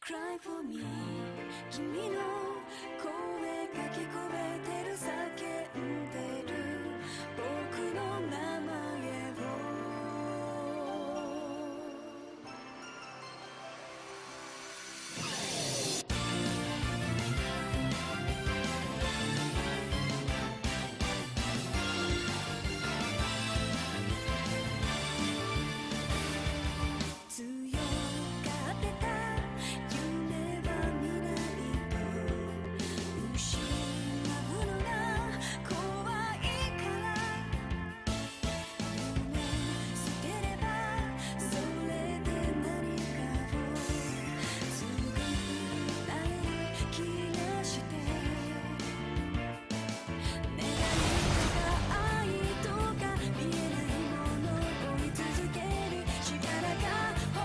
Cry for me 君の声が聞こえてる叫んでる僕の名前を強がってた夢は未来を失うのが怖いから夢捨てればそれで何かを作られる気がして願いとか愛とか見えないものを追い続ける力が本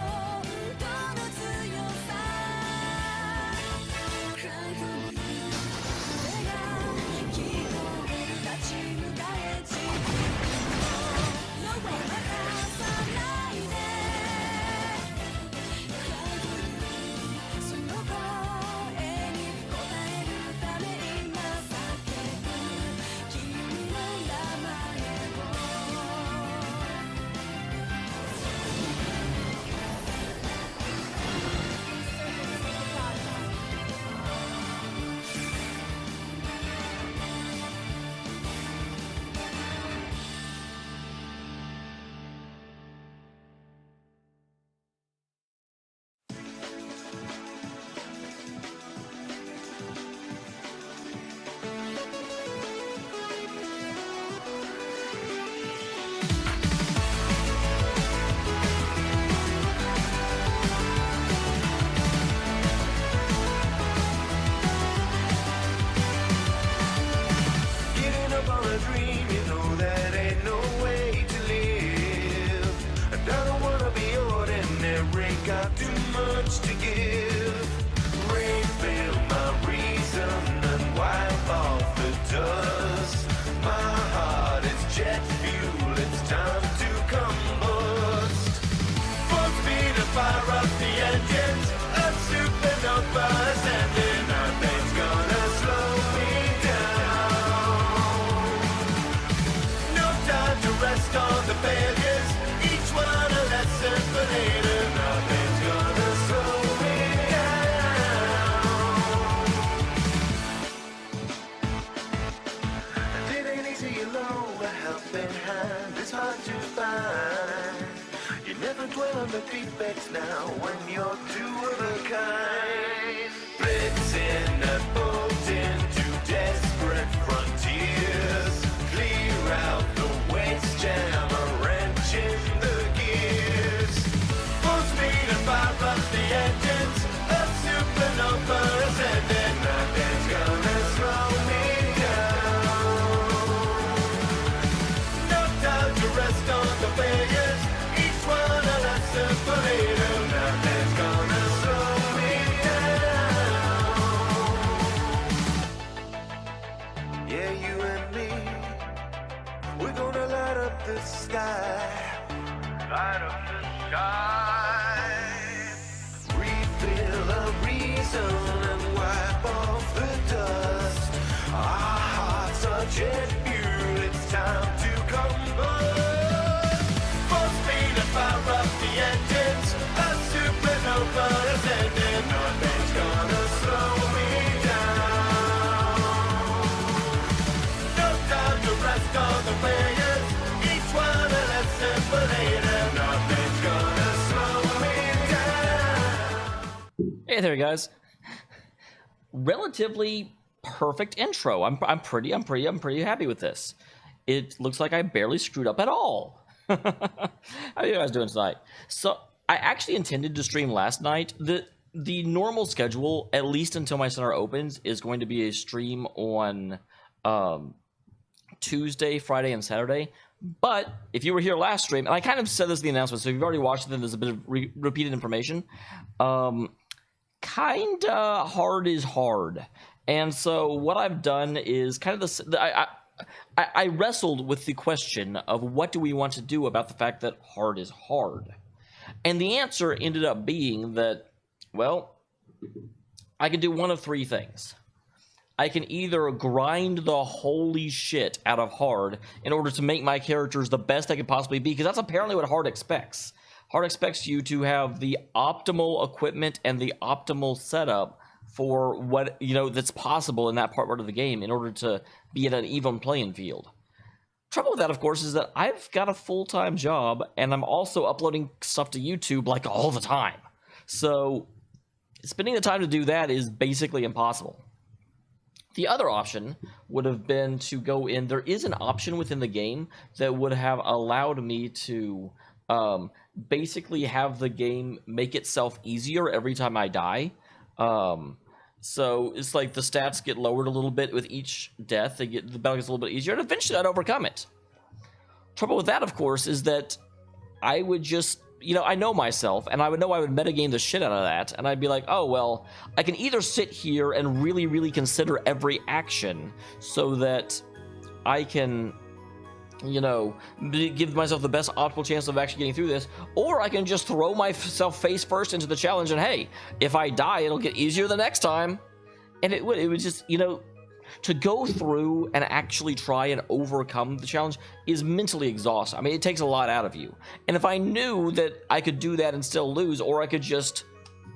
当の強さ Cry for me 声が聞こえる立ち向かえ自分のごまかさないで Cry for me その声に応えるため今叫ぶ君の名前をGetting up on a dream, you know that ain't no way to live. And I don't wanna be ordinary, got too much to give. Rain fill my reason and wipe off the dust. My heart is jet fuel, it's time to combust. Full speed and fire up the engines, a supernova ascending, nothing's gonna slow me down. No time to rest on the failures, each one a lesson for later. Nothing's gonna slow me down. And it ain't easy alone, a helping hand is hard to find. You never dwell on the defects now when you're two of a kind. Blitzing and bolting to desperate frontiers. Clear out the waste jam, a wrench in the gears. Full speed and fire up the engines, a supernova ascending. Nothing's gonna slow me down. No time to rest on the failures, each one a lesson for later. Nothing's gonna slow me down. Yeah, you and me, we're gonna light up the sky. Light up the sky. Refill a reason and wipe off the dust. Our hearts are jet fuel, it's time to combust. Full speed and fire up the engines, a supernova ascending. Nothing's gonna slow me down. No time to rest on the players, each one a lesson for later. Nothing's gonna slow me down. Hey there, guys. Relatively perfect intro. I'm pretty happy with this. It looks like I barely screwed up at all. How are you guys doing tonight? So I actually intended to stream last night. The normal schedule, at least until my center opens, is going to be a stream on Tuesday, Friday, and Saturday. But if you were here last stream, and I kind of said this in the announcement, so if you've already watched it, then there's a bit of repeated information. Kinda hard is hard. And so what I've done is kind of I wrestled with the question of what do we want to do about the fact that hard is hard. And the answer ended up being that, well, I can do one of three things. I can either grind the holy shit out of hard in order to make my characters the best they could possibly be, because that's apparently what hard expects. Hard expects you to have the optimal equipment and the optimal setup for what, you know, that's possible in that part of the game in order to be in an even playing field. Trouble with that, of course, is that I've got a full-time job and I'm also uploading stuff to YouTube like all the time. So spending the time to do that is basically impossible. The other option would have been to go in. There is an option within the game that would have allowed me to basically have the game make itself easier every time I die. So it's like the stats get lowered a little bit with each death. The battle gets a little bit easier, and eventually I'd overcome it. Trouble with that, of course, is that I would just, you know, I know myself, and I would know I would metagame the shit out of that, and I'd be like, oh, well, I can either sit here and really, really consider every action so that I can, you know, give myself the best optimal chance of actually getting through this, or I can just throw myself face first into the challenge, and hey, if I die, it'll get easier the next time. And it would just, you know, to go through and actually try and overcome the challenge is mentally exhausting. I mean, it takes a lot out of you. And if I knew that I could do that and still lose, or I could just,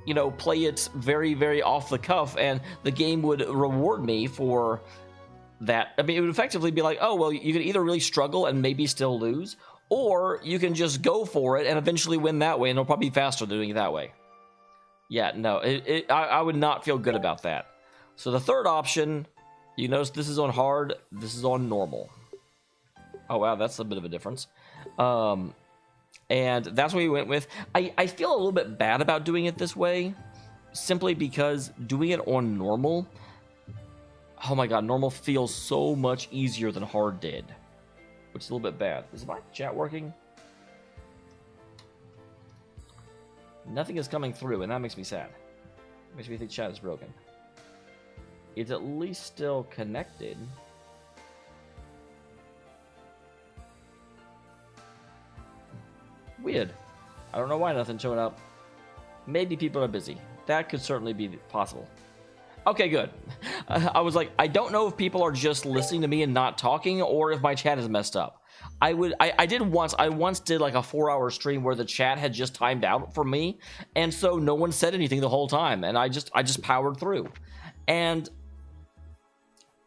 you know, play it very, very off the cuff, and the game would reward me for that. I mean, it would effectively be like, oh, well, you can either really struggle and maybe still lose, or you can just go for it and eventually win that way, and it'll probably be faster doing it that way. Yeah, no, I would not feel good about that. So the third option, you notice this is on hard, this is on normal. Oh, wow, that's a bit of a difference. And that's what we went with. I feel a little bit bad about doing it this way, simply because doing it on normal, oh my god, normal feels so much easier than hard did, which is a little bit bad. Is my chat working? Nothing is coming through, and that makes me sad. Makes me think chat is broken. It's at least still connected. Weird. I don't know why nothing's showing up. Maybe people are busy. That could certainly be possible. Okay, good. I was like, I don't know if people are just listening to me and not talking, or if my chat is messed up. I once did like a 4-hour stream where the chat had just timed out for me, and so no one said anything the whole time, and I just powered through. And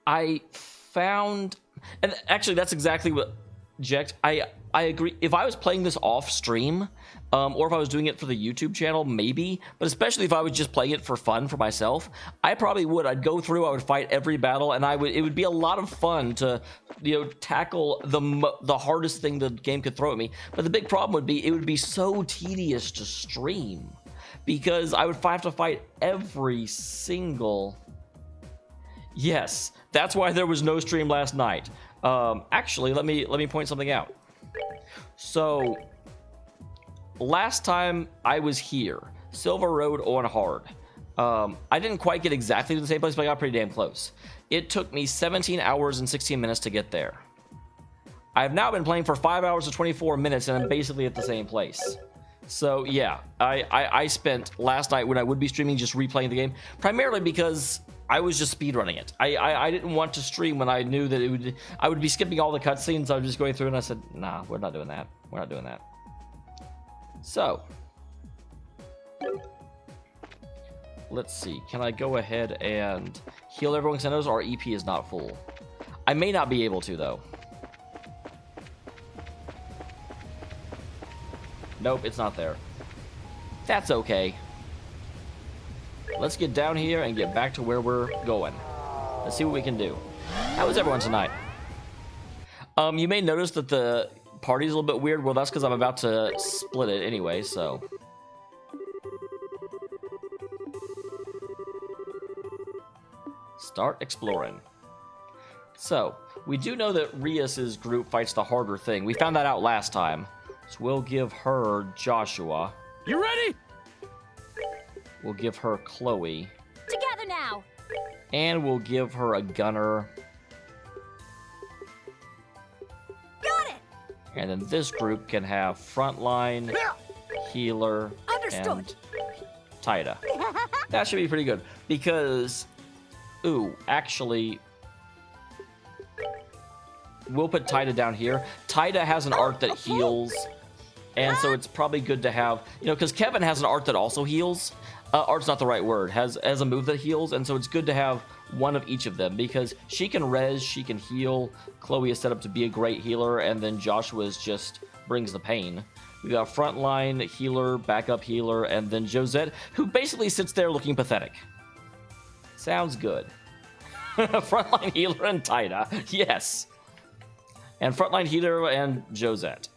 I found, and actually that's exactly what Ject, I agree. If I was playing this off stream, or if I was doing it for the YouTube channel, maybe, but especially if I was just playing it for fun for myself, I probably would. I'd go through, I would fight every battle, and it would be a lot of fun to, you know, tackle the hardest thing the game could throw at me. But the big problem would be, it would be so tedious to stream, because I would have to fight every single... Yes, that's why there was no stream last night. Actually, let me point something out. So, last time I was here, Silver Road on hard. I didn't quite get exactly to the same place, but I got pretty damn close. It took me 17 hours and 16 minutes to get there. I've now been playing for 5 hours and 24 minutes, and I'm basically at the same place. So, yeah, I spent last night when I would be streaming just replaying the game, primarily because I was just speedrunning it. I didn't want to stream when I knew that I would be skipping all the cutscenes. I was just going through, and I said, nah, we're not doing that. We're not doing that. So, let's see. Can I go ahead and heal everyone? Because I notice our EP is not full. I may not be able to, though. Nope, it's not there. That's okay. Let's get down here and get back to where we're going. Let's see what we can do. How was everyone tonight? You may notice that the party's a little bit weird. Well, that's because I'm about to split it anyway, so. Start exploring. So, we do know that Rias's group fights the harder thing. We found that out last time. So we'll give her Joshua. You ready? We'll give her Chloe. Together now. And we'll give her a gunner. Got it. And then this group can have frontline, healer, Understood. and Taida. That should be pretty good because, ooh, actually, we'll put Taida down here. Taida has an art that heals, and so it's probably good to have, you know, because Kevin has an art that also heals. Art's not the right word. Has a move that heals, and so it's good to have one of each of them because she can res, she can heal. Chloe is set up to be a great healer, and then Joshua's just brings the pain. We got frontline healer, backup healer, and then Josette, who basically sits there looking pathetic. Sounds good. Frontline healer and Taida, yes. And frontline healer and Josette.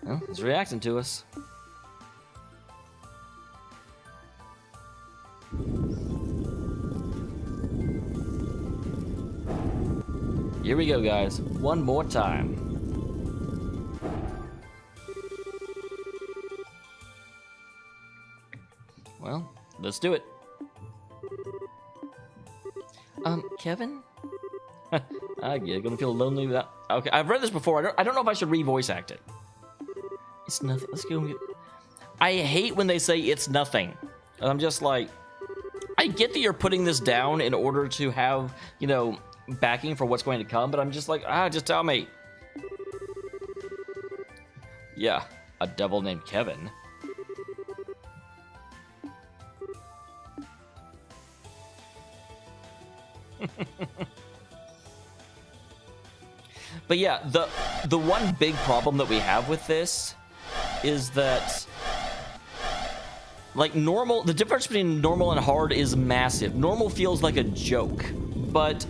Well, he's reacting to us. Here we go, guys. One more time. Well, let's do it. Kevin? Yeah, gonna feel lonely without... Okay, I've read this before. I don't know if I should re-voice act it. It's nothing. Let's go. I hate when they say it's nothing. And I'm just like... I get that you're putting this down in order to have, you know, backing for what's going to come, but I'm just like, just tell me. Yeah, a devil named Kevin. But yeah, the one big problem that we have with this is that, like, normal, the difference between normal and hard is massive. Normal feels like a joke, but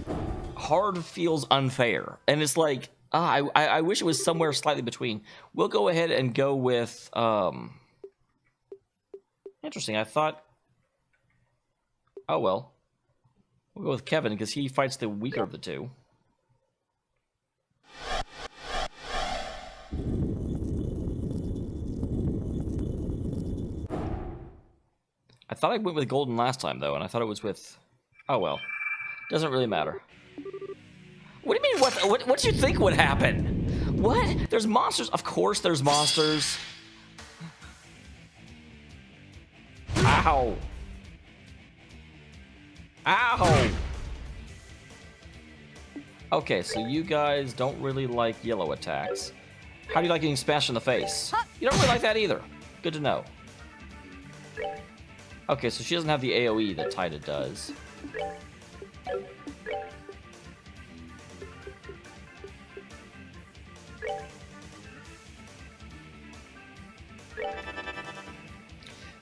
hard feels unfair. And it's like, I wish it was somewhere slightly between. We'll go ahead and go with, interesting, I thought, oh well. We'll go with Kevin, because he fights the weaker of the two. I thought I went with Golden last time, though, and I thought it was with... Oh, well. Doesn't really matter. What do you mean, what do you think would happen? What? There's monsters? Of course there's monsters. Ow. Ow! Okay, so you guys don't really like yellow attacks. How do you like getting smashed in the face? You don't really like that either. Good to know. Okay, so she doesn't have the AoE that Taida does.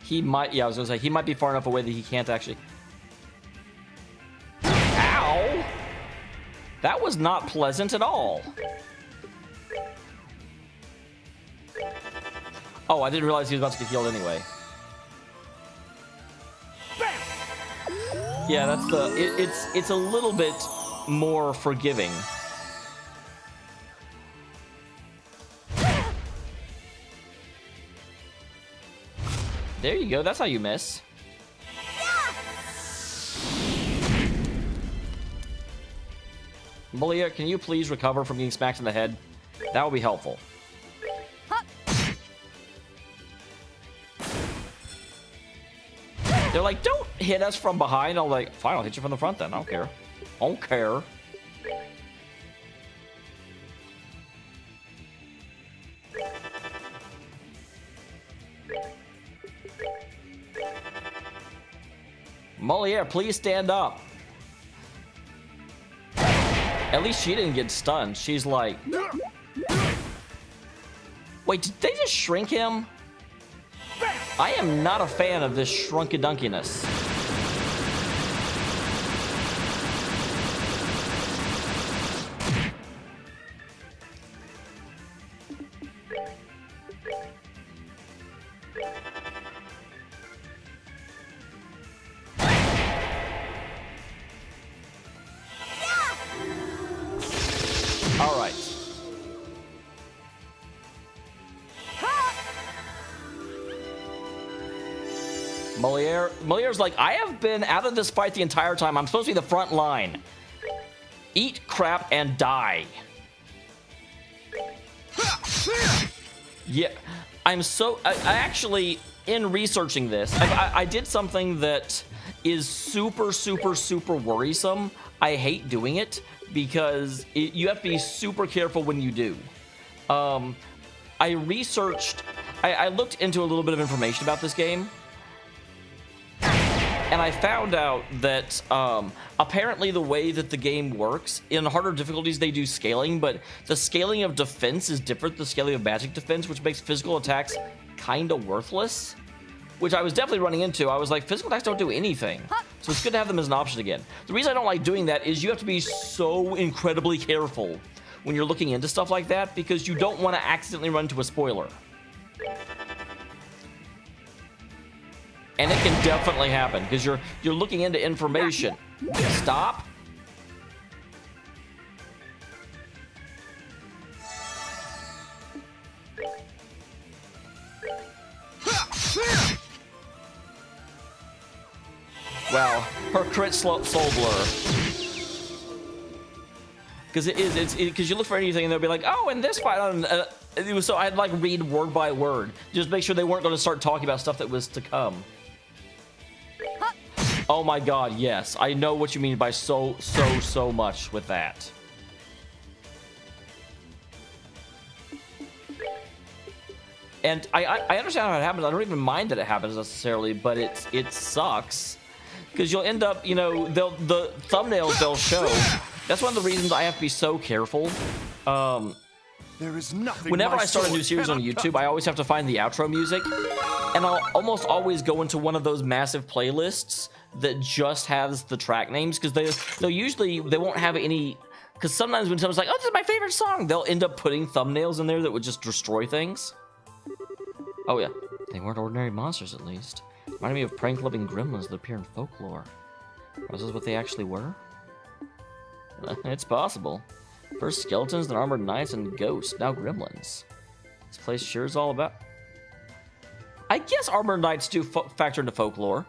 He might, yeah, I was gonna say, he might be far enough away that he can't actually... Ow! That was not pleasant at all. Oh, I didn't realize he was about to get healed anyway. Yeah, that's the... It's a little bit more forgiving. There you go. That's how you miss. Moliere, can you please recover from getting smacked in the head? That will be helpful. They're like, don't hit us from behind. I'm like, fine, I'll hit you from the front then. I don't care. I don't care. Moliere, please stand up. At least she didn't get stunned. She's like... Wait, did they just shrink him? I am not a fan of this shrunky-dunkiness. All right. Moliere's like, I have been out of this fight the entire time. I'm supposed to be the front line. Eat crap and die. Yeah, I actually, in researching this, I did something that is super, super, super worrisome. I hate doing it because you have to be super careful when you do. I researched, I looked into a little bit of information about this game, and I found out that apparently the way that the game works, in harder difficulties they do scaling, but the scaling of defense is different than the scaling of magic defense, which makes physical attacks kind of worthless, which I was definitely running into. I was like, physical attacks don't do anything, so it's good to have them as an option again. The reason I don't like doing that is you have to be so incredibly careful when you're looking into stuff like that, because you don't want to accidentally run into a spoiler. And it can definitely happen because you're looking into information. Stop. Well, her crit soul blur. Because it's because you look for anything and they'll be like, oh, in this fight, it was so I'd like read word by word, just make sure they weren't going to start talking about stuff that was to come. Oh my God, yes, I know what you mean by so much with that. And I understand how it happens. I don't even mind that it happens necessarily, but it sucks because you'll end up, you know, the thumbnails they'll show. That's one of the reasons I have to be so careful. There is nothing. Whenever I start a new series on YouTube, I always have to find the outro music, and I'll almost always go into one of those massive playlists that just has the track names, because they won't have any. Because sometimes when someone's like, "Oh, this is my favorite song," they'll end up putting thumbnails in there that would just destroy things. Oh yeah, they weren't ordinary monsters, at least. Reminded me of prank-loving gremlins that appear in folklore. Was this what they actually were? It's possible. First skeletons, then armored knights and ghosts, now gremlins. This place sure is all about... I guess armored knights do factor into folklore.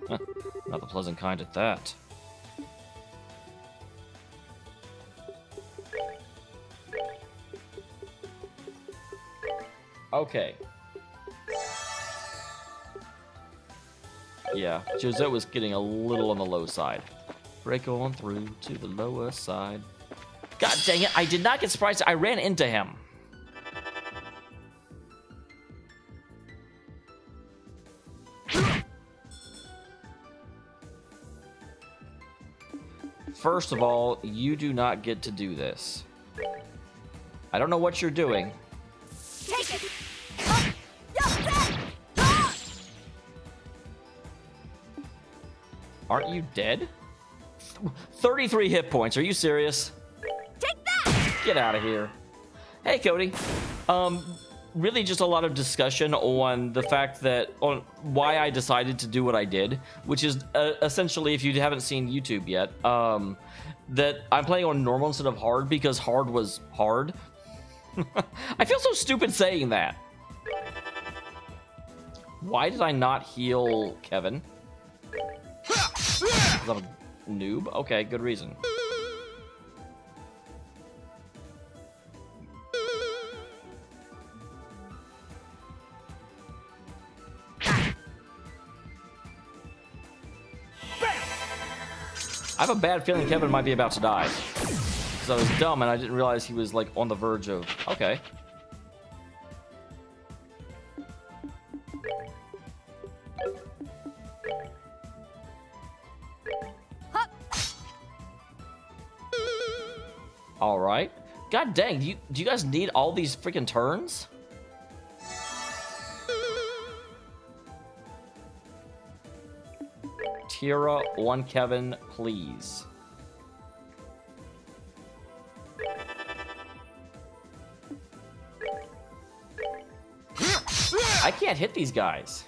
Not the pleasant kind at that. Okay. Yeah, Josette was getting a little on the low side. Break on through to the lower side. God dang it, I did not get surprised. I ran into him. First of all, you do not get to do this. I don't know what you're doing. Take it. Aren't you dead? 33 hit points. Are you serious? Take that. Get out of here. Hey, Cody. Really just a lot of discussion on the fact that, on why I decided to do what I did, which is essentially, if you haven't seen YouTube yet, that I'm playing on normal instead of hard because hard was hard. I feel so stupid saying that. Why did I not heal Kevin? Is that a noob? Okay, good reason. I have a bad feeling Kevin might be about to die. Because I was dumb and I didn't realize he was like on the verge of... Okay. All right. God dang, do you guys need all these freaking turns? Tira, one Kevin, please. I can't hit these guys.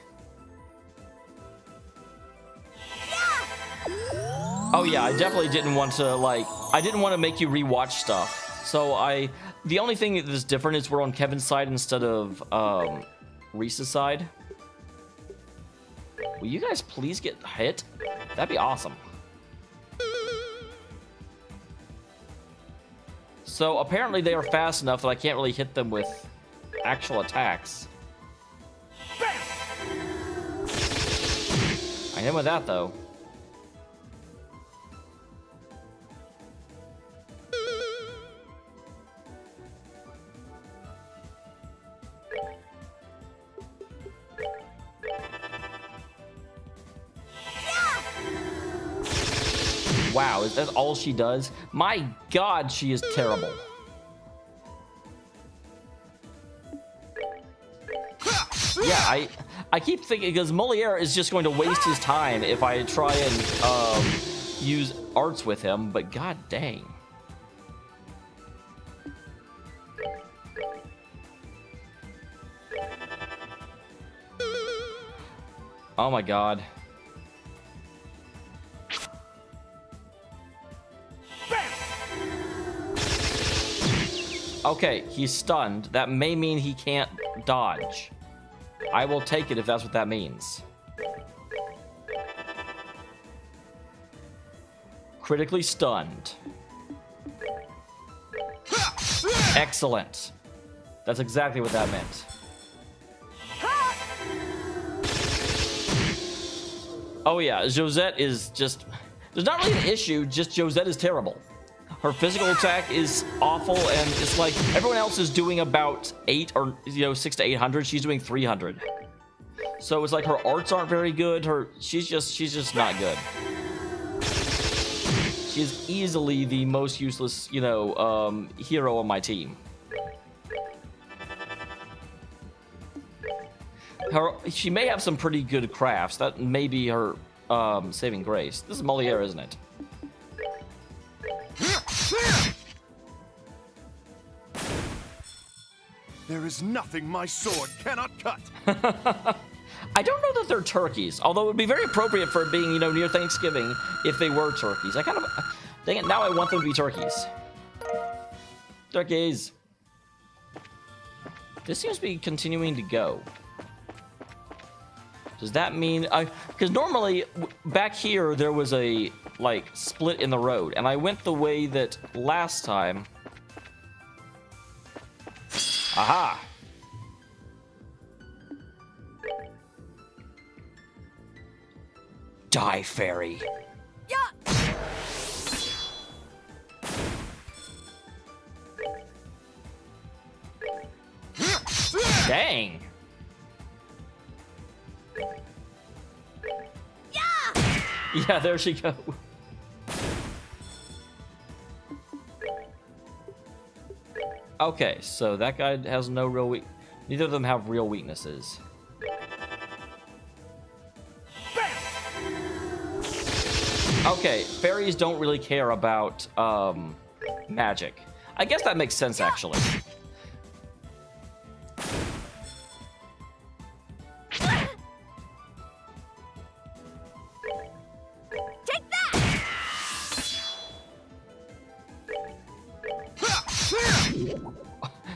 Oh yeah, I definitely didn't want to, like, I didn't want to make you rewatch stuff. So the only thing that's different is we're on Kevin's side instead of Reese's side. Will you guys please get hit? That'd be awesome. So apparently they are fast enough that I can't really hit them with actual attacks. I hit him with that though. Wow, is that all she does? My God, she is terrible. Yeah, I keep thinking, because Moliere is just going to waste his time if I try and use arts with him, but god dang. Oh my god. Okay, he's stunned. That may mean he can't dodge. I will take it if that's what that means. Critically stunned. Excellent. That's exactly what that meant. Oh yeah, Josette is just... There's not really an issue, just Josette is terrible. Her physical attack is awful, and it's like everyone else is doing about 8 or 6 to 800. She's doing 300. So it's like her arts aren't very good. She's just not good. She's easily the most useless, hero on my team. She may have some pretty good crafts. That may be her saving grace. This is Moliere, isn't it? There is nothing my sword cannot cut. I don't know that they're turkeys, although it would be very appropriate for it being, near Thanksgiving if they were turkeys. I kind of... Dang it, now I want them to be turkeys. Turkeys. This seems to be continuing to go. Does that mean... Because normally, back here, there was a, split in the road. And I went the way that last time... Aha! Die, fairy. Yeah. Dang. Yeah, there she goes. Okay, so that guy has no real neither of them have real weaknesses. Okay, fairies don't really care about magic. I guess that makes sense, actually.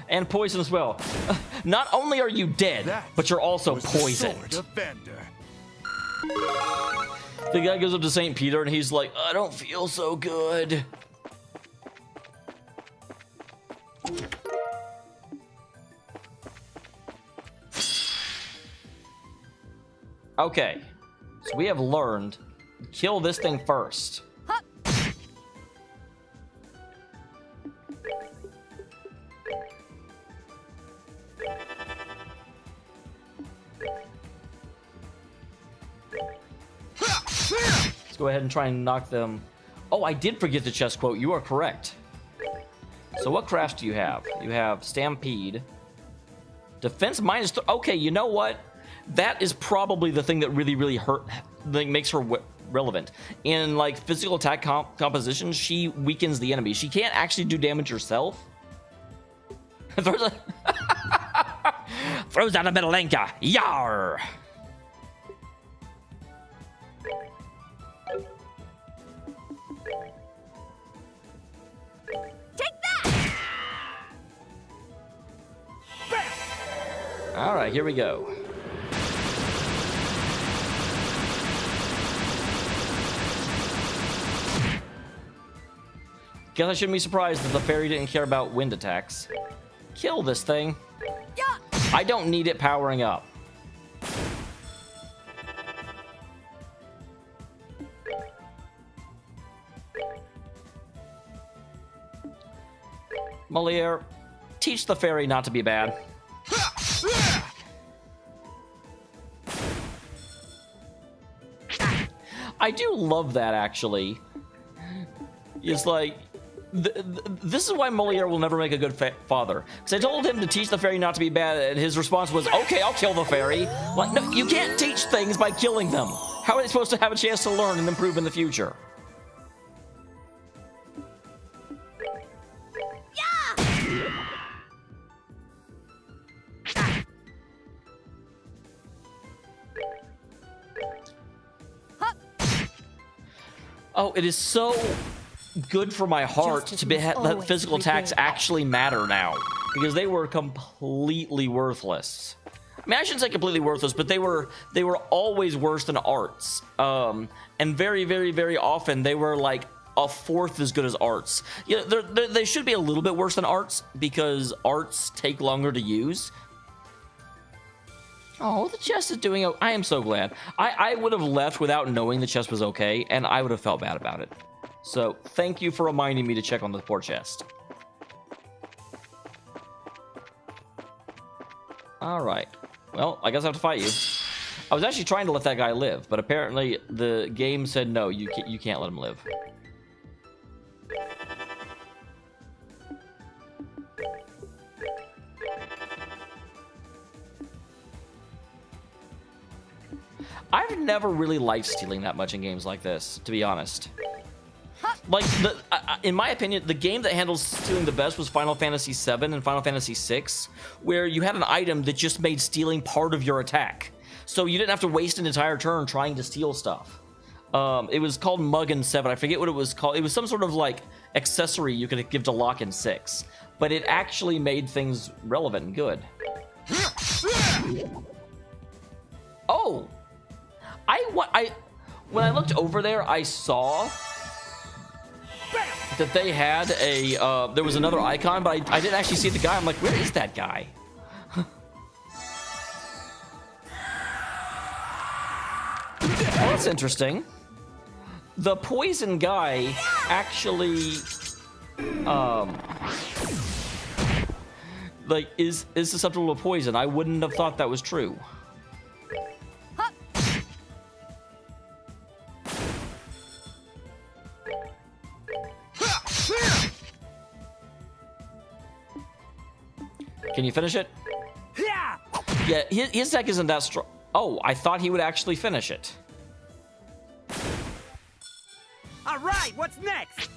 And poison as well. Not only are you dead, but you're also poisoned. The guy goes up to St. Peter and he's like, I don't feel so good. Okay, so we have learned, kill this thing first. Let's go ahead and try and knock them. Oh, I did forget the chest quote. You are correct. So what crafts do you have? You have Stampede. Defense -3. Okay, you know what? That is probably the thing that really makes her relevant. In physical attack composition, she weakens the enemy. She can't actually do damage herself. Throws out a Medalenka. Yar! All right, here we go. Guess I shouldn't be surprised that the fairy didn't care about wind attacks. Kill this thing. I don't need it powering up. Moliere, teach the fairy not to be bad. I do love that, actually. It's like, this is why Moliere will never make a good father. Because I told him to teach the fairy not to be bad, and his response was, okay, I'll kill the fairy. Like, no, you can't teach things by killing them. How are they supposed to have a chance to learn and improve in the future? Oh, it is so good for my heart to be that physical attacks actually matter now, because they were completely worthless. I mean, I shouldn't say completely worthless, but they were always worse than arts. And very, very, very often they were like a fourth as good as arts. Yeah, they should be a little bit worse than arts because arts take longer to use. Oh, the chest is doing. I am so glad. I would have left without knowing the chest was okay, and I would have felt bad about it. So thank you for reminding me to check on the poor chest. All right. Well, I guess I have to fight you. I was actually trying to let that guy live, but apparently the game said no. You can't let him live. I've never really liked stealing that much in games like this, to be honest. Like, in my opinion, the game that handles stealing the best was Final Fantasy VII and Final Fantasy VI, where you had an item that just made stealing part of your attack. So you didn't have to waste an entire turn trying to steal stuff. It was called Mug in 7. I forget what it was called. It was some sort of, like, accessory you could give to Locke in 6. But it actually made things relevant and good. Oh! When I looked over there, I saw that they had a, there was another icon, but I didn't actually see the guy. I'm like, where is that guy? Well, that's interesting. The poison guy actually, like, is susceptible to poison. I wouldn't have thought that was true. Can you finish it? Yeah, his deck isn't that strong. Oh, I thought he would actually finish it. All right, what's next?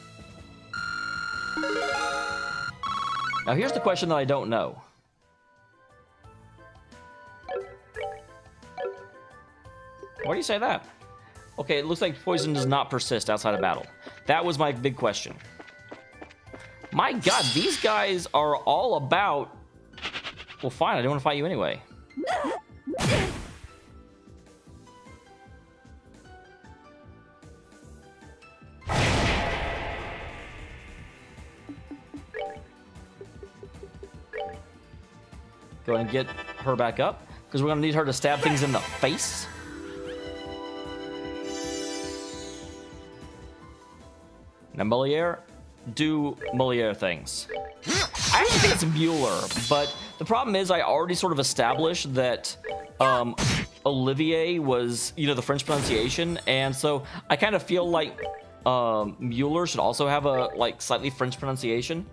Now here's the question that I don't know. Why do you say that? Okay, it looks like poison does not persist outside of battle. That was my big question. My god, these guys are all about... Well, fine, I don't want to fight you anyway. Go ahead and get her back up, because we're going to need her to stab things in the face. Now, Moliere, do Moliere things. I actually think it's Mueller, but the problem is I already sort of established that Olivier was, you know, the French pronunciation, and so I kind of feel like Mueller should also have a, like, slightly French pronunciation.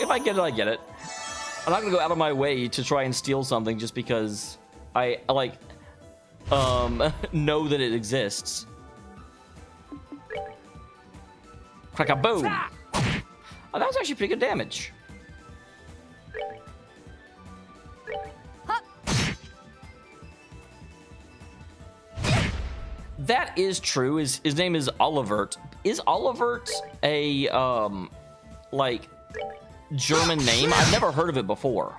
If I get it, I get it. I'm not gonna go out of my way to try and steal something just because I like know that it exists. Crack-a-boom! Oh, that was actually pretty good damage. That is true. His name is Olivert. Is Olivert a like German name? I've never heard of it before.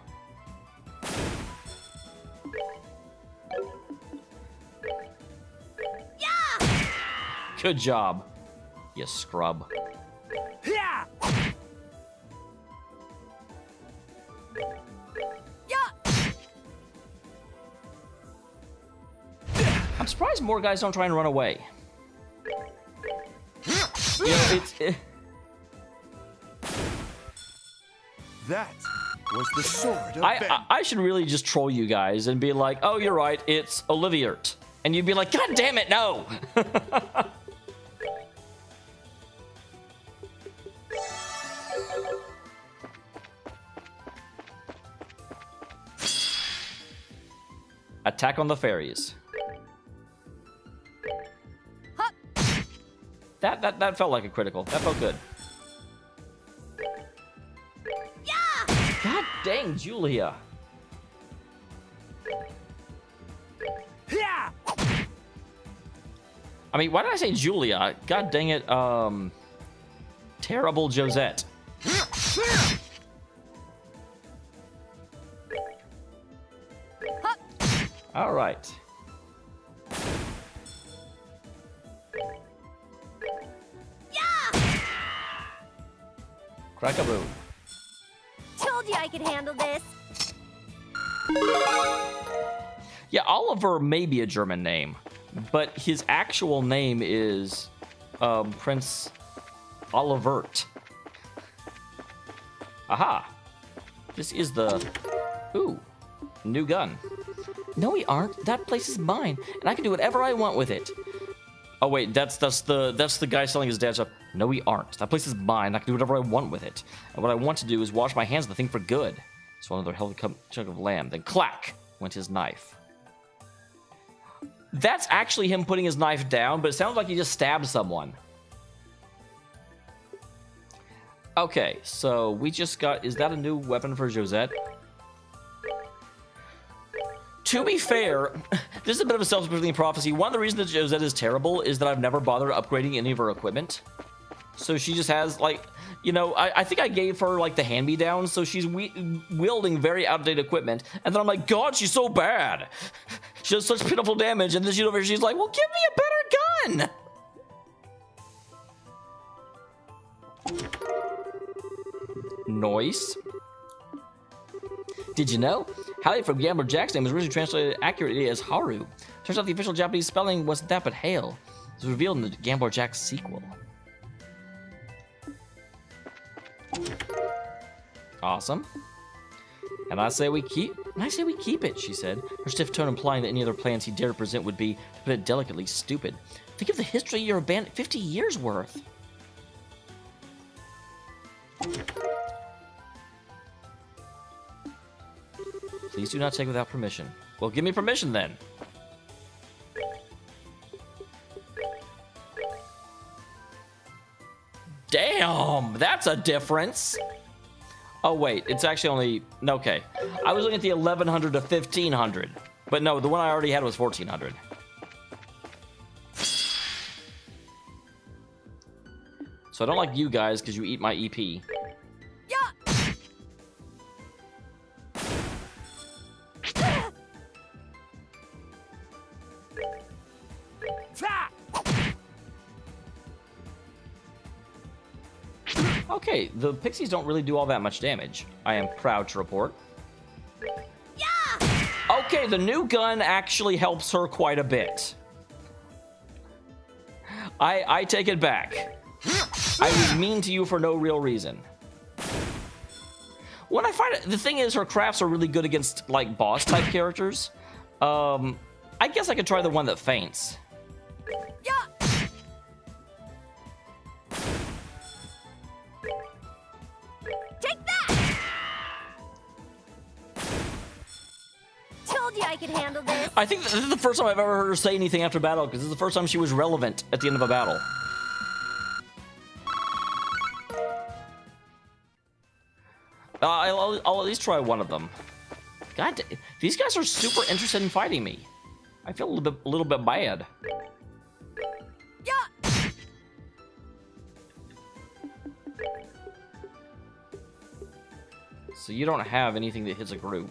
Good job, you scrub. Yeah! I'm surprised more guys don't try and run away. You know, That was the sword of I Ben. should really just troll you guys and be like, oh, you're right, it's Oliviert. And you'd be like, God damn it, no! Attack on the fairies. That felt like a critical. That felt good. God dang, Julia. Yeah! I mean, why did I say Julia? God dang it, terrible Josette. All right. Crack-a-boo. Told you I could handle this. Yeah, Oliver may be a German name, but his actual name is Prince Olivert. Aha! This is the... Ooh, new gun. No, we aren't. That place is mine, and I can do whatever I want with it. Oh wait, that's the guy selling his dad's stuff. No, we aren't. That place is mine. I can do whatever I want with it. And what I want to do is wash my hands of the thing for good. So another healthy chunk of lamb. Then clack went his knife. That's actually him putting his knife down, but it sounds like he just stabbed someone. Okay, so we just got... Is that a new weapon for Josette? To be fair, this is a bit of a self-fulfilling prophecy. One of the reasons that Josette is terrible is that I've never bothered upgrading any of her equipment. So she just has, like, you know, I think I gave her, like, the hand-me-downs, so she's wielding very outdated equipment. And then I'm like, God, she's so bad. She does such pitiful damage. And then she's like, well, give me a better gun. Noise. Did you know? Hallie from Gambler Jack's name was originally translated accurately as Haru. Turns out the official Japanese spelling wasn't that, but Hale. It was revealed in the Gambler Jack sequel. Awesome. And I say we keep it, she said, her stiff tone implying that any other plans he dared to present would be, to put it delicately, stupid. Think of the history of your band, 50 years worth. Please do not take without permission. Well, give me permission then. Damn, that's a difference. Oh wait, it's actually only... Okay. I was looking at the 1100 to 1500. But no, the one I already had was 1400. So I don't like you guys because you eat my EP. Okay, the pixies don't really do all that much damage. I am proud to report. Yeah! Okay, the new gun actually helps her quite a bit. I take it back. I was mean to you for no real reason. When I find it, the thing is, her crafts are really good against, like, boss-type characters. I guess I could try the one that faints. I could handle this. I think this is the first time I've ever heard her say anything after battle, because this is the first time she was relevant at the end of a battle. I'll at least try one of them. God, these guys are super interested in fighting me. I feel a little bit bad. Yeah. So you don't have anything that hits a group.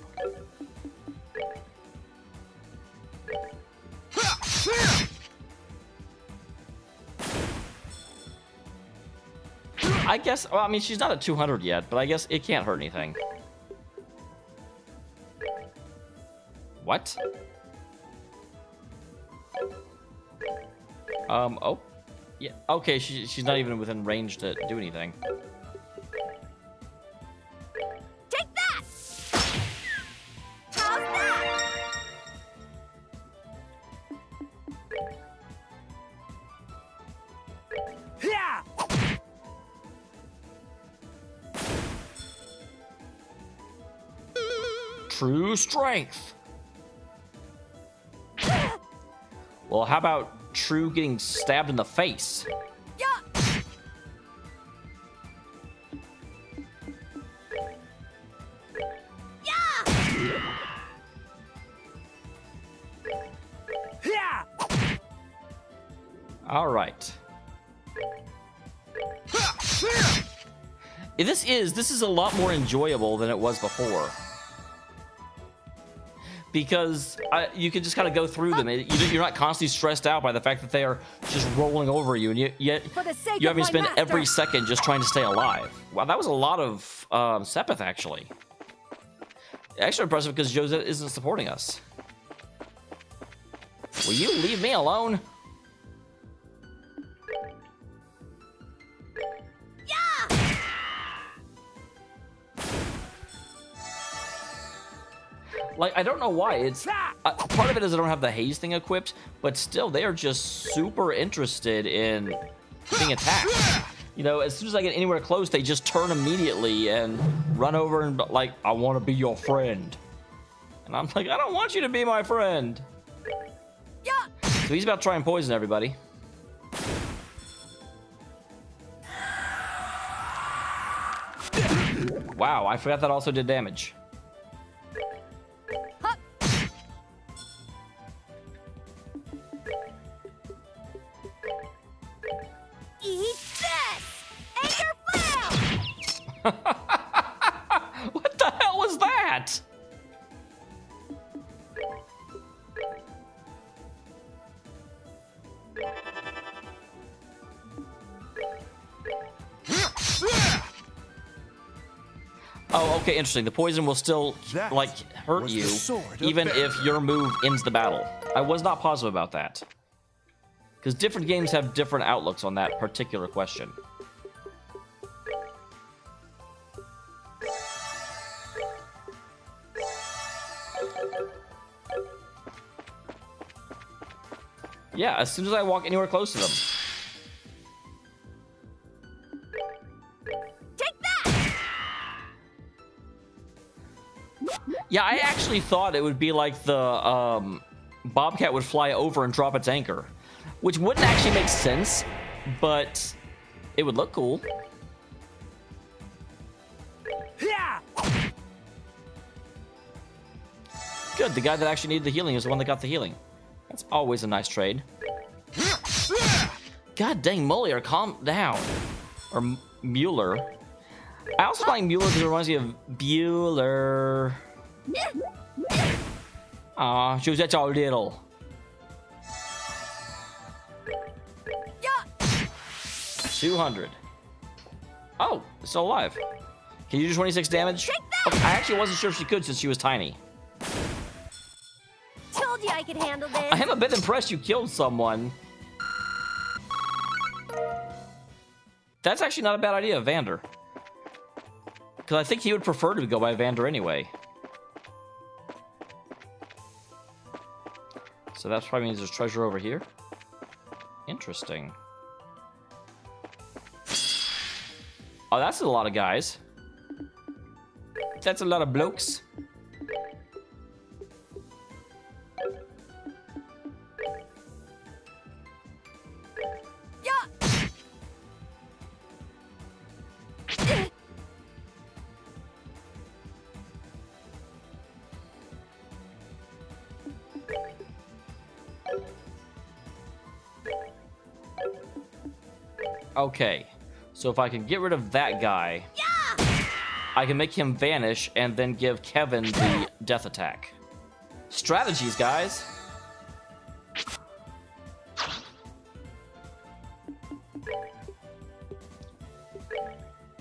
I guess, well, I mean, she's not at 200 yet, but I guess it can't hurt anything. What? Oh. Yeah, okay, she's not even within range to do anything. Take that! How's that? Yeah! True strength. Well, how about True getting stabbed in the face? Yeah! Yeah! Yeah! All right. This is a lot more enjoyable than it was before. Because you can just kind of go through them. You're not constantly stressed out by the fact that they are just rolling over you, and yet For the sake you of having to my spend every master. second just trying to stay alive. Wow, that was a lot of Sepith, actually. Extra impressive because Josette isn't supporting us. Will you leave me alone? Yeah! Like, I don't know why. It's part of it is I don't have the haze thing equipped, but still, they are just super interested in being attacked. You know, as soon as I get anywhere close, they just turn immediately and run over and like, I want to be your friend. And I'm like, I don't want you to be my friend. Yeah! So he's about to try and poison everybody. Wow, I forgot that also did damage. Hup! Eat this! Anger flail! What the hell was that? Oh, okay, interesting. The poison will still, That like, hurt was the you, sword of even Baron. if your move ends the battle. I was not positive about that. Because different games have different outlooks on that particular question. Yeah, as soon as I walk anywhere close to them. Take that! Yeah, I actually thought it would be like the Bobcat would fly over and drop its anchor, which wouldn't actually make sense, but it would look cool. Yeah! Good, the guy that actually needed the healing is the one that got the healing. That's always a nice trade. God dang, Muller, calm down. Or Mueller. I also like Mueller because it reminds me of Bueller. Aw, Josette's all little. Yeah! 200. Oh, it's still alive. Can you do 26 damage? Take that! Okay, I actually wasn't sure if she could since she was tiny. Told you I could handle this. I am a bit impressed you killed someone. That's actually not a bad idea, Vander. Because I think he would prefer to go by Vander anyway. So that probably means there's treasure over here. Interesting. Oh, that's a lot of guys. That's a lot of blokes. Yeah! Okay, so if I can get rid of that guy, Yeah! I can make him vanish and then give Kevin the death attack. Strategies, guys.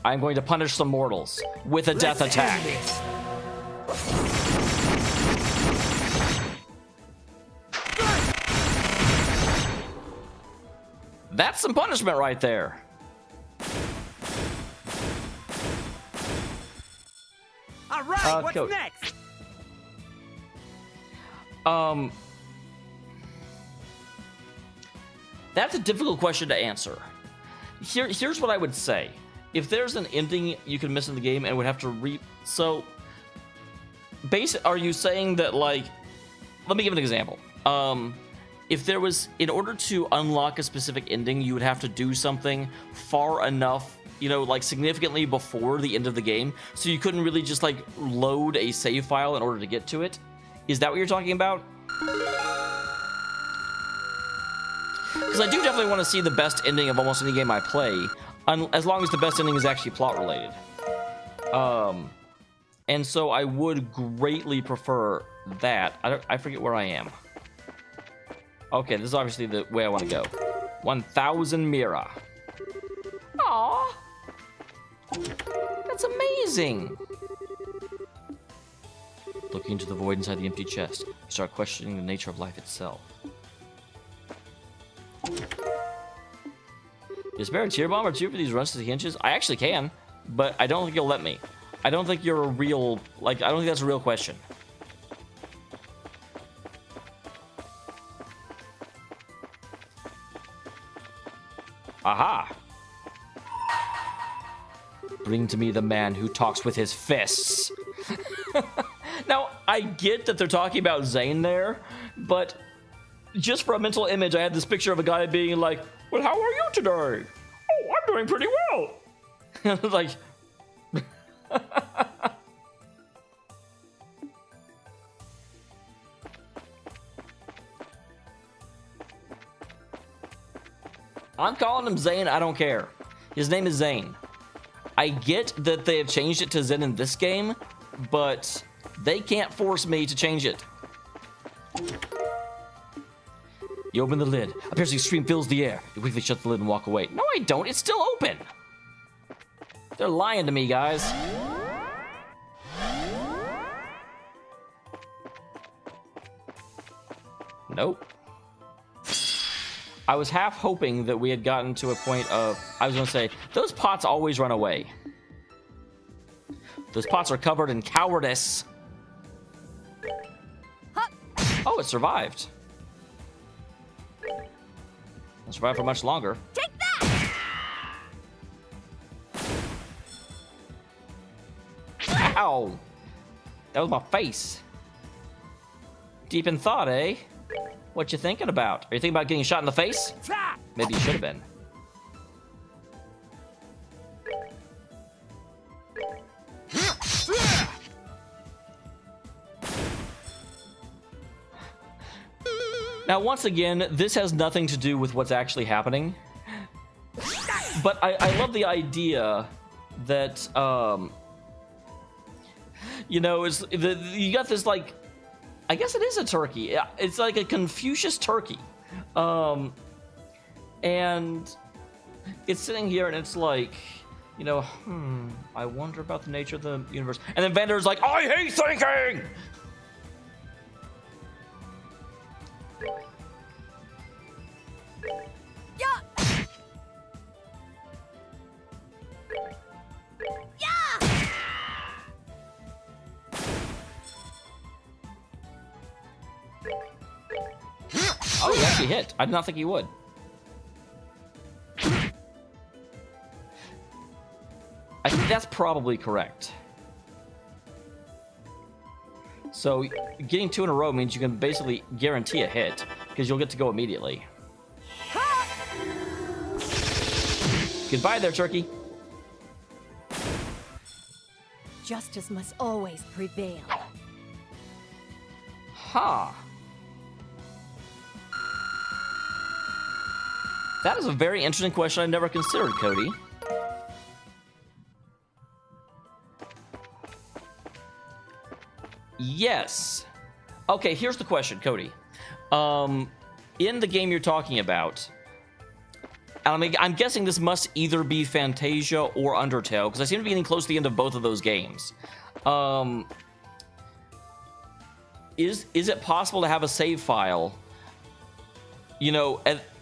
I'm going to punish some mortals with a death Let's attack. end this. That's some punishment right there. All right, what's Coach. next? That's a difficult question to answer. Here's what I would say. If there's an ending you can miss in the game and would have to so are you saying that, like, let me give an example. If there was, in order to unlock a specific ending, you would have to do something far enough, you know, like significantly before the end of the game, so you couldn't really just like load a save file in order to get to it. Is that what you're talking about? Because I do definitely want to see the best ending of almost any game I play, as long as the best ending is actually plot related. And so I would greatly prefer that. I forget where I am. Okay, this is obviously the way I want to go. 1000 Mira. Aww. That's amazing. Looking into the void inside the empty chest, you start questioning the nature of life itself. Is there a tier bomb or two for these runs to the hinges? I actually can, but I don't think you'll let me. I don't think you're a real, like, I don't think that's a real question. Aha! Bring to me the man who talks with his fists. Now, I get that they're talking about Zane there, but just for a mental image, I had this picture of a guy being like, well, how are you today? Oh, I'm doing pretty well. And I was like... I'm calling him Zane, I don't care. His name is Zane. I get that they have changed it to Zen in this game, but they can't force me to change it. You open the lid. A piercing scream fills the air. You quickly shut the lid and walk away. No, I don't. It's still open. They're lying to me, guys. Nope. I was half hoping that we had gotten to a point of... I was going to say, those pots always run away. Those pots are covered in cowardice. Oh, it survived. It'll survive for much longer. Take that! Ow! That was my face. Deep in thought, eh? What you thinking about? Are you thinking about getting shot in the face? Ta! Maybe you should have been. Now, once again, this has nothing to do with what's actually happening. But I love the idea that, you know, you got this, like, I guess it is a turkey. It's like a Confucius turkey. And it's sitting here and it's like, you know, I wonder about the nature of the universe. And then Vander's like, I hate thinking! Yeah! Yeah! Oh, he actually hit. I did not think he would. I think that's probably correct. So getting 2 in a row means you can basically guarantee a hit, because you'll get to go immediately. Goodbye there, turkey. Justice must always prevail. Huh. That is a very interesting question I never considered, Cody. Yes. Okay, here's the question, Cody. In the game you're talking about, And I mean, I'm guessing this must either be Fantasia or Undertale, because I seem to be getting close to the end of both of those games. Is it possible to have a save file, you know,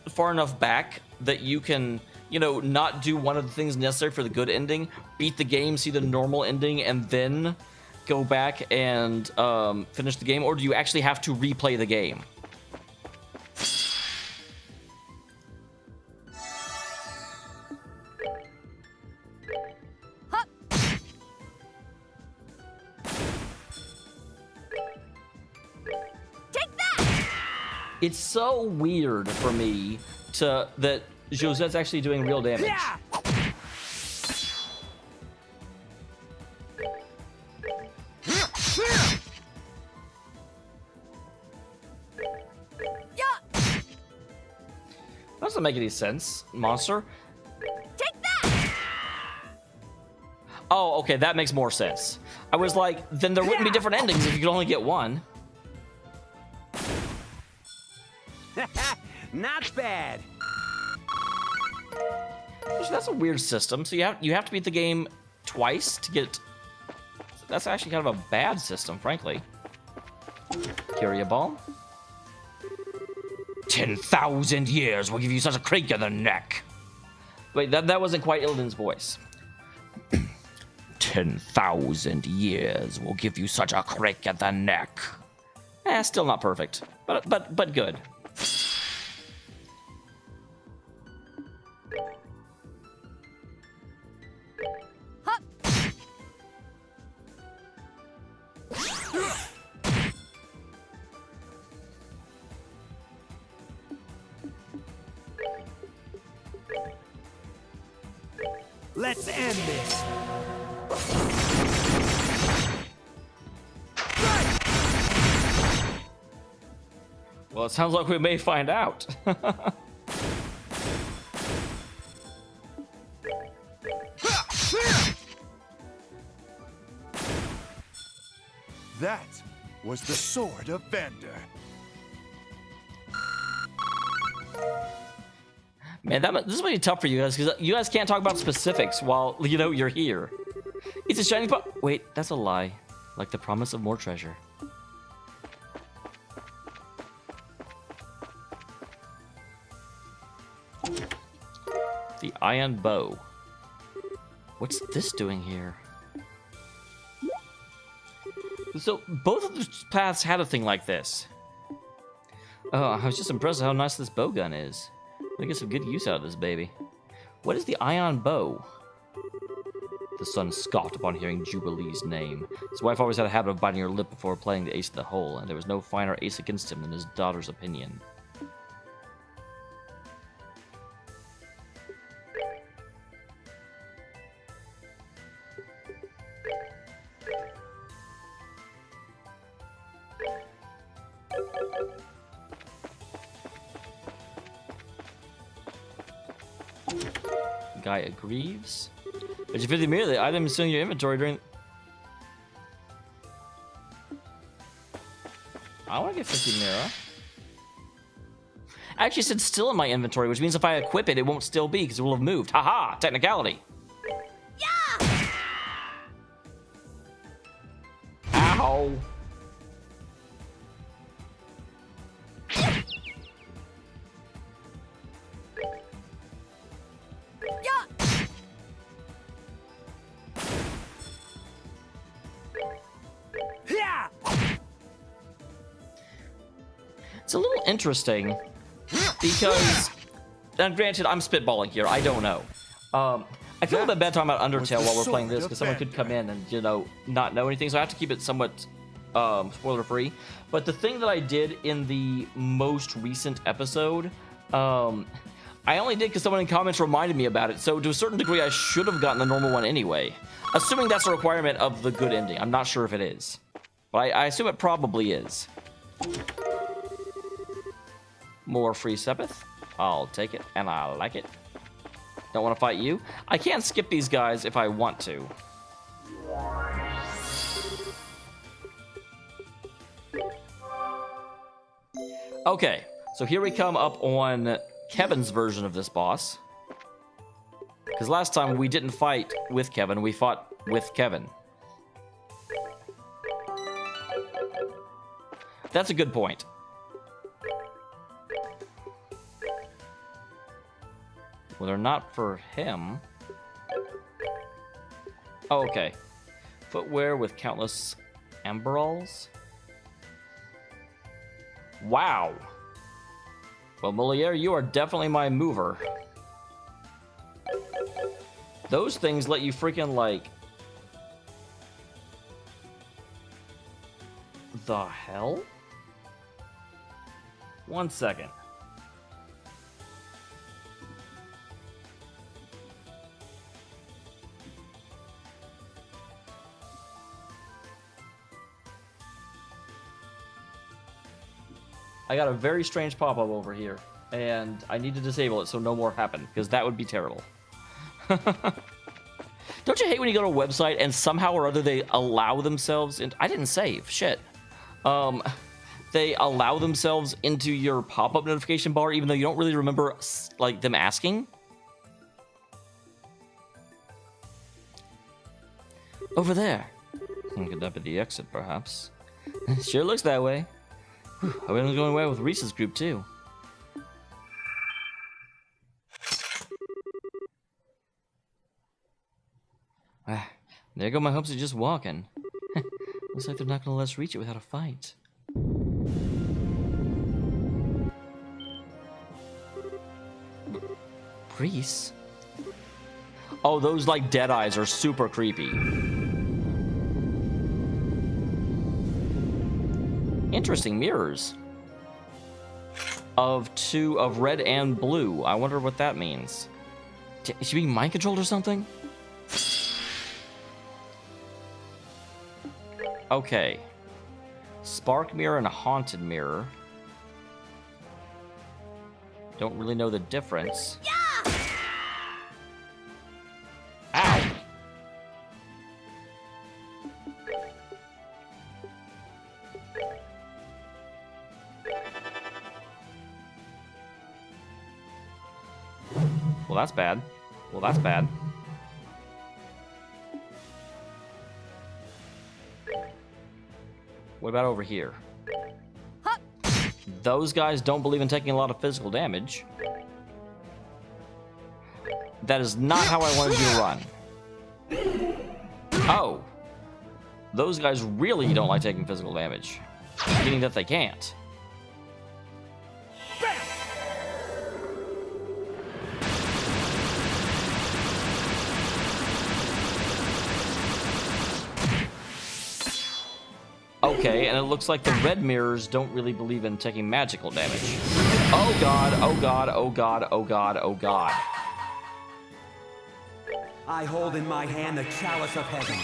far enough back that you can, you know, not do one of the things necessary for the good ending, beat the game, see the normal ending, and then go back and finish the game? Or do you actually have to replay the game? It's so weird for me that Josette's actually doing real damage. Yeah! Doesn't make any sense, monster. Take that! Oh, okay, that makes more sense. I was like, then there wouldn't be different endings if you could only get one. Not bad. Actually, that's a weird system. So you have to beat the game twice to get. That's actually kind of a bad system, frankly. Curia Ball. 10,000 years will give you such a creak in the neck. Wait, that wasn't quite Illidan's voice. 10,000 years will give you such a crick at the neck. Still not perfect, but good. Let's end this. Well, it sounds like we may find out. That was the Sword of Vander. Man, this is going to be tough for you guys, because you guys can't talk about specifics while, you know, you're here. It's a shiny pot. Wait, that's a lie. Like the promise of more treasure. The Iron Bow. What's this doing here? So, both of the paths had a thing like this. Oh, I was just impressed with how nice this bow gun is. I get some good use out of this baby. What is the Ion Bow? The son scoffed upon hearing Jubilee's name. His wife always had a habit of biting her lip before playing the ace of the hole, and there was no finer ace against him than his daughter's opinion. Gaia Greaves. But you 50 immediately. Items in your inventory during. I want to get 50 Mira. Actually, it said still in my inventory, which means if I equip it, it won't still be because it will have moved. Haha! Technicality. Yeah! Ow! Yeah! It's a little interesting because, and granted, I'm spitballing here. I don't know. I feel a bit bad talking about Undertale while we're playing this because someone could come in and, you know, not know anything. So I have to keep it somewhat spoiler free. But the thing that I did in the most recent episode, I only did because someone in comments reminded me about it. So to a certain degree, I should have gotten the normal one anyway. Assuming that's a requirement of the good ending. I'm not sure if it is. But I assume it probably is. More free Sepith. I'll take it, and I like it. Don't want to fight you. I can skip these guys if I want to. Okay, so here we come up on Kevin's version of this boss. Because last time we didn't fight with Kevin, we fought with Kevin. That's a good point. Well, they're not for him. Oh, okay. Footwear with countless amberalls. Wow. Well, Moliere, you are definitely my mover. Those things let you freaking, like... The hell? 1 second. I got a very strange pop-up over here, and I need to disable it so no more happen, because that would be terrible. Don't you hate when you go to a website and somehow or other they allow themselves in... I didn't save, shit. They allow themselves into your pop-up notification bar even though you don't really remember, like, them asking? Over there. Could that be the exit, perhaps? Sure looks that way. I've been going away with Reese's group, too. There go my hopes of just walking. Looks like they're not gonna let us reach it without a fight. Reese? Oh, those, like, dead eyes are super creepy. Interesting mirrors. Of red and blue. I wonder what that means. Is she being mind controlled or something? Okay. Spark mirror and a haunted mirror. Don't really know the difference. Yeah! Ow! Well, that's bad. Well, that's bad. What about over here? Hup. Those guys don't believe in taking a lot of physical damage. That is not how I wanted you to run. Oh. Those guys really don't like taking physical damage. Meaning that they can't. Okay, and it looks like the red mirrors don't really believe in taking magical damage. Oh god, oh god, oh god, oh god, oh god. I hold in my hand the chalice of heaven.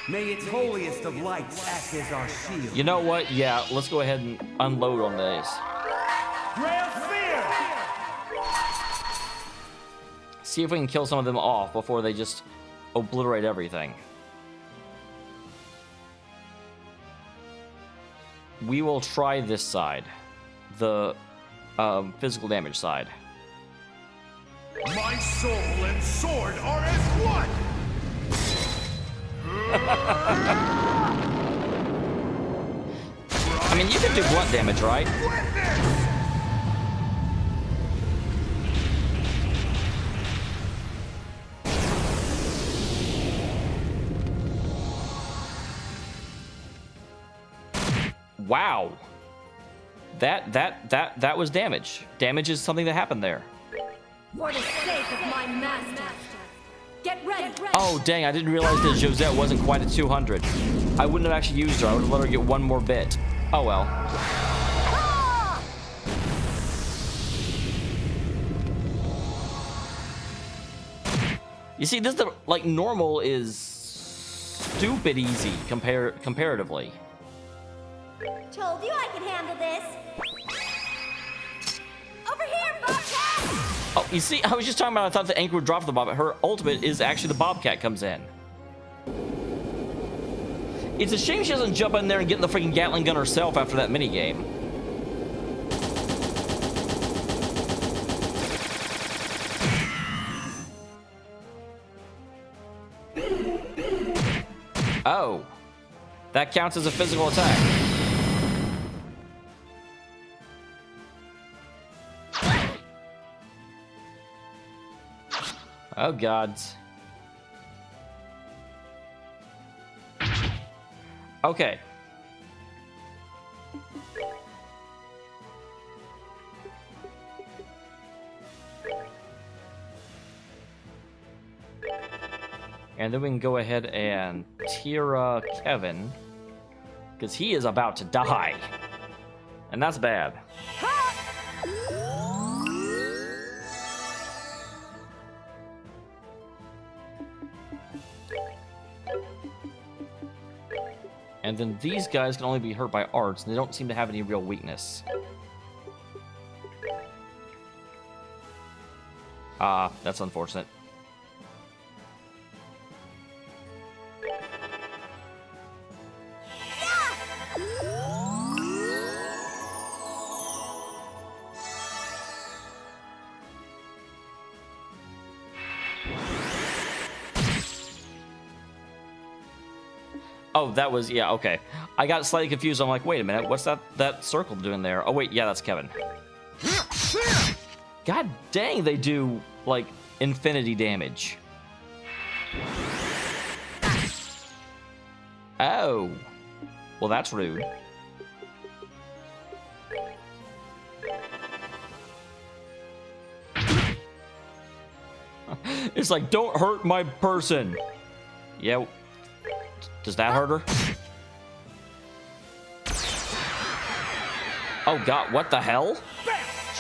May its holiest of lights act as our shield. You know what? Yeah, let's go ahead and unload on these. Ray of fear! See if we can kill some of them off before they just obliterate everything. We will try this side. The physical damage side. My soul and sword are as one! I mean, you can do blunt damage, right? Wow. That was damage. Damage is something that happened there. For the sake of my master. Get ready. Oh, dang, I didn't realize that Josette wasn't quite at 200. I wouldn't have actually used her. I would have let her get one more bit. Oh, well. Ah! You see, this, like, normal is stupid easy comparatively. Told you I could handle this. Over here, Bobcat! Oh, you see, I was just talking about I thought the anchor would drop the Bobcat. Her ultimate is actually the Bobcat comes in. It's a shame she doesn't jump in there and get in the freaking Gatling gun herself after that minigame. Oh. That counts as a physical attack. Oh, God. Okay. And then we can go ahead and Tira Kevin, because he is about to die. And that's bad. And then these guys can only be hurt by arts, and they don't seem to have any real weakness. Ah, that's unfortunate. Oh, that was, yeah, okay. I got slightly confused. I'm like, wait a minute, what's that circle doing there? Oh, wait, yeah, that's Kevin. God dang, they do, like, infinity damage. Oh. Well, that's rude. It's like, don't hurt my person. Yeah. Does that hurt her? Oh God, what the hell?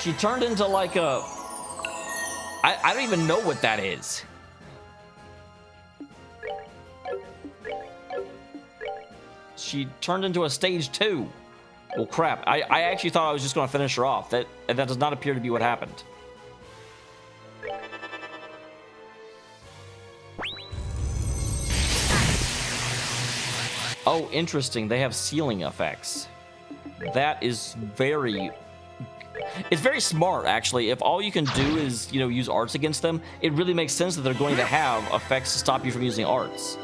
She turned into like a... I don't even know what that is. She turned into a stage 2. Well, crap. I actually thought I was just going to finish her off. That does not appear to be what happened. Oh, interesting. They have ceiling effects. That is very... It's very smart, actually. If all you can do is, you know, use arts against them, it really makes sense that they're going to have effects to stop you from using arts.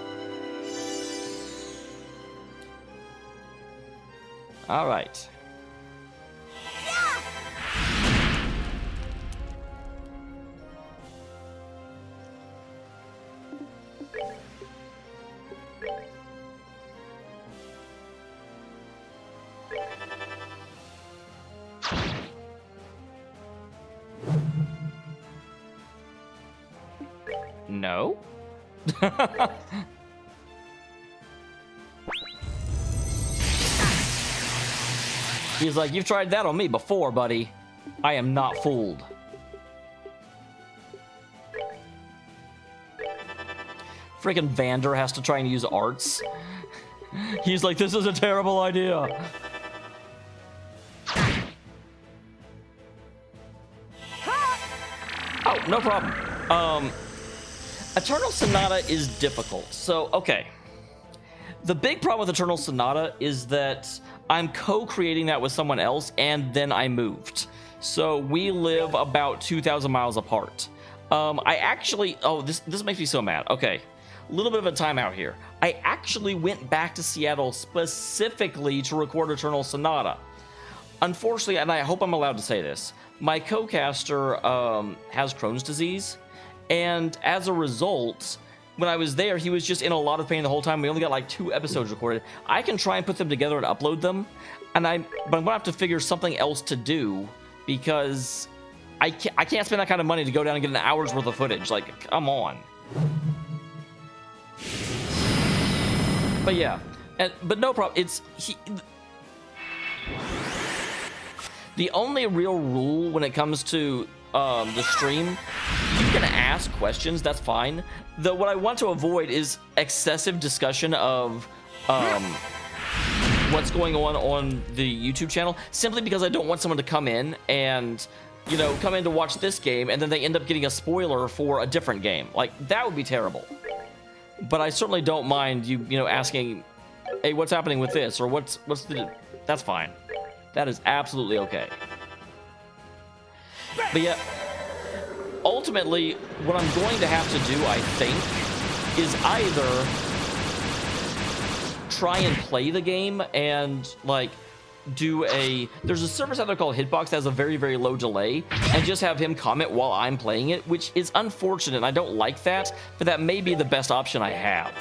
All right. No. He's like, you've tried that on me before, buddy. I am not fooled. Freaking Vander has to try and use arts. He's like, this is a terrible idea. Oh, no problem. Eternal Sonata is difficult. So, okay. The big problem with Eternal Sonata is that I'm co-creating that with someone else, and then I moved. So we live about 2,000 miles apart. I actually... Oh, this makes me so mad. Okay. A little bit of a timeout here. I actually went back to Seattle specifically to record Eternal Sonata. Unfortunately, and I hope I'm allowed to say this, my co-caster has Crohn's disease. And as a result, when I was there, he was just in a lot of pain the whole time. We only got like 2 episodes recorded. I can try and put them together and upload them, but I'm gonna have to figure something else to do because I can't spend that kind of money to go down and get an hour's worth of footage. Like, come on. But yeah, but no problem. The only real rule when it comes to the stream, you can ask questions, that's fine. Though what I want to avoid is excessive discussion of what's going on the YouTube channel, simply because I don't want someone to come in and, you know, come in to watch this game and then they end up getting a spoiler for a different game. Like, that would be terrible. But I certainly don't mind you know, asking, hey, what's happening with this? Or what's the... That's fine. That is absolutely okay. But yeah, ultimately, what I'm going to have to do, I think, is either try and play the game and like there's a service out there called Hitbox that has a very, very low delay, and just have him comment while I'm playing it, which is unfortunate, and I don't like that, but that may be the best option I have.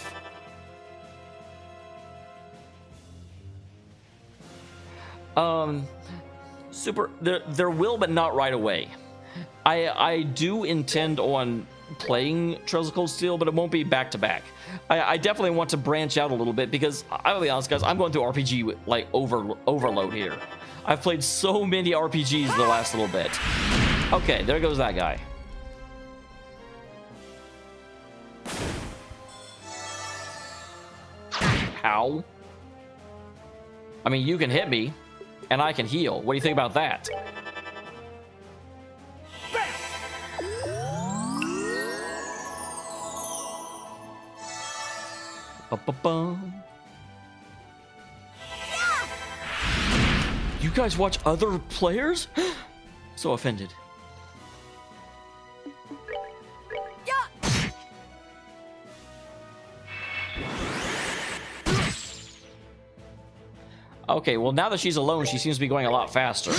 There will, but not right away. I do intend on playing Trails of Cold Steel, but it won't be back to back. I definitely want to branch out a little bit because I'll be honest, guys, I'm going through RPG like overload here. I've played so many RPGs the last little bit. Okay, there goes that guy. How? I mean, you can hit me, and I can heal. What do you think about that? Ba-ba-bum. You guys watch other players? So offended. Okay, well now that she's alone, she seems to be going a lot faster.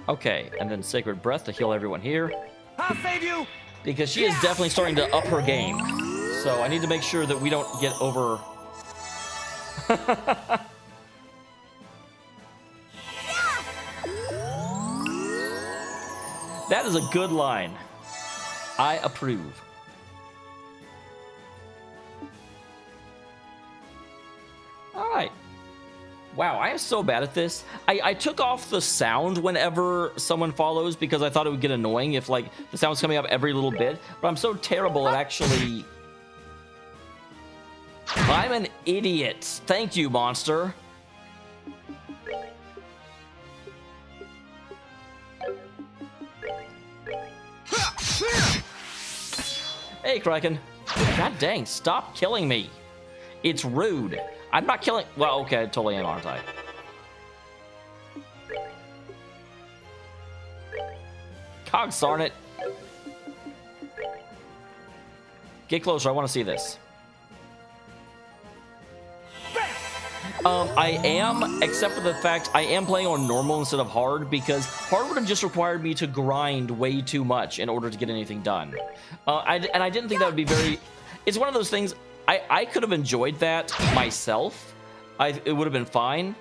Okay, and then Sacred Breath to heal everyone here. I'll save you! Because she is definitely starting to up her game. So I need to make sure that we don't get over... That is a good line. I approve. All right. Wow, I am so bad at this. I took off the sound whenever someone follows because I thought it would get annoying if like the sound's coming up every little bit, but I'm so terrible at actually... I'm an idiot. Thank you, monster. Hey, Kraken. God dang, stop killing me. It's rude. I'm not killing... Well, okay, I totally am, aren't I? Cogs, darn it. Get closer, I want to see this. I am, except for the fact I am playing on normal instead of hard, because hard would have just required me to grind way too much in order to get anything done. And I didn't think that would be very... It's one of those things, I could have enjoyed that myself. It would have been fine.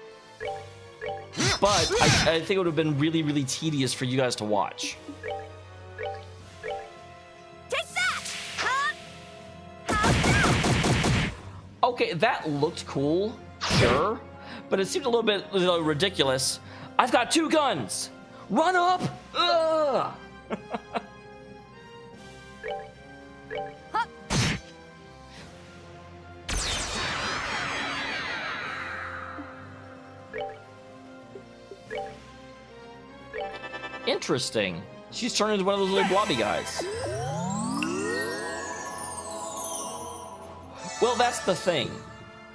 But I think it would have been really, really tedious for you guys to watch. Take that! Okay, that looked cool, sure, but it seemed a little bit ridiculous. I've got 2 guns! Run up! Ugh! Interesting. She's turned into one of those little blobby guys. Well, that's the thing.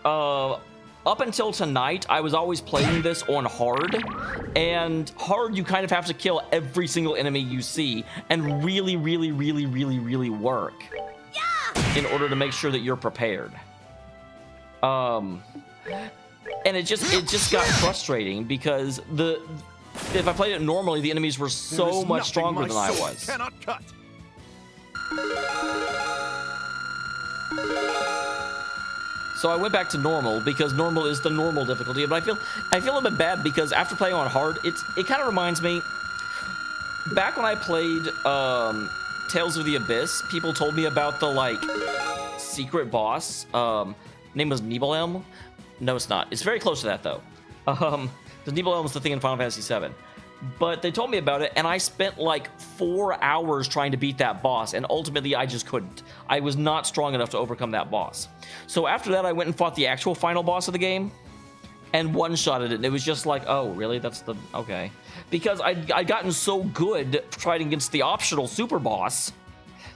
Up until tonight, I was always playing this on hard, and hard you kind of have to kill every single enemy you see and really, really, really, really, really work in order to make sure that you're prepared. And it just got frustrating because if I played it normally, the enemies were so much stronger than I was. Cannot cut. So I went back to normal because normal is the normal difficulty. But I feel a bit bad because after playing on hard, it kind of reminds me. Back when I played Tales of the Abyss, people told me about the secret boss. Name was Nibelheim. No, it's not. It's very close to that though. The Nibelheim was the thing in Final Fantasy VII. But they told me about it, and I spent like 4 hours trying to beat that boss, and ultimately I just couldn't. I was not strong enough to overcome that boss. So after that, I went and fought the actual final boss of the game, and one-shotted it, and it was just like, oh, really? That's the... okay. Because I'd gotten so good fighting against the optional super boss.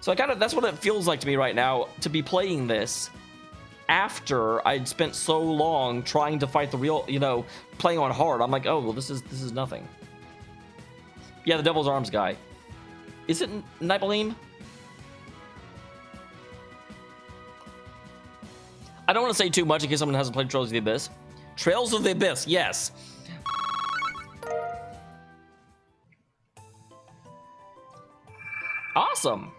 So that's what it feels like to me right now, to be playing this, after I'd spent so long trying to fight the real, playing on hard. I'm like, oh, well, this is nothing. Yeah, the Devil's Arms guy. Is it Nibelheim? I don't want to say too much in case someone hasn't played Trails of the Abyss. Trails of the Abyss, yes. Awesome.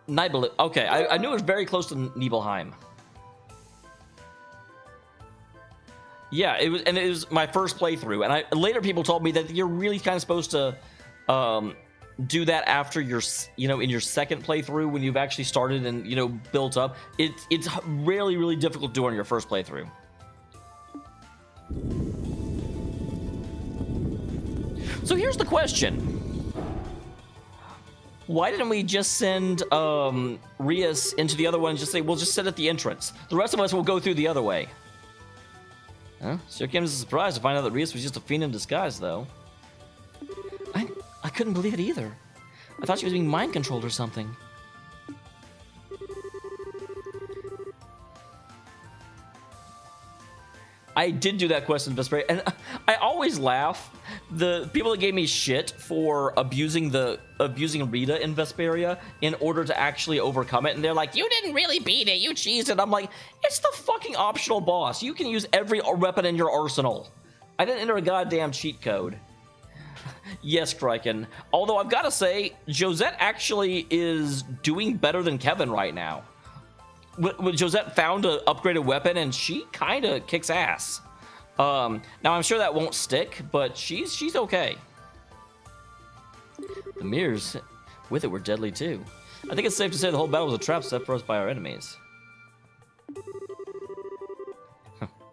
Nibelheim. Okay, I knew it was very close to Nibelheim. Yeah, it was my first playthrough, and later people told me that you're really kind of supposed to do that after your, in your second playthrough when you've actually started and built up. It's really, really difficult to do on your first playthrough. So here's the question. Why didn't we just send Rias into the other one and just say, we'll just sit at the entrance. The rest of us will go through the other way. Huh? Sure came as a surprise to find out that Rias was just a fiend in disguise, though. I couldn't believe it either. I thought she was being mind-controlled or something. I did do that quest in Vesperia, and I always laugh. The people that gave me shit for abusing Rita in Vesperia in order to actually overcome it, and they're like, you didn't really beat it, you cheesed it. I'm like, it's the fucking optional boss. You can use every weapon in your arsenal. I didn't enter a goddamn cheat code. Yes, Kryken. Although I've got to say, Josette actually is doing better than Kevin right now. Josette found an upgraded weapon, and she kind of kicks ass. Now, I'm sure that won't stick, but she's okay. The mirrors with it were deadly, too. I think it's safe to say the whole battle was a trap set for us by our enemies.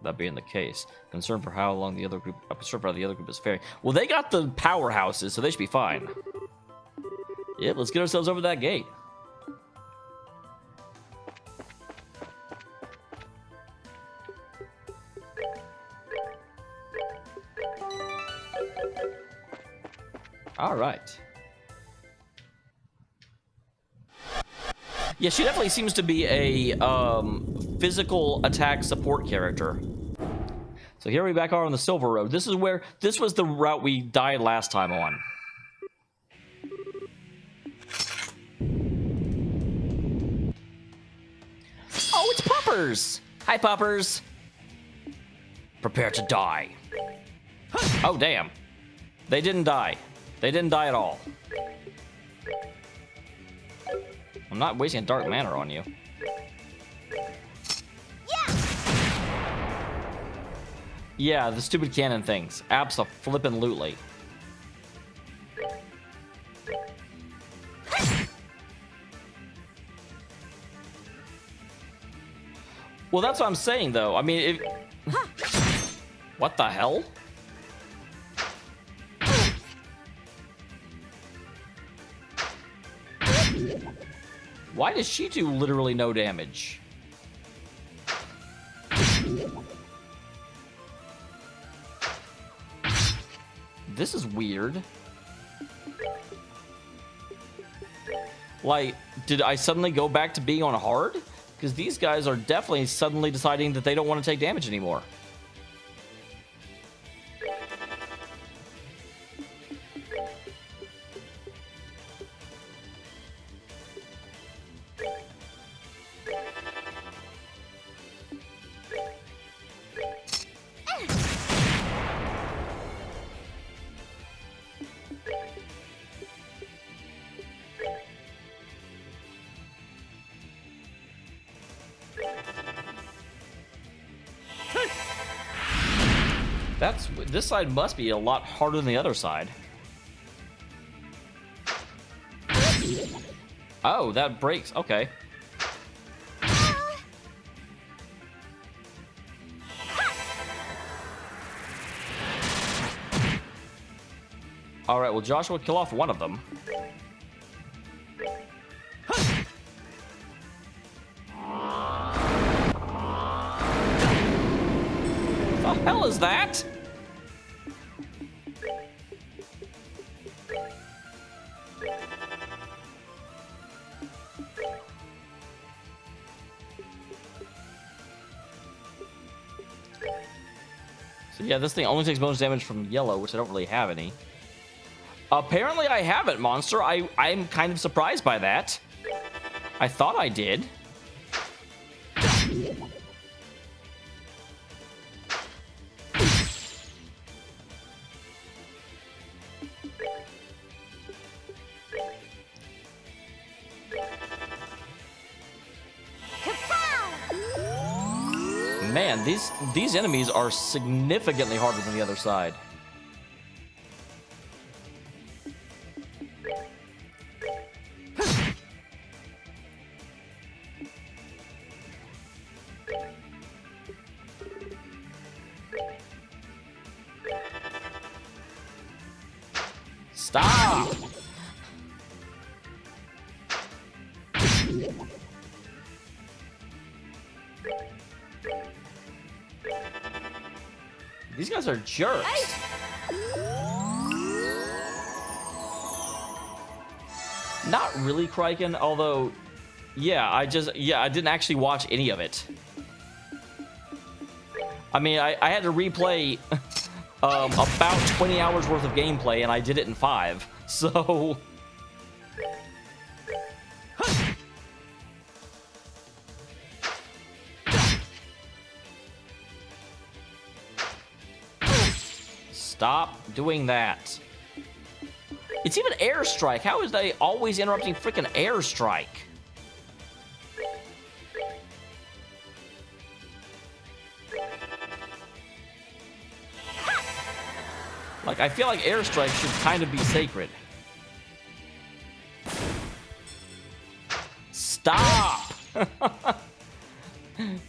That being the case, concerned for how the other group is faring. Well, they got the powerhouses, so they should be fine. Yep, let's get ourselves over that gate. All right. Yeah, she definitely seems to be a physical attack support character. So here we back are on the Silver Road. This was the route we died last time on. Oh, it's Puppers! Hi, Puppers. Prepare to die. Oh, damn. They didn't die. They didn't die at all. I'm not wasting a Dark Manor on you. Yeah, the stupid cannon things. Abso-flippin'-lutely. Well, that's what I'm saying, though. I mean, what the hell? Why does she do literally no damage? This is weird. Like, did I suddenly go back to being on hard? Because these guys are definitely suddenly deciding that they don't want to take damage anymore. This side must be a lot harder than the other side. Oh, that breaks. Okay. All right, well, Joshua kill off one of them. What the hell is that? Yeah, this thing only takes bonus damage from yellow, which I don't really have any. Apparently I haven't, Monster. I'm kind of surprised by that. I thought I did. Man, these enemies are significantly harder than the other side. Stop! These guys are jerks. Not really, Kraken, although, yeah, I didn't actually watch any of it. I mean, I had to replay about 20 hours worth of gameplay, and I did it in 5, so... Stop doing that. It's even airstrike. How is they always interrupting freaking airstrike? Like, I feel like airstrike should kind of be sacred. Stop!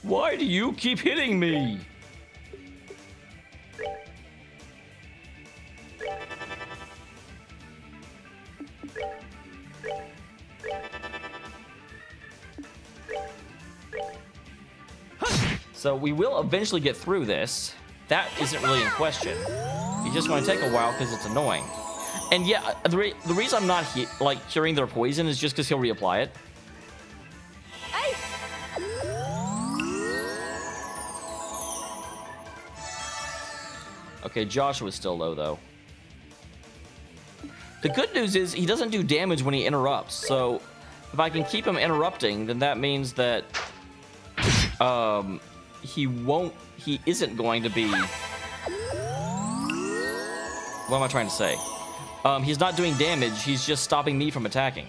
Why do you keep hitting me? So we will eventually get through this. That isn't really in question. It's just going to take a while because it's annoying. And yeah, the reason I'm not curing their poison is just because he'll reapply it. Okay, Joshua's still low though. The good news is he doesn't do damage when he interrupts. So if I can keep him interrupting, then that means that he isn't going to be... What am I trying to say? He's not doing damage, he's just stopping me from attacking.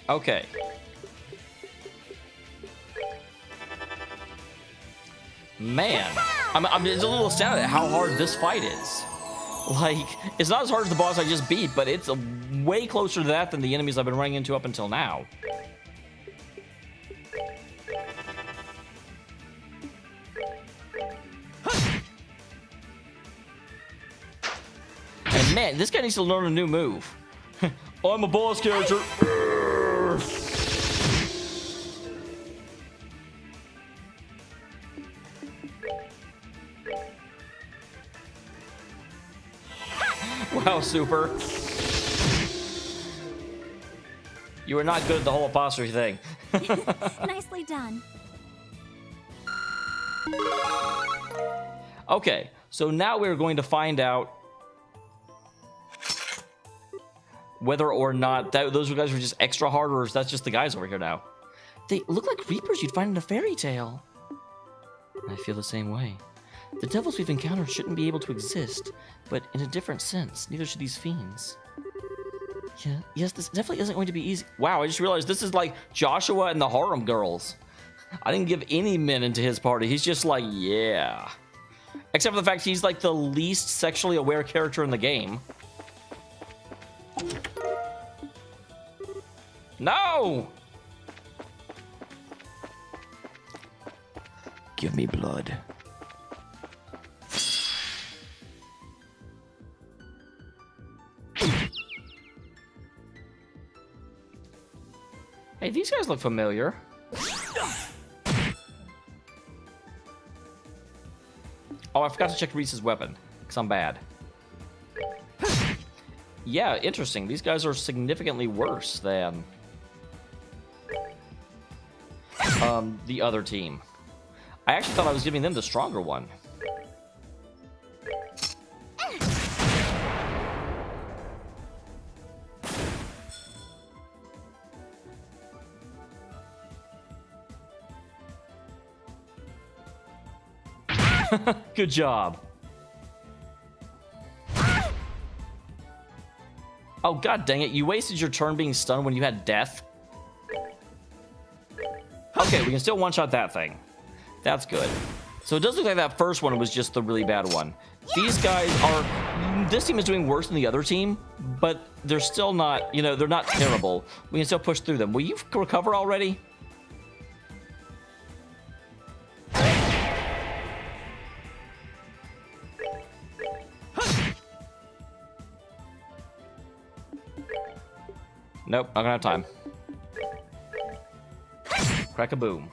Okay. Man, I'm just a little astounded at how hard this fight is. Like, it's not as hard as the boss I just beat, but it's way closer to that than the enemies I've been running into up until now. And man, this guy needs to learn a new move. I'm a boss character. Wow, Super. You were not good at the whole apostrophe thing. Nicely done. Okay, so now we're going to find out whether or not those guys were just extra hard, or if that's just the guys over here now. They look like reapers you'd find in a fairy tale. I feel the same way. The devils we've encountered shouldn't be able to exist, but in a different sense, neither should these fiends. Yeah, yes, this definitely isn't going to be easy. Wow, I just realized this is like Joshua and the Harem Girls. I didn't give any men into his party. He's just like, yeah. Except for the fact he's like the least sexually aware character in the game. No! Give me blood. Hey, these guys look familiar. Oh, Oh, I forgot to check Reese's weapon, because I'm bad. Yeah, interesting. These guys are significantly worse than the other team. I actually thought I was giving them the stronger one. Good job. Oh, god dang it. You wasted your turn being stunned when you had death. Okay, we can still one-shot that thing. That's good. So it does look like that first one was just the really bad one. These guys are... This team is doing worse than the other team, but they're still not, you know, they're not terrible. We can still push through them. Will you recover already? Nope, not gonna have time. Crack-a-boom.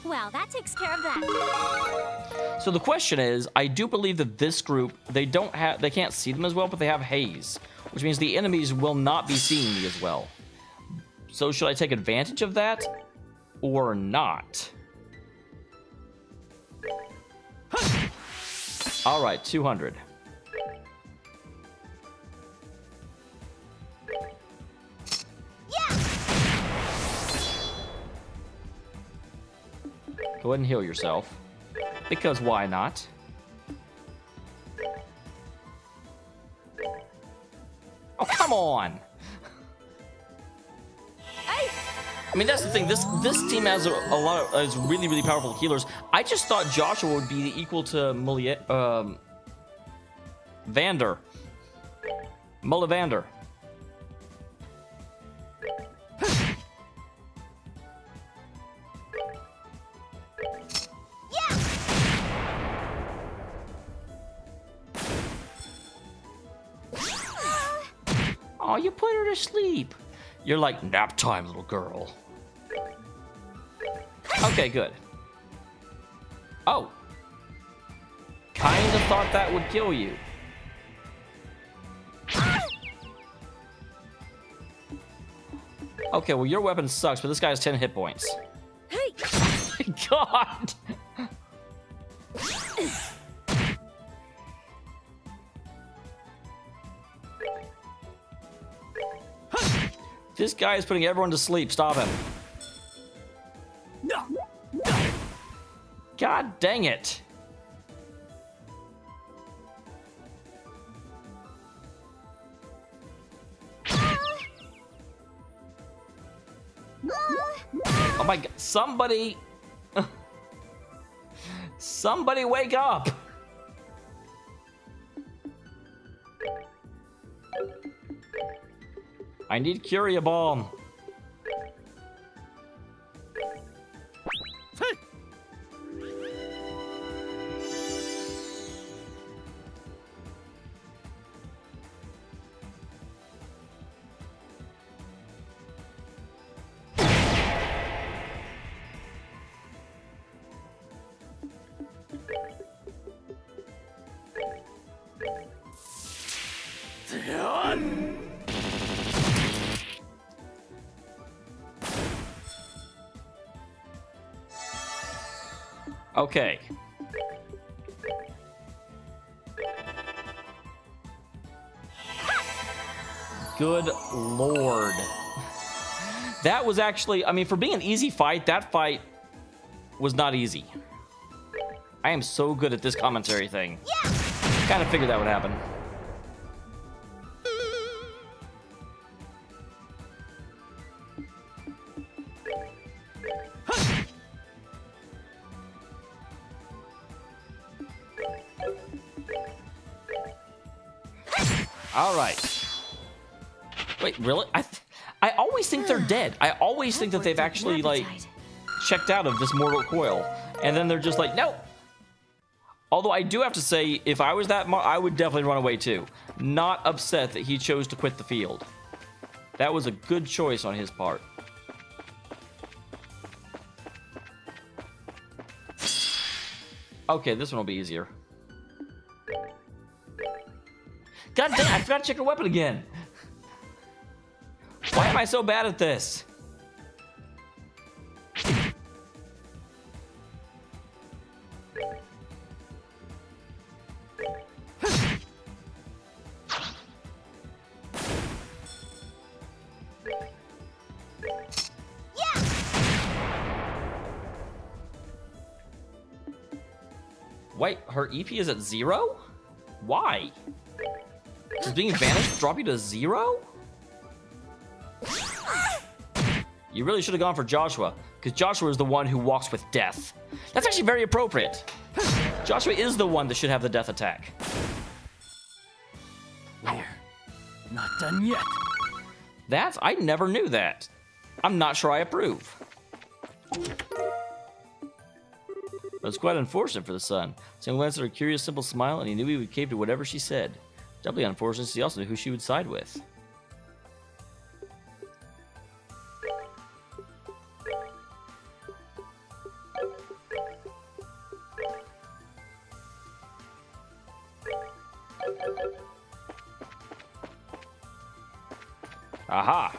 Well, that takes care of that. So the question is, I do believe that this group, they can't see them as well, but they have haze, which means the enemies will not be seeing me as well. So should I take advantage of that or not? All right, 200. Go ahead and heal yourself. Because why not? Oh, come on! I mean, that's the thing. This team has a lot of is really, really powerful healers. I just thought Joshua would be equal to Vander. Mullivander. Oh, you put her to sleep. You're like, nap time, little girl. Okay, good. Oh. Kinda thought that would kill you. Okay, well, your weapon sucks, but this guy has 10 hit points. Hey! God! This guy is putting everyone to sleep. Stop him. God dang it. Oh my god. Somebody. Somebody wake up. I need Curia Balm. Okay. Good lord. That was actually, I mean, for being an easy fight, that fight was not easy. I am so good at this commentary thing. Yeah. Kind of figured that would happen. All right. Wait, really? I always think they're dead. I always think that they've actually, like, checked out of this mortal coil. And then they're just like, nope. Although I do have to say, if I was that, I would definitely run away too. Not upset that he chose to quit the field. That was a good choice on his part. Okay, this one will be easier. God dang, I forgot to check her weapon again. Why am I so bad at this? Wait, her EP is at 0? Why? Does being vanished drop you to 0? You really should have gone for Joshua, because Joshua is the one who walks with death. That's actually very appropriate. Joshua is the one that should have the death attack. We're not done yet. I never knew that. I'm not sure I approve. But it's quite unfortunate for the son. Sam glanced at her curious, simple smile, and he knew he would cave to whatever she said. Doubly unfortunate since he also knew who she would side with. Aha!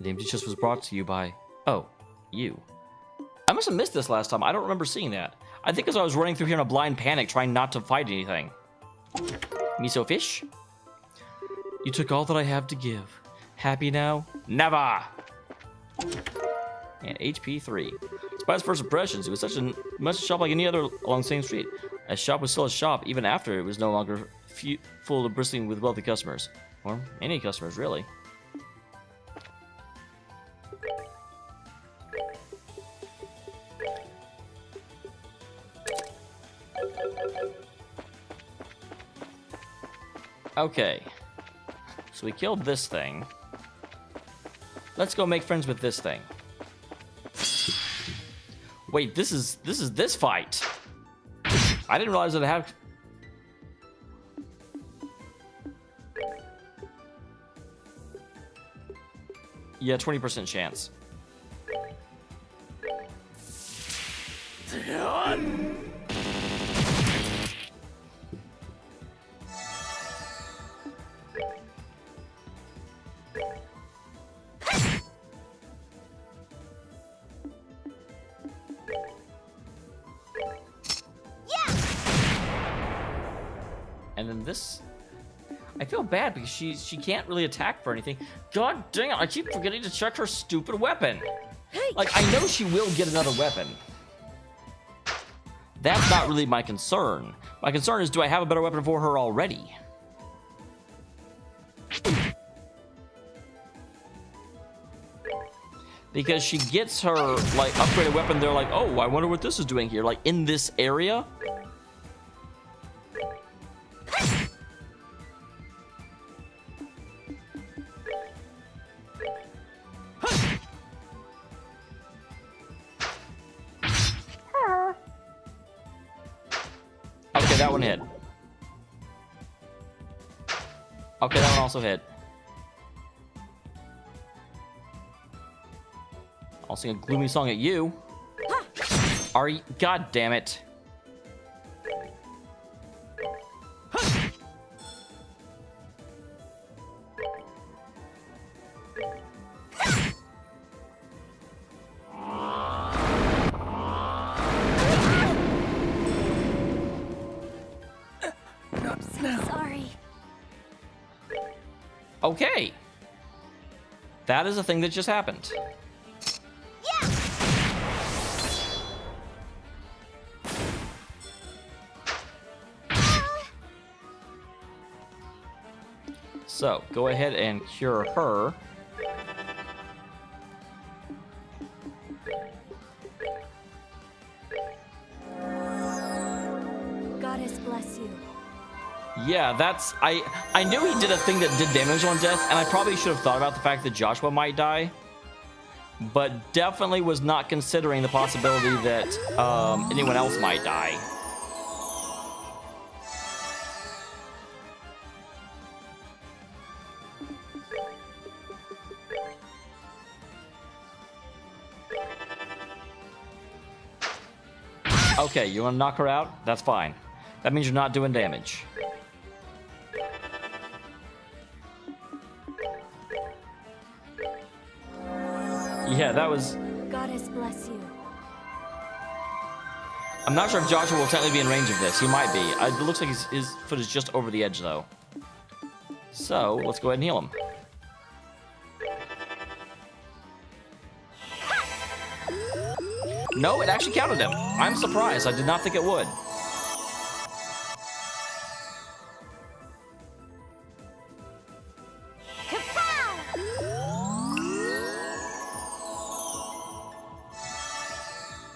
The empty chest was brought to you by... Oh, you. I must have missed this last time. I don't remember seeing that. I think as I was running through here in a blind panic, trying not to fight anything. Miso fish? You took all that I have to give. Happy now? Never! And HP 3. Despite his first impressions, it was such a much a shop like any other along the same street. A shop was still a shop, even after it was no longer full of bristling with wealthy customers. Or any customers, really. Okay. So we killed this thing. Let's go make friends with this thing. Wait, this is this fight. I didn't realize that I have... Yeah, 20% chance. And then this, I feel bad because she can't really attack for anything. God dang it, I keep forgetting to check her stupid weapon. Like, I know she will get another weapon. That's not really my concern. My concern is, do I have a better weapon for her already? Because she gets her, like, upgraded weapon, they're like, oh, I wonder what this is doing here. Like, in this area? Okay, that one hit. Okay, that one also hit. I'll sing a gloomy song at you. Are you? God damn it. Sorry. Okay. That is a thing that just happened. So, go ahead and cure her. Goddess bless you. Yeah, that's... I knew he did a thing that did damage on death, and I probably should have thought about the fact that Joshua might die. But definitely was not considering the possibility that anyone else might die. Okay, you want to knock her out? That's fine. That means you're not doing damage. Yeah, that was... Goddess bless you. I'm not sure if Joshua will technically be in range of this. He might be. It looks like his foot is just over the edge, though. So, let's go ahead and heal him. No, it actually counted him. I'm surprised. I did not think it would.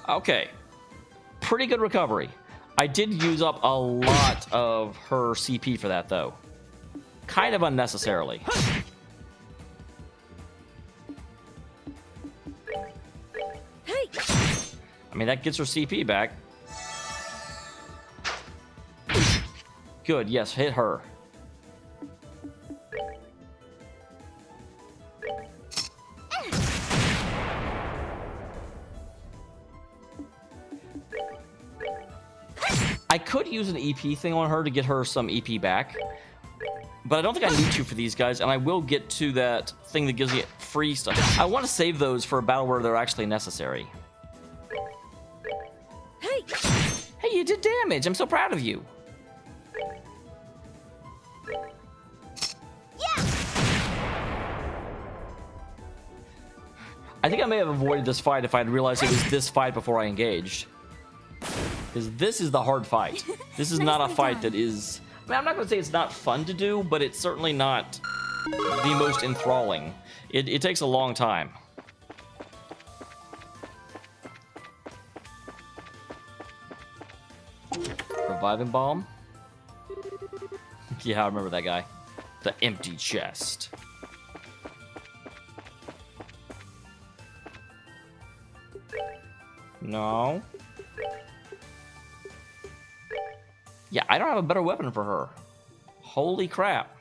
Okay. Pretty good recovery. I did use up a lot of her CP for that, though. Kind of unnecessarily. I mean, that gets her CP back. Good, yes, hit her. I could use an EP thing on her to get her some EP back, but I don't think I need to for these guys, and I will get to that thing that gives me free stuff. I want to save those for a battle where they're actually necessary. Hey, you did damage. I'm so proud of you. I think I may have avoided this fight if I had realized it was this fight before I engaged. Because this is the hard fight. This is not a fight that is... I mean, I'm not going to say it's not fun to do, but it's certainly not the most enthralling. It takes a long time. Reviving Bomb? Yeah, I remember that guy. The empty chest. No. Yeah, I don't have a better weapon for her. Holy crap.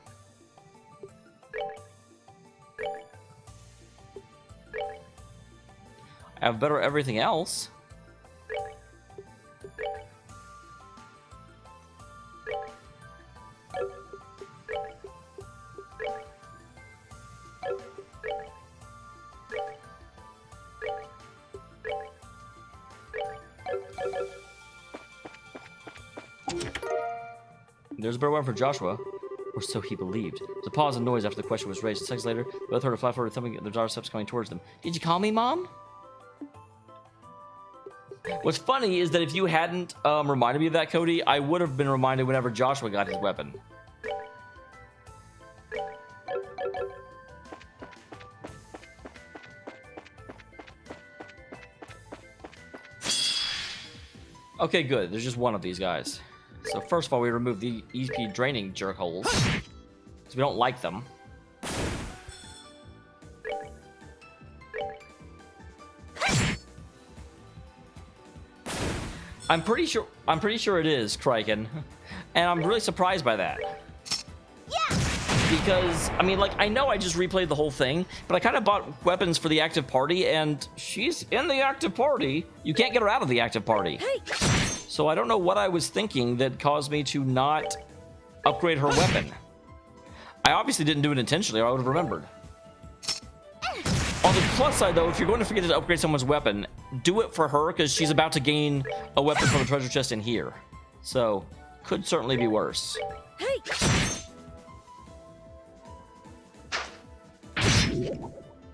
I have better everything else. There's a better weapon for Joshua, or so he believed. There was a pause and noise after the question was raised. Seconds later, both heard a flat-footed thumping their daughter's steps coming towards them. Did you call me, Mom? What's funny is that if you hadn't reminded me of that, Cody, I would have been reminded whenever Joshua got his weapon. Okay, good. There's just one of these guys. So first of all, we remove the EP draining jerk holes, because we don't like them. I'm pretty sure it is Kraken, and I'm really surprised by that. Yeah. Because I mean, like, I know I just replayed the whole thing, but I kind of bought weapons for the active party, and she's in the active party. You can't get her out of the active party. So I don't know what I was thinking that caused me to not upgrade her weapon. I obviously didn't do it intentionally, or I would have remembered. On the plus side, though, if you're going to forget to upgrade someone's weapon, do it for her, because she's about to gain a weapon from the treasure chest in here. So, could certainly be worse.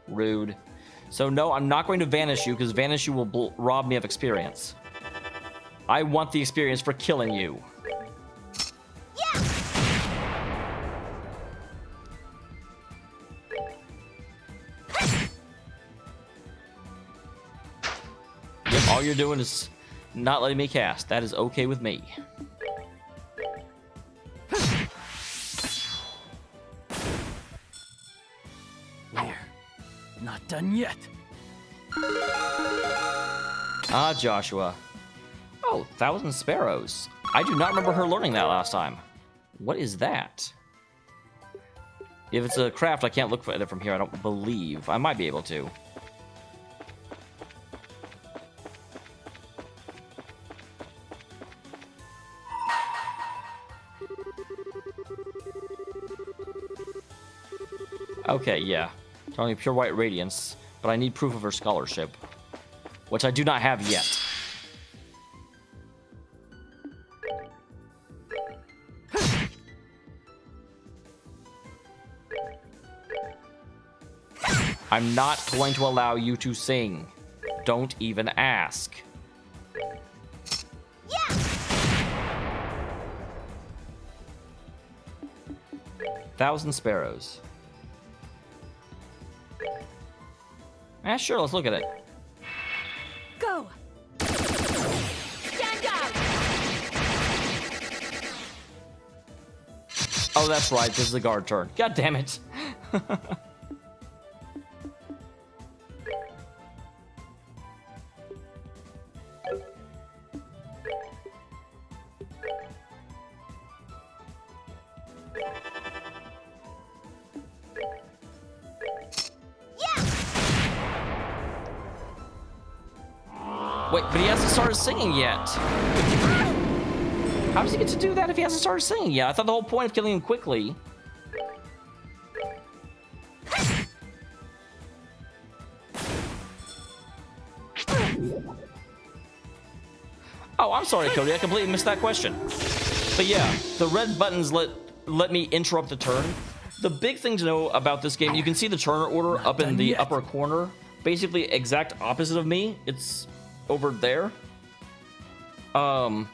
Rude. So no, I'm not going to vanish you, because vanish you will rob me of experience. I want the experience for killing you. Yeah. Yep, all you're doing is not letting me cast. That is okay with me. There. Not done yet. Ah, Joshua. Oh, 1,000 Sparrows. I do not remember her learning that last time. What is that? If it's a craft, I can't look for it from here, I don't believe. I might be able to. Okay, yeah. Only pure white radiance, but I need proof of her scholarship, which I do not have yet. I'm not going to allow you to sing. Don't even ask. Yeah! 1,000 sparrows. Sure, let's look at it. Go! Stand down! Oh, that's right. This is the guard turn. God damn it. Wait, but he hasn't started singing yet. How does he get to do that if he hasn't started singing yet? I thought the whole point of killing him quickly. Oh, I'm sorry, Cody. I completely missed that question. But yeah, the red buttons let me interrupt the turn. The big thing to know about this game, you can see the turn order up in the upper corner. Basically, exact opposite of me. It's over there. And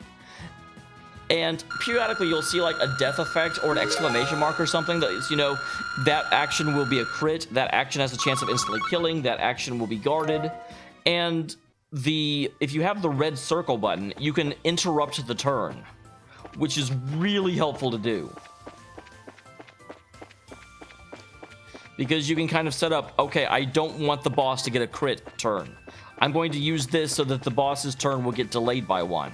periodically you'll see like a death effect or an exclamation mark or something that is, you know, that action will be a crit, that action has a chance of instantly killing, that action will be guarded. And if you have the red circle button, you can interrupt the turn, which is really helpful to do. Because you can kind of set up, okay, I don't want the boss to get a crit turn. I'm going to use this so that the boss's turn will get delayed by one.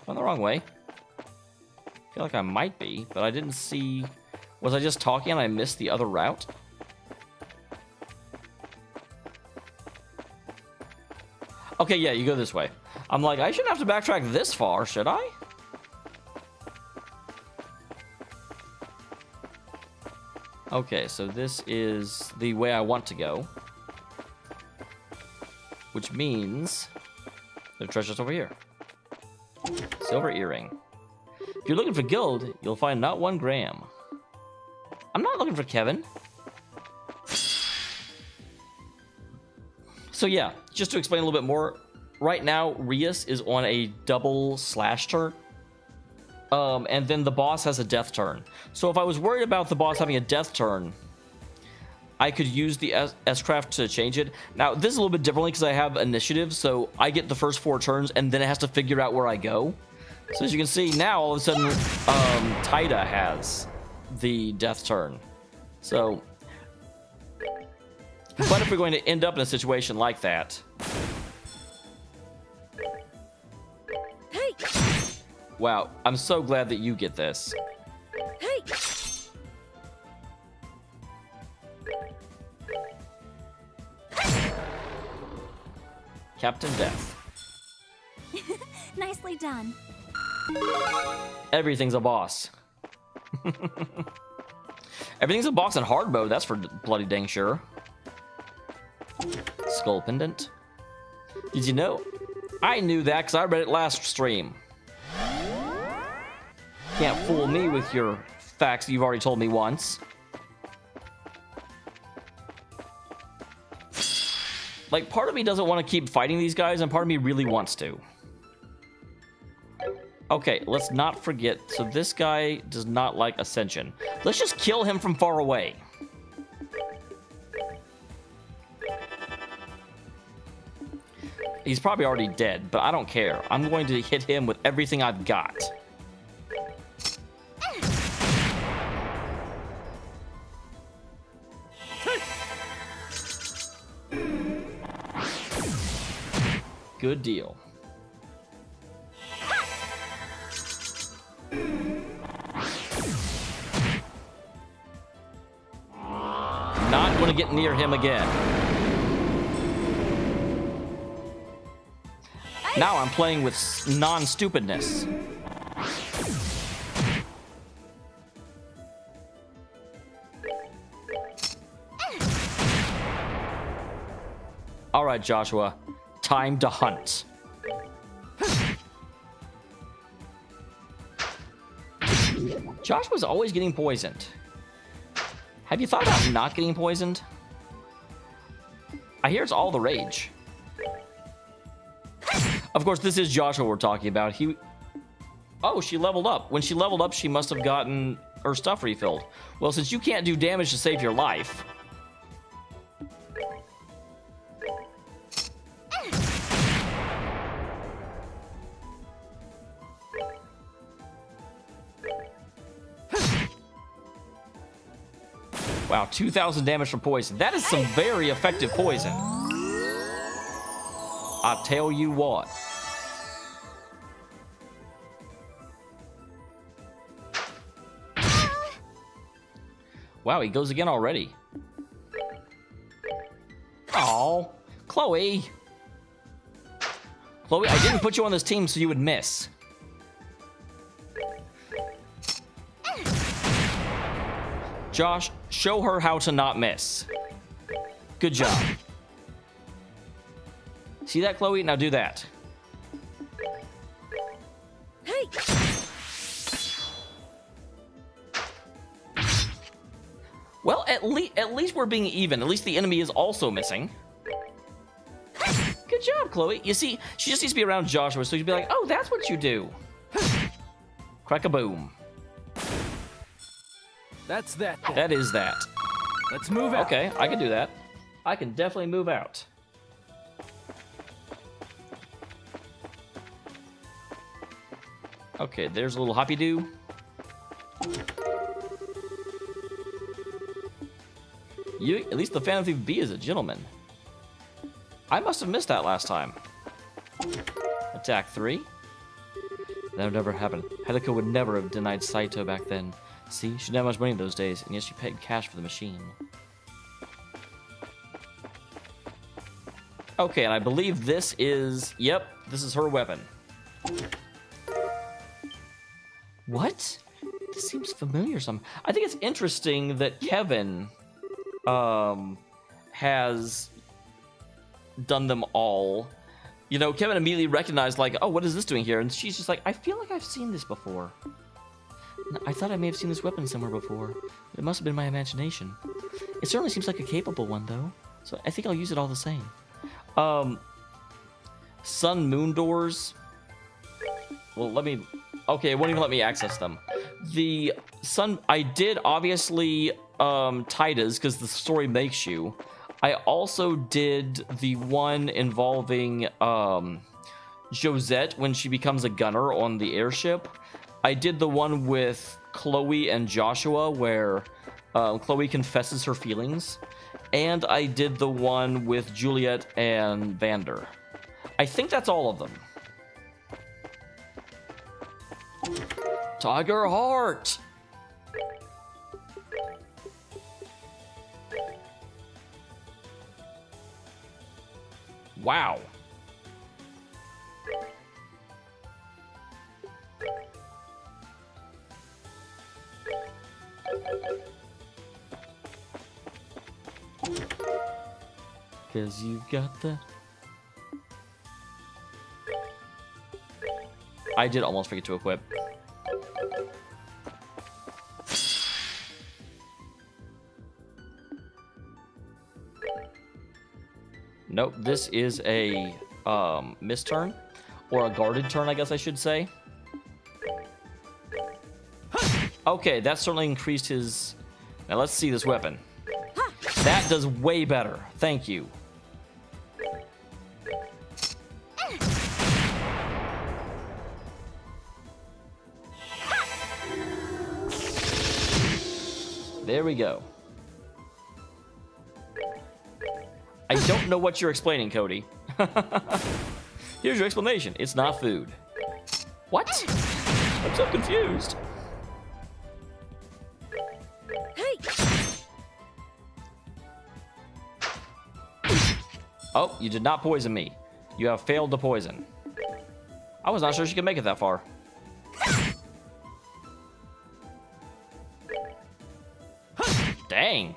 Went the wrong way. I feel like I might be, but I didn't see... Was I just talking and I missed the other route? Okay, yeah, you go this way. I'm like, I shouldn't have to backtrack this far, should I? Okay, so this is the way I want to go. Which means the treasure's over here. Silver earring. If you're looking for gold, you'll find not 1 gram. I'm not looking for Kevin. So yeah, just to explain a little bit more, right now Rias is on a double slash turn. And then the boss has a death turn. So if I was worried about the boss having a death turn, I could use the S-Craft to change it. Now, this is a little bit differently because I have initiative, so I get the first 4 turns, and then it has to figure out where I go. So as you can see, now all of a sudden, Taida has the death turn. So, but if we're going to end up in a situation like that... Hey! Wow, I'm so glad that you get this. Hey! Captain Death. Nicely done. Everything's a boss. Everything's a boss in hard mode, that's for bloody dang sure. Skull pendant. Did you know? I knew that because I read it last stream. Can't fool me with your facts you've already told me once. Like, part of me doesn't want to keep fighting these guys, and part of me really wants to. Okay, let's not forget. So this guy does not like Ascension. Let's just kill him from far away. He's probably already dead, but I don't care. I'm going to hit him with everything I've got. Good deal. Not going to get near him again. Now I'm playing with non-stupidness. All right, Joshua. Time to hunt. Joshua's always getting poisoned. Have you thought about not getting poisoned? I hear it's all the rage. Of course, this is Joshua we're talking about. Oh, she leveled up. When she leveled up, she must have gotten her stuff refilled. Well, since you can't do damage to save your life... Wow, 2,000 damage from poison. That is some very effective poison. I'll tell you what. Wow, he goes again already. Oh, Chloe. Chloe, I didn't put you on this team so you would miss. Josh, show her how to not miss. Good job. See that, Chloe? Now do that. Hey! Well, at least we're being even. At least the enemy is also missing. Good job, Chloe. You see, she just needs to be around Joshua, so she'd be like, oh, that's what you do. Crack-a-boom. That's that. Then. That is that. Let's move out. Okay, I can do that. I can definitely move out. Okay, there's a little hoppy-doo. At least the Phantom Thief B is a gentleman. I must have missed that last time. Attack 3. That would never happen. Hideko would never have denied Saito back then. See, she didn't have much money those days, and yet she paid cash for the machine. Okay, and I believe this is... Yep, this is her weapon. What? This seems familiar somehow. I think it's interesting that Kevin has done them all. You know, Kevin immediately recognized, like, oh, what is this doing here? And she's just like, I feel like I've seen this before. I thought I may have seen this weapon somewhere before. It must have been my imagination. It certainly seems like a capable one, though. So I think I'll use it all the same. Sun Moon doors. Well, let me... Okay, it won't even let me access them. The Sun... I did, obviously, Titus, because the story makes you. I also did the one involving Josette when she becomes a gunner on the airship. I did the one with Chloe and Joshua where Chloe confesses her feelings. And I did the one with Juliet and Vander. I think that's all of them. Tiger Heart! Wow. Cause you got the... I did almost forget to equip. Nope, this is a missed turn. Or a guarded turn, I guess I should say. Okay, that certainly increased his... Now let's see this weapon. That does way better. Thank you. There we go. I don't know what you're explaining, Cody. Here's your explanation. It's not food. What? I'm so confused. Hey! Oh, you did not poison me. You have failed to poison. I was not sure she could make it that far. Dang.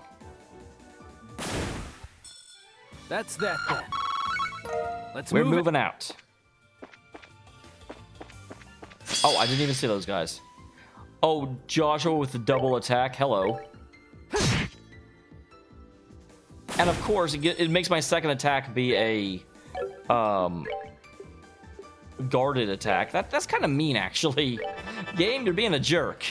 That's that then. Let's We're move it. moving out. Oh, I didn't even see those guys. Oh, Joshua with the double attack. Hello. And of course, it makes my second attack be a guarded attack. That's kind of mean, actually. Game, you're being a jerk.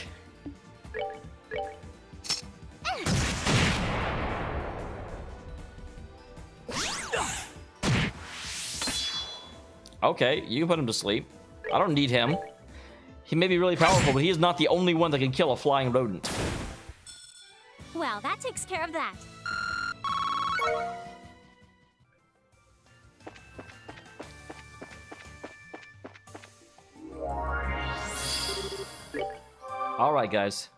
Okay, you can put him to sleep. I don't need him. He may be really powerful, but he is not the only one that can kill a flying rodent. Well, that takes care of that. All right, guys.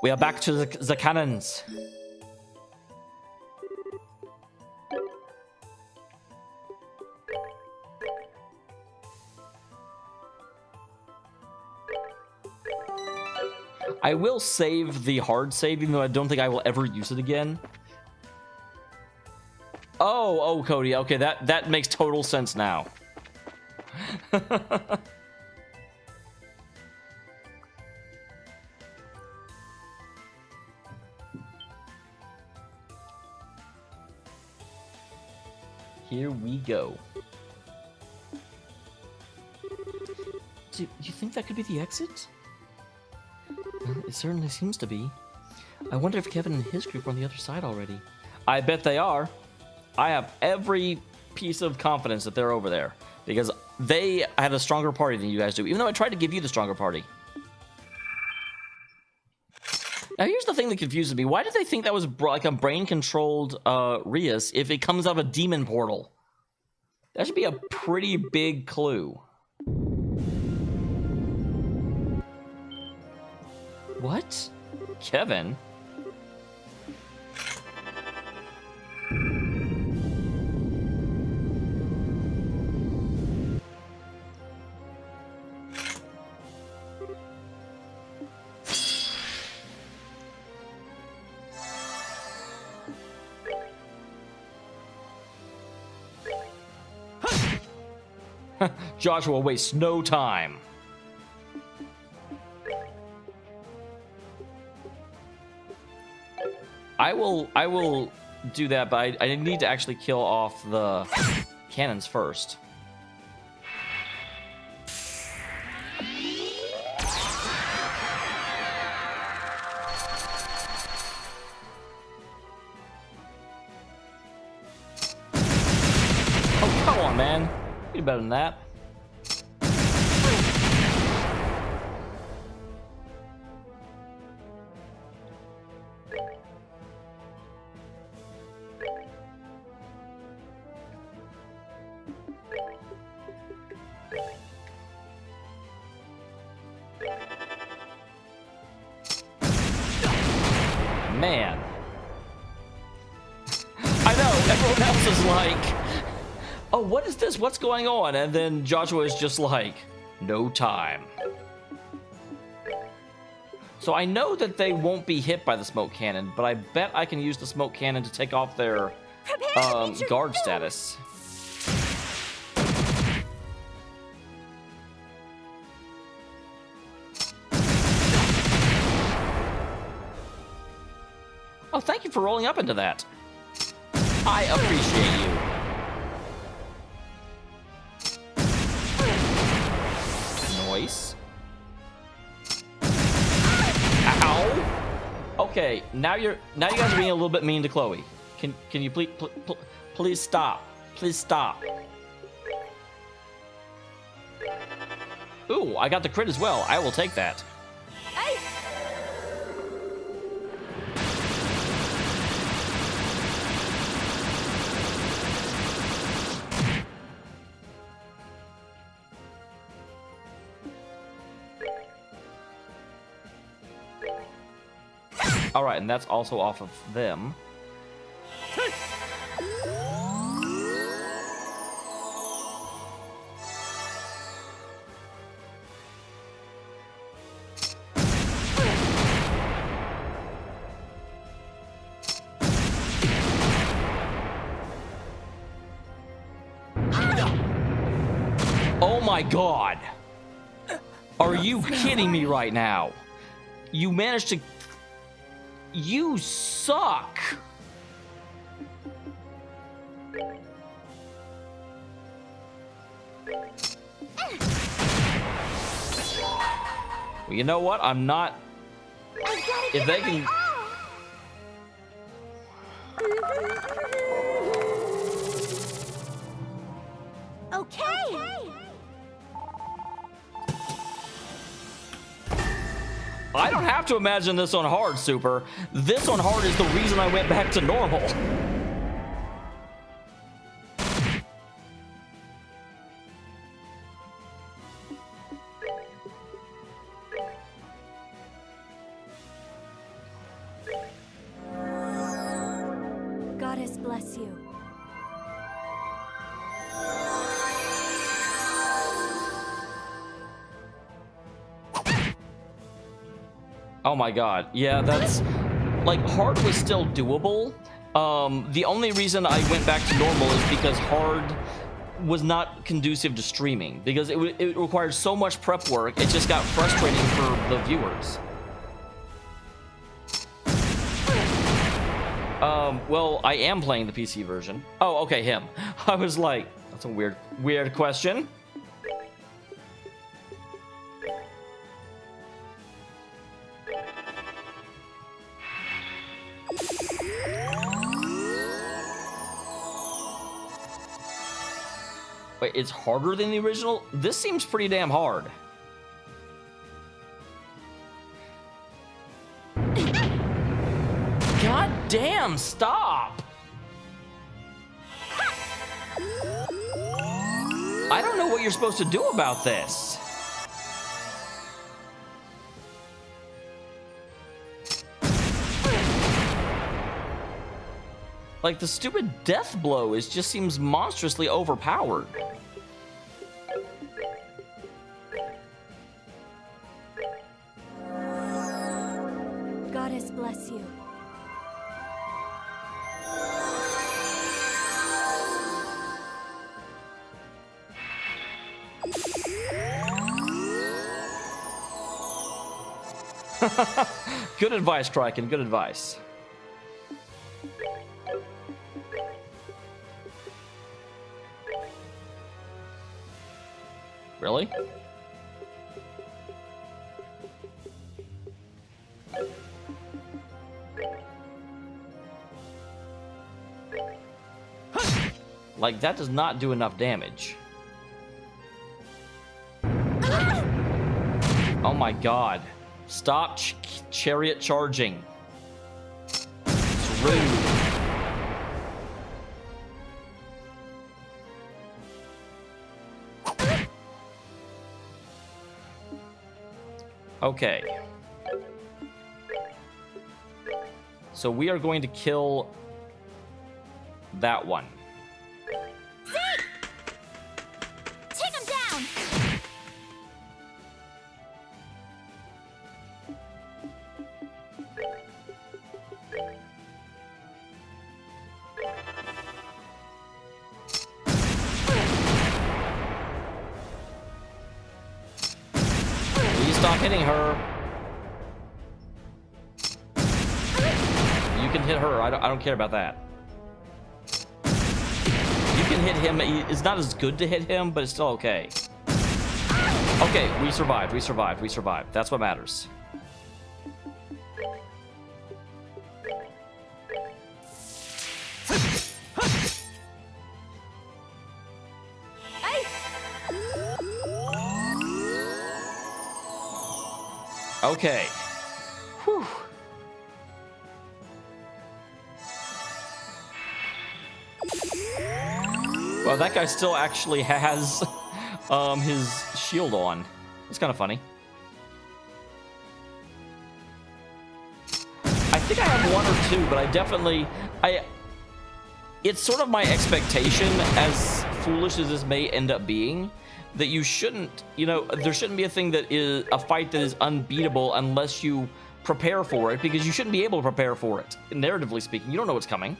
We are back to the cannons. I will save the hard save, even though I don't think I will ever use it again. Oh, Cody. Okay, that makes total sense now. Here we go. Do you think that could be the exit? Well, it certainly seems to be. I wonder if Kevin and his group are on the other side already. I bet they are. I have every piece of confidence that they're over there, because they have a stronger party than you guys do, even though I tried to give you the stronger party. Now, here's the thing that confuses me. Why did they think that was like a brain-controlled Rias if it comes out of a demon portal? That should be a pretty big clue. What? Kevin? Joshua wastes no time. I will do that, but I need to actually kill off the cannons first. Oh, come on, man. You do better than that. Man. I know, everyone else is like, oh, what is this? What's going on? And then Joshua is just like, no time. So I know that they won't be hit by the smoke cannon, but I bet I can use the smoke cannon to take off their guard status. Oh, thank you for rolling up into that. I appreciate you. Nice. Ow. Okay, now you guys are being a little bit mean to Chloe. Can you please stop? Please stop. Ooh, I got the crit as well. I will take that. All right, and that's also off of them. my god! Are you kidding me right now? You managed to... You suck! Well, you know what? I'm not... If they can... Okay. I don't have to imagine this on hard, Super. This on hard is the reason I went back to normal. Goddess bless you. Oh my god. Yeah, that's... Like, hard was still doable. The only reason I went back to normal is because hard was not conducive to streaming. Because it required so much prep work, it just got frustrating for the viewers. Well, I am playing the PC version. Oh, okay, him. I was like, that's a weird question. Wait, it's harder than the original? This seems pretty damn hard. God damn, stop! I don't know what you're supposed to do about this. Like, the stupid death blow just seems monstrously overpowered. Goddess bless you. Good advice, Kraken. Good advice. Really? Like, that does not do enough damage. Oh my god. Stop chariot charging. It's rude. Okay. So we are going to kill that one. Take him down. Please stop hitting her. You can hit her. I don't care about that. You can hit him. It's not as good to hit him, but it's still okay. Okay, we survived. We survived. We survived. That's what matters. Okay. Whew. Well, that guy still actually has his shield on. It's kind of funny. I think I have one or two, but I definitely... It's sort of my expectation, as foolish as this may end up being, that you shouldn't, there shouldn't be a thing that is a fight that is unbeatable unless you prepare for it, because you shouldn't be able to prepare for it. Narratively speaking, you don't know what's coming.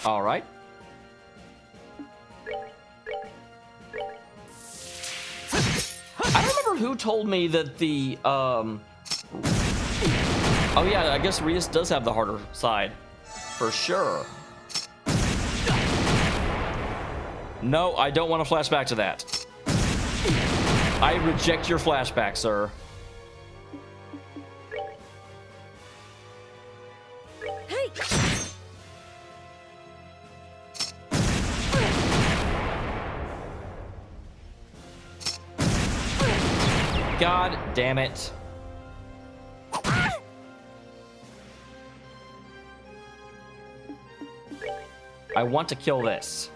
All right. I don't remember who told me that the oh yeah, I guess Rias does have the harder side for sure. No, I don't want to flash back to that. I reject your flashback, sir. Hey! God damn it. I want to kill this.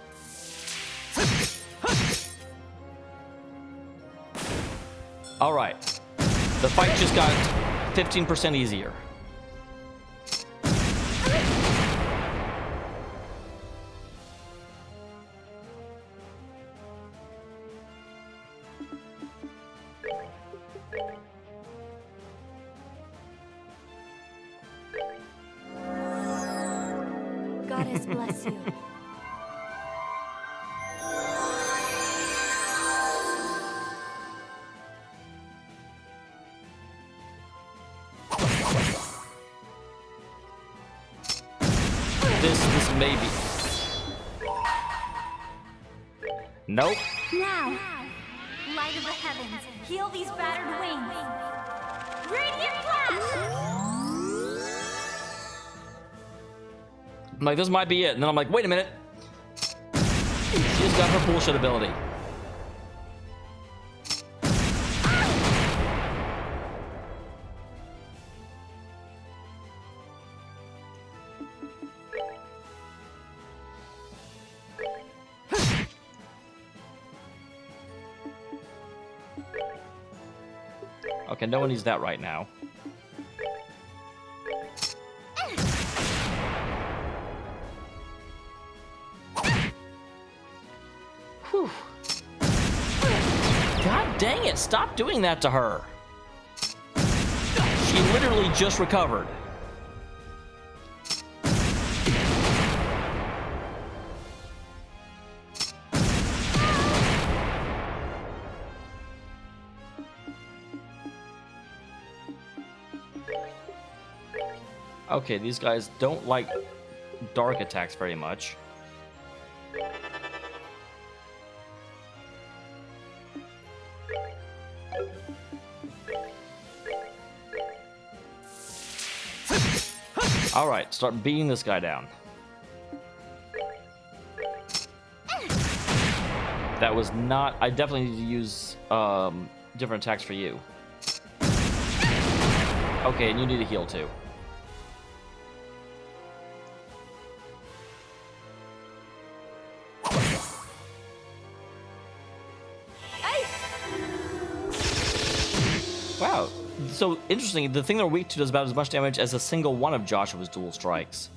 All right. The fight just got 15% easier. Goddess bless you. This may be. Nope. Now, light of the heavens, heal these battered wings. Radiant flash! I'm like, this might be it. And then I'm like, wait a minute. She's got her bullshit ability. Okay, no one needs that right now. Whew. God dang it, stop doing that to her. She literally just recovered. Okay, these guys don't like dark attacks very much. All right, start beating this guy down. That was not... I definitely need to use different attacks for you. Okay, and you need to heal too. Wow, so interesting. The thing they're weak to does about as much damage as a single one of Joshua's dual strikes.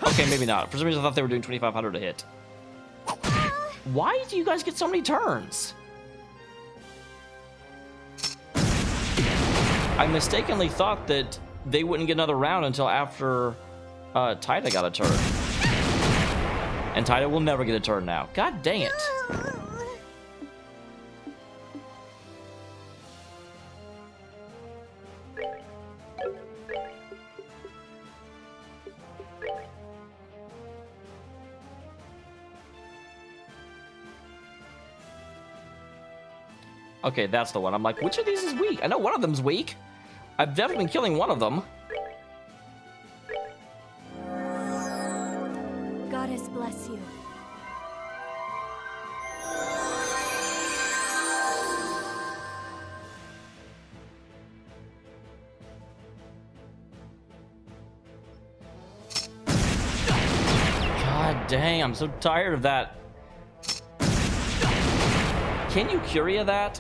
Okay, maybe not. For some reason, I thought they were doing 2,500 a hit. Why do you guys get so many turns? I mistakenly thought that they wouldn't get another round until after Taida got a turn. And Taida will never get a turn now. God dang it. Okay, that's the one. I'm like, which of these is weak? I know one of them's weak. I've definitely been killing one of them. Goddess bless you. God dang, I'm so tired of that. Can you Curia that?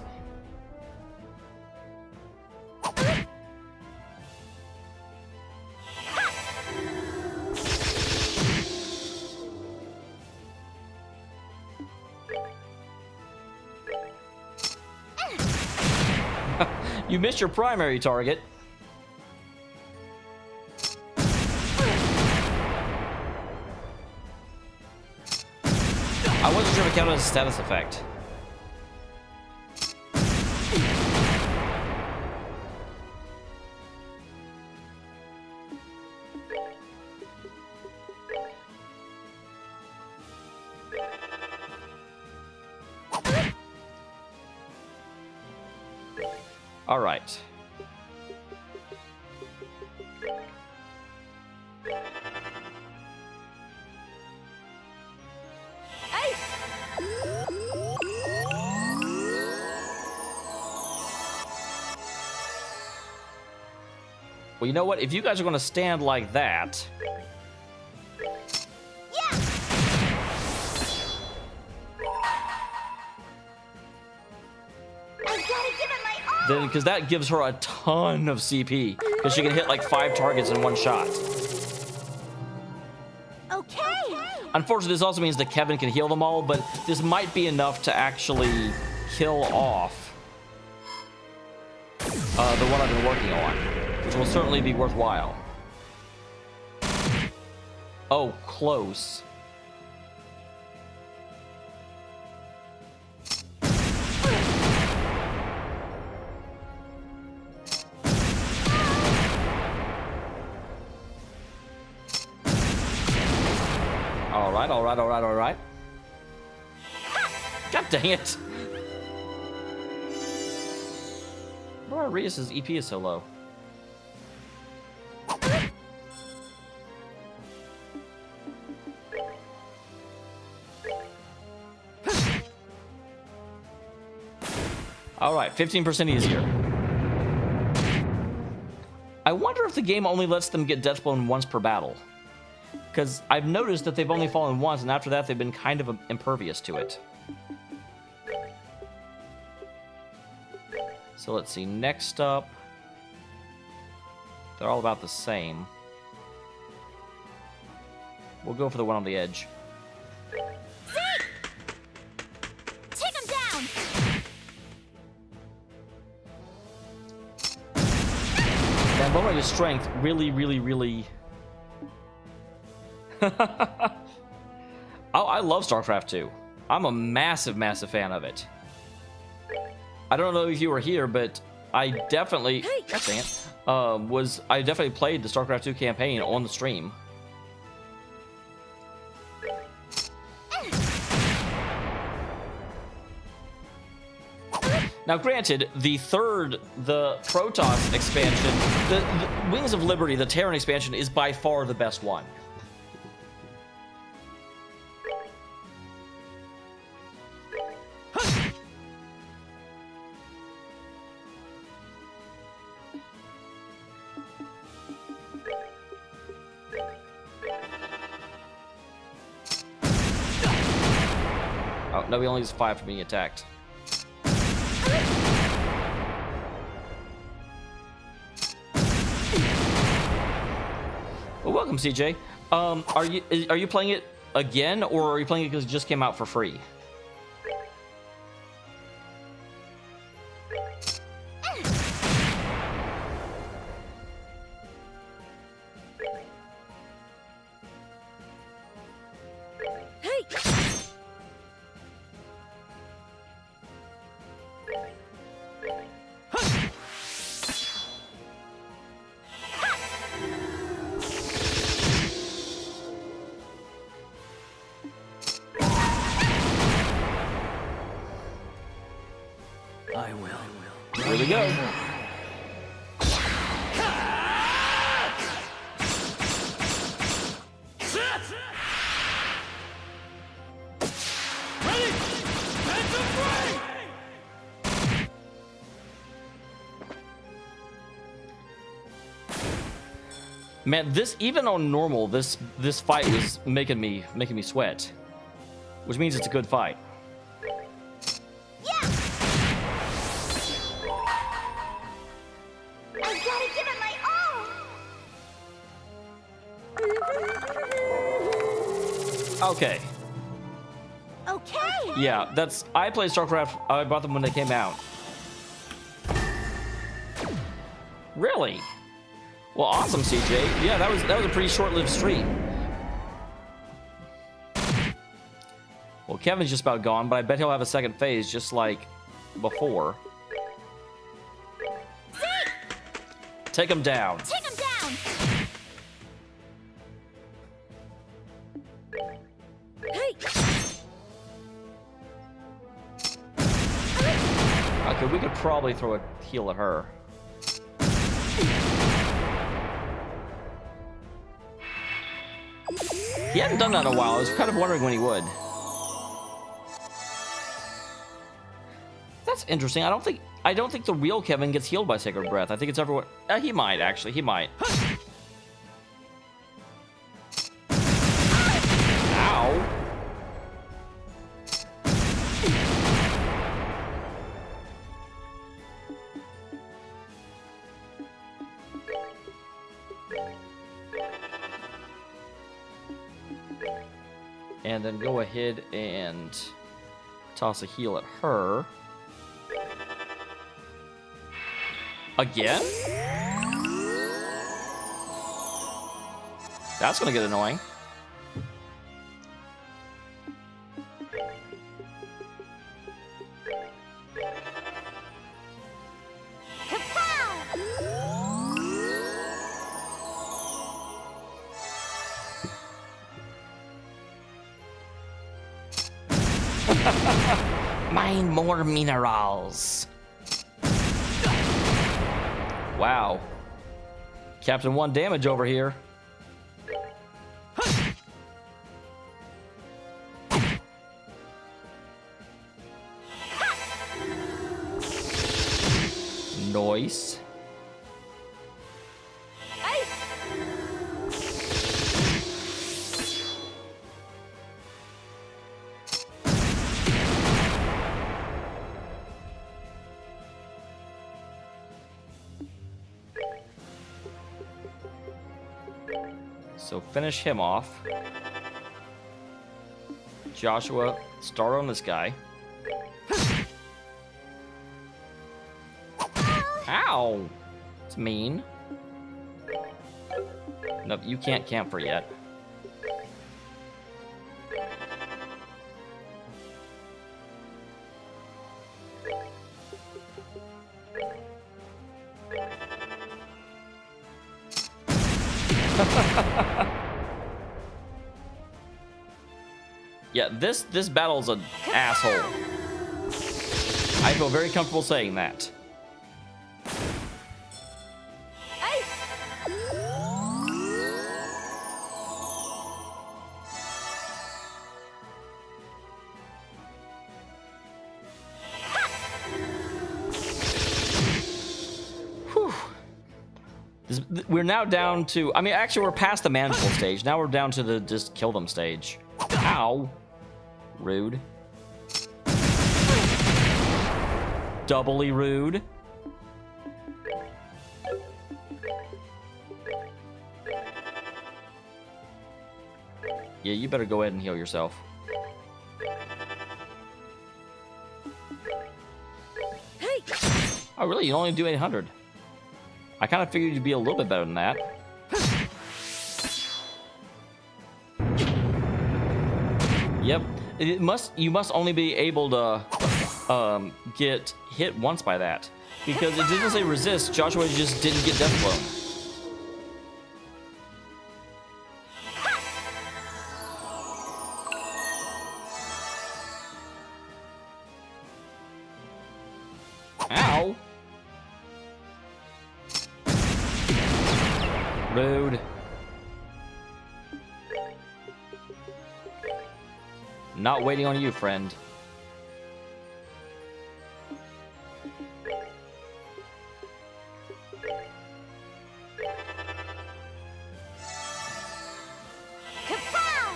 You missed your primary target. I wasn't sure if it counted as a status effect. All right. Well, you know what? If you guys are going to stand like that... Then, because that gives her a ton of CP, because she can hit like 5 targets in one shot. Okay. Unfortunately, this also means that Kevin can heal them all, but this might be enough to actually kill off the one I've been working on, which will certainly be worthwhile. Oh, close. All right. God dang it. Why Rias's EP is so low? All right, 15% easier. I wonder if the game only lets them get Deathblown once per battle. Because I've noticed that they've only fallen once, and after that they've been kind of impervious to it. So let's see, next up... They're all about the same. We'll go for the one on the edge. Take him down. And lowering his strength really... Oh, I love StarCraft 2. I'm a massive fan of it. I don't know if you were here, but I definitely... God dang it. I definitely played the StarCraft 2 campaign on the stream. Now, granted, the Protoss expansion, the Wings of Liberty, the Terran expansion, is by far the best one. Oh, no, he only has 5 for being attacked. Well, welcome, CJ. Are you playing it again, or are you playing it because it just came out for free? Here we go. Man, this even on normal, this fight was making me sweat, which means it's a good fight. Okay. Yeah, I played StarCraft. I bought them when they came out. Really? Well, awesome, CJ. Yeah, that was a pretty short-lived stream. Well, Kevin's just about gone, but I bet he'll have a second phase just like before. Take him down. Take him down! Hey! Okay, we could probably throw a heal at her. He hadn't done that in a while. I was kind of wondering when he would. That's interesting. I don't think the real Kevin gets healed by Sacred Breath. I think it's everyone. He might actually. He might. Ow. And then go ahead and toss a heal at her. Again? That's gonna get annoying. Mine more minerals. Wow. Captain 1 damage over here. Nice. So finish him off. Joshua, start on this guy. Ow! It's mean. Nope, you can't camphor yet. Yeah, this battle's an asshole. I feel very comfortable saying that. Whew. We're now down to, I mean, actually we're past the manageable stage. Now we're down to the just kill them stage. Ow. Rude. Doubly rude. Yeah, you better go ahead and heal yourself. Hey! Oh, really? You only do 800? I kind of figured you'd be a little bit better than that. Yep. You must only be able to get hit once by that. Because it didn't say resist, Joshua just didn't get death blown. Ow. Rude. Not waiting on you, friend.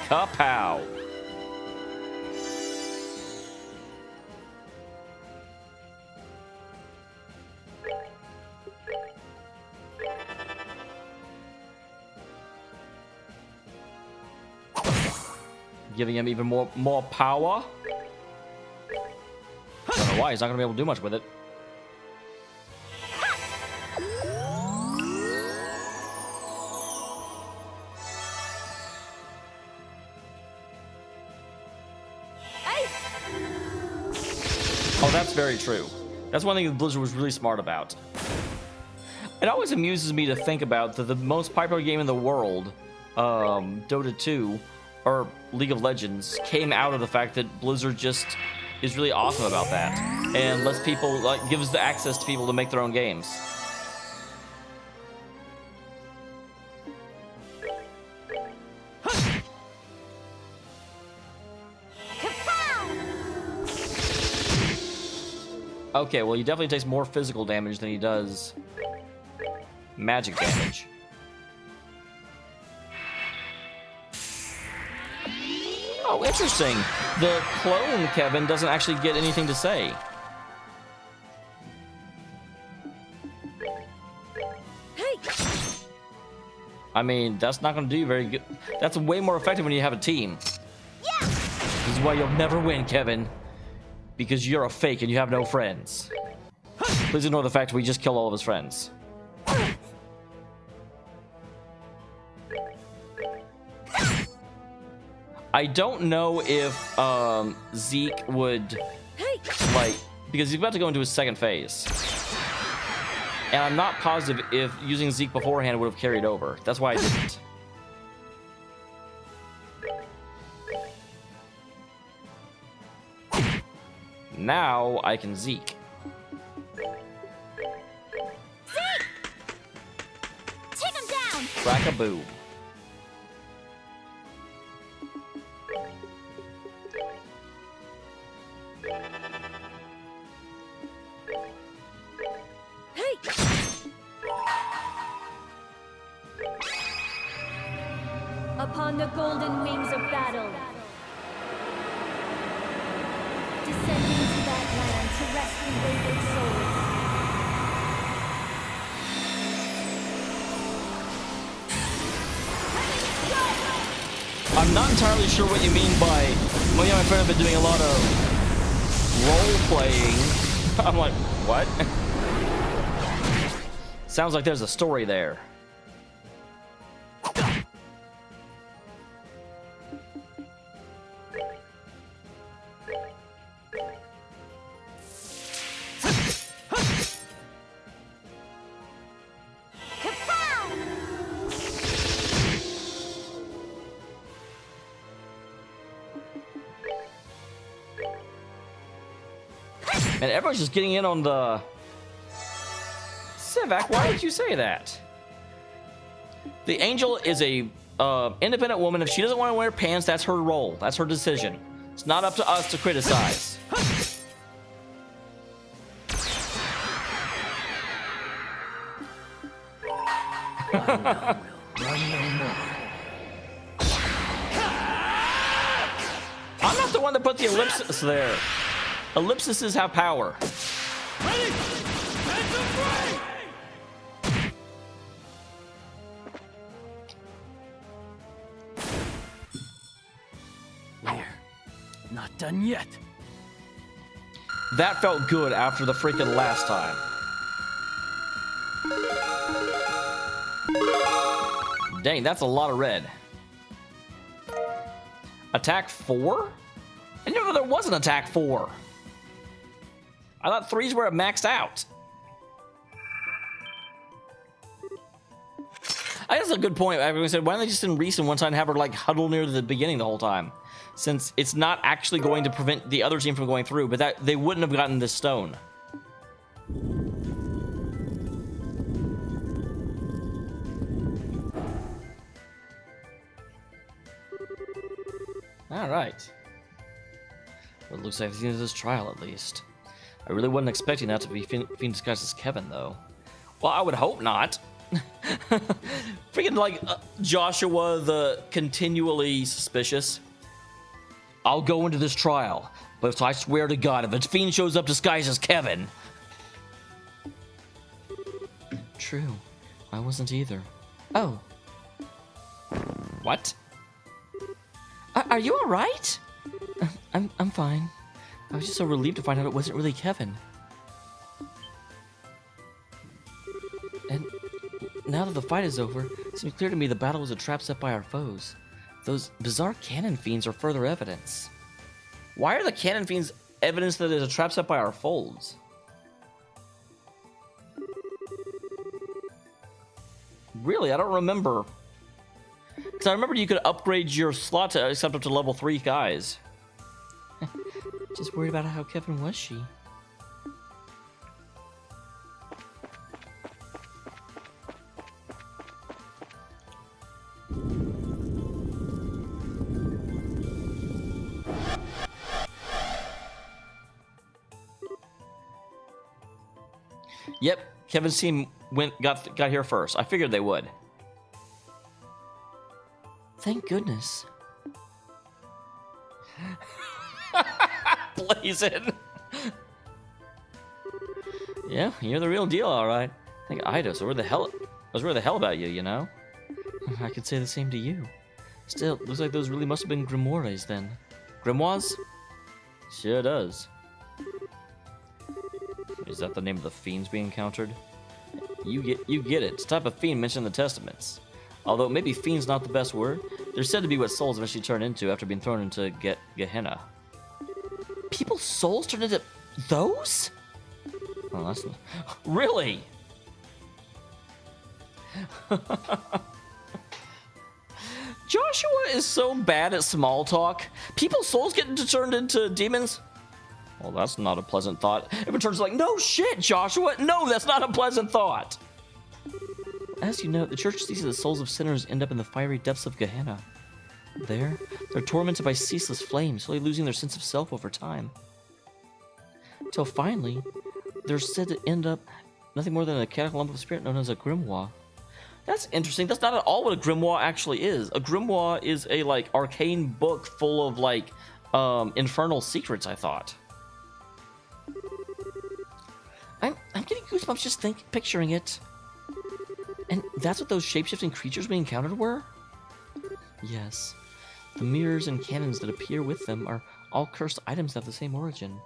Kapow! Giving him even more power. I don't know why, he's not gonna be able to do much with it. Oh, that's very true. That's one thing that Blizzard was really smart about. It always amuses me to think about that the most popular game in the world, Dota 2, or League of Legends, came out of the fact that Blizzard just is really awesome about that and lets people, like, gives the access to people to make their own games. Okay, well, he definitely takes more physical damage than he does magic damage. Oh, interesting. The clone Kevin doesn't actually get anything to say. I mean, that's not going to do you very good. That's way more effective when you have a team. This is why you'll never win, Kevin. Because you're a fake and you have no friends. Please ignore the fact we just killed all of his friends. I don't know if Zeke would, like, because he's about to go into his second phase. And I'm not positive if using Zeke beforehand would have carried over. That's why I didn't. Now I can Zeke. Zeke! Take him down! Crack-a-boo. Upon the golden wings of battle, descending to that land to rescue wayward souls. I'm not entirely sure what you mean by, well, yeah, my friend have been doing a lot of role-playing. I'm like, what? Sounds like there's a story there. And everyone's just getting in on the... Sivak, why would you say that? The Angel is a independent woman. If she doesn't want to wear pants, that's her role. That's her decision. It's not up to us to criticize. I'm not the one that put the ellipsis there. Ellipses have power. Ready? We're not done yet. That felt good after the freaking last time. Dang, that's a lot of red. Attack 4? I didn't know there was an attack 4. I thought 3s were maxed out. I guess that's a good point. Everyone said, why don't they just send Reese in one side and have her like huddle near the beginning the whole time? Since it's not actually going to prevent the other team from going through, but that they wouldn't have gotten this stone. All right. Well, it looks like the end of this trial, at least. I really wasn't expecting that to be Fiend disguised as Kevin, though. Well, I would hope not. Freaking like Joshua, the continually suspicious. I'll go into this trial, but I swear to God, if a Fiend shows up disguised as Kevin. True, I wasn't either. Oh. What? Are you all right? I'm fine. I was just so relieved to find out it wasn't really Kevin. And now that the fight is over, it seems clear to me the battle was a trap set by our foes. Those bizarre cannon fiends are further evidence. Why are the cannon fiends evidence that there's a trap set by our folds? Really, I don't remember. Because I remember you could upgrade your slot to accept up to level 3 guys. Just worried about how Kevin was she. Yep, Kevin's team got here first. I figured they would. Thank goodness. Blazing. Yeah, you're the real deal, all right. I think Eidos, where the hell? I was worried the hell about you, you know. I could say the same to you. Still, looks like those really must have been grimoires then. Grimoires? Sure does. Is that the name of the fiends we encountered? You get it. It's the type of fiend mentioned in the Testaments. Although maybe fiend's not the best word. They're said to be what souls eventually turn into after being thrown into Gehenna. People's souls turn into those? Oh, that's really. Joshua is so bad at small talk. People's souls get turned into demons. Well, that's not a pleasant thought. It turns like, no shit, Joshua. No, that's not a pleasant thought. As you know, the church sees the souls of sinners end up in the fiery depths of Gehenna. There, they're tormented by ceaseless flames, slowly losing their sense of self over time. Till finally, they're said to end up nothing more than a cataclysm of spirit known as a grimoire. That's interesting. That's not at all what a grimoire actually is. A grimoire is a, like, arcane book full of, like, infernal secrets, I thought. I'm getting goosebumps just picturing it. And that's what those shape-shifting creatures we encountered were? Yes. The mirrors and cannons that appear with them are all cursed items that have the same origin.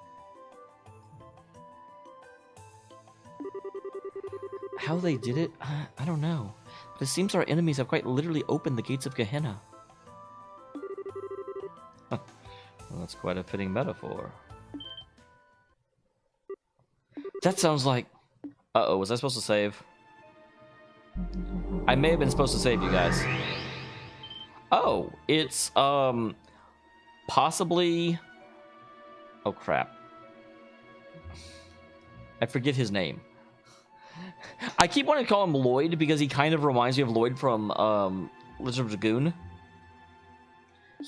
How they did it, I don't know. But it seems our enemies have quite literally opened the gates of Gehenna. Well, that's quite a fitting metaphor. That sounds like... Uh-oh, was I supposed to save? I may have been supposed to save you guys. Oh, it's, possibly... Oh, crap. I forget his name. I keep wanting to call him Lloyd because he kind of reminds me of Lloyd from, Lizard of Dragoon.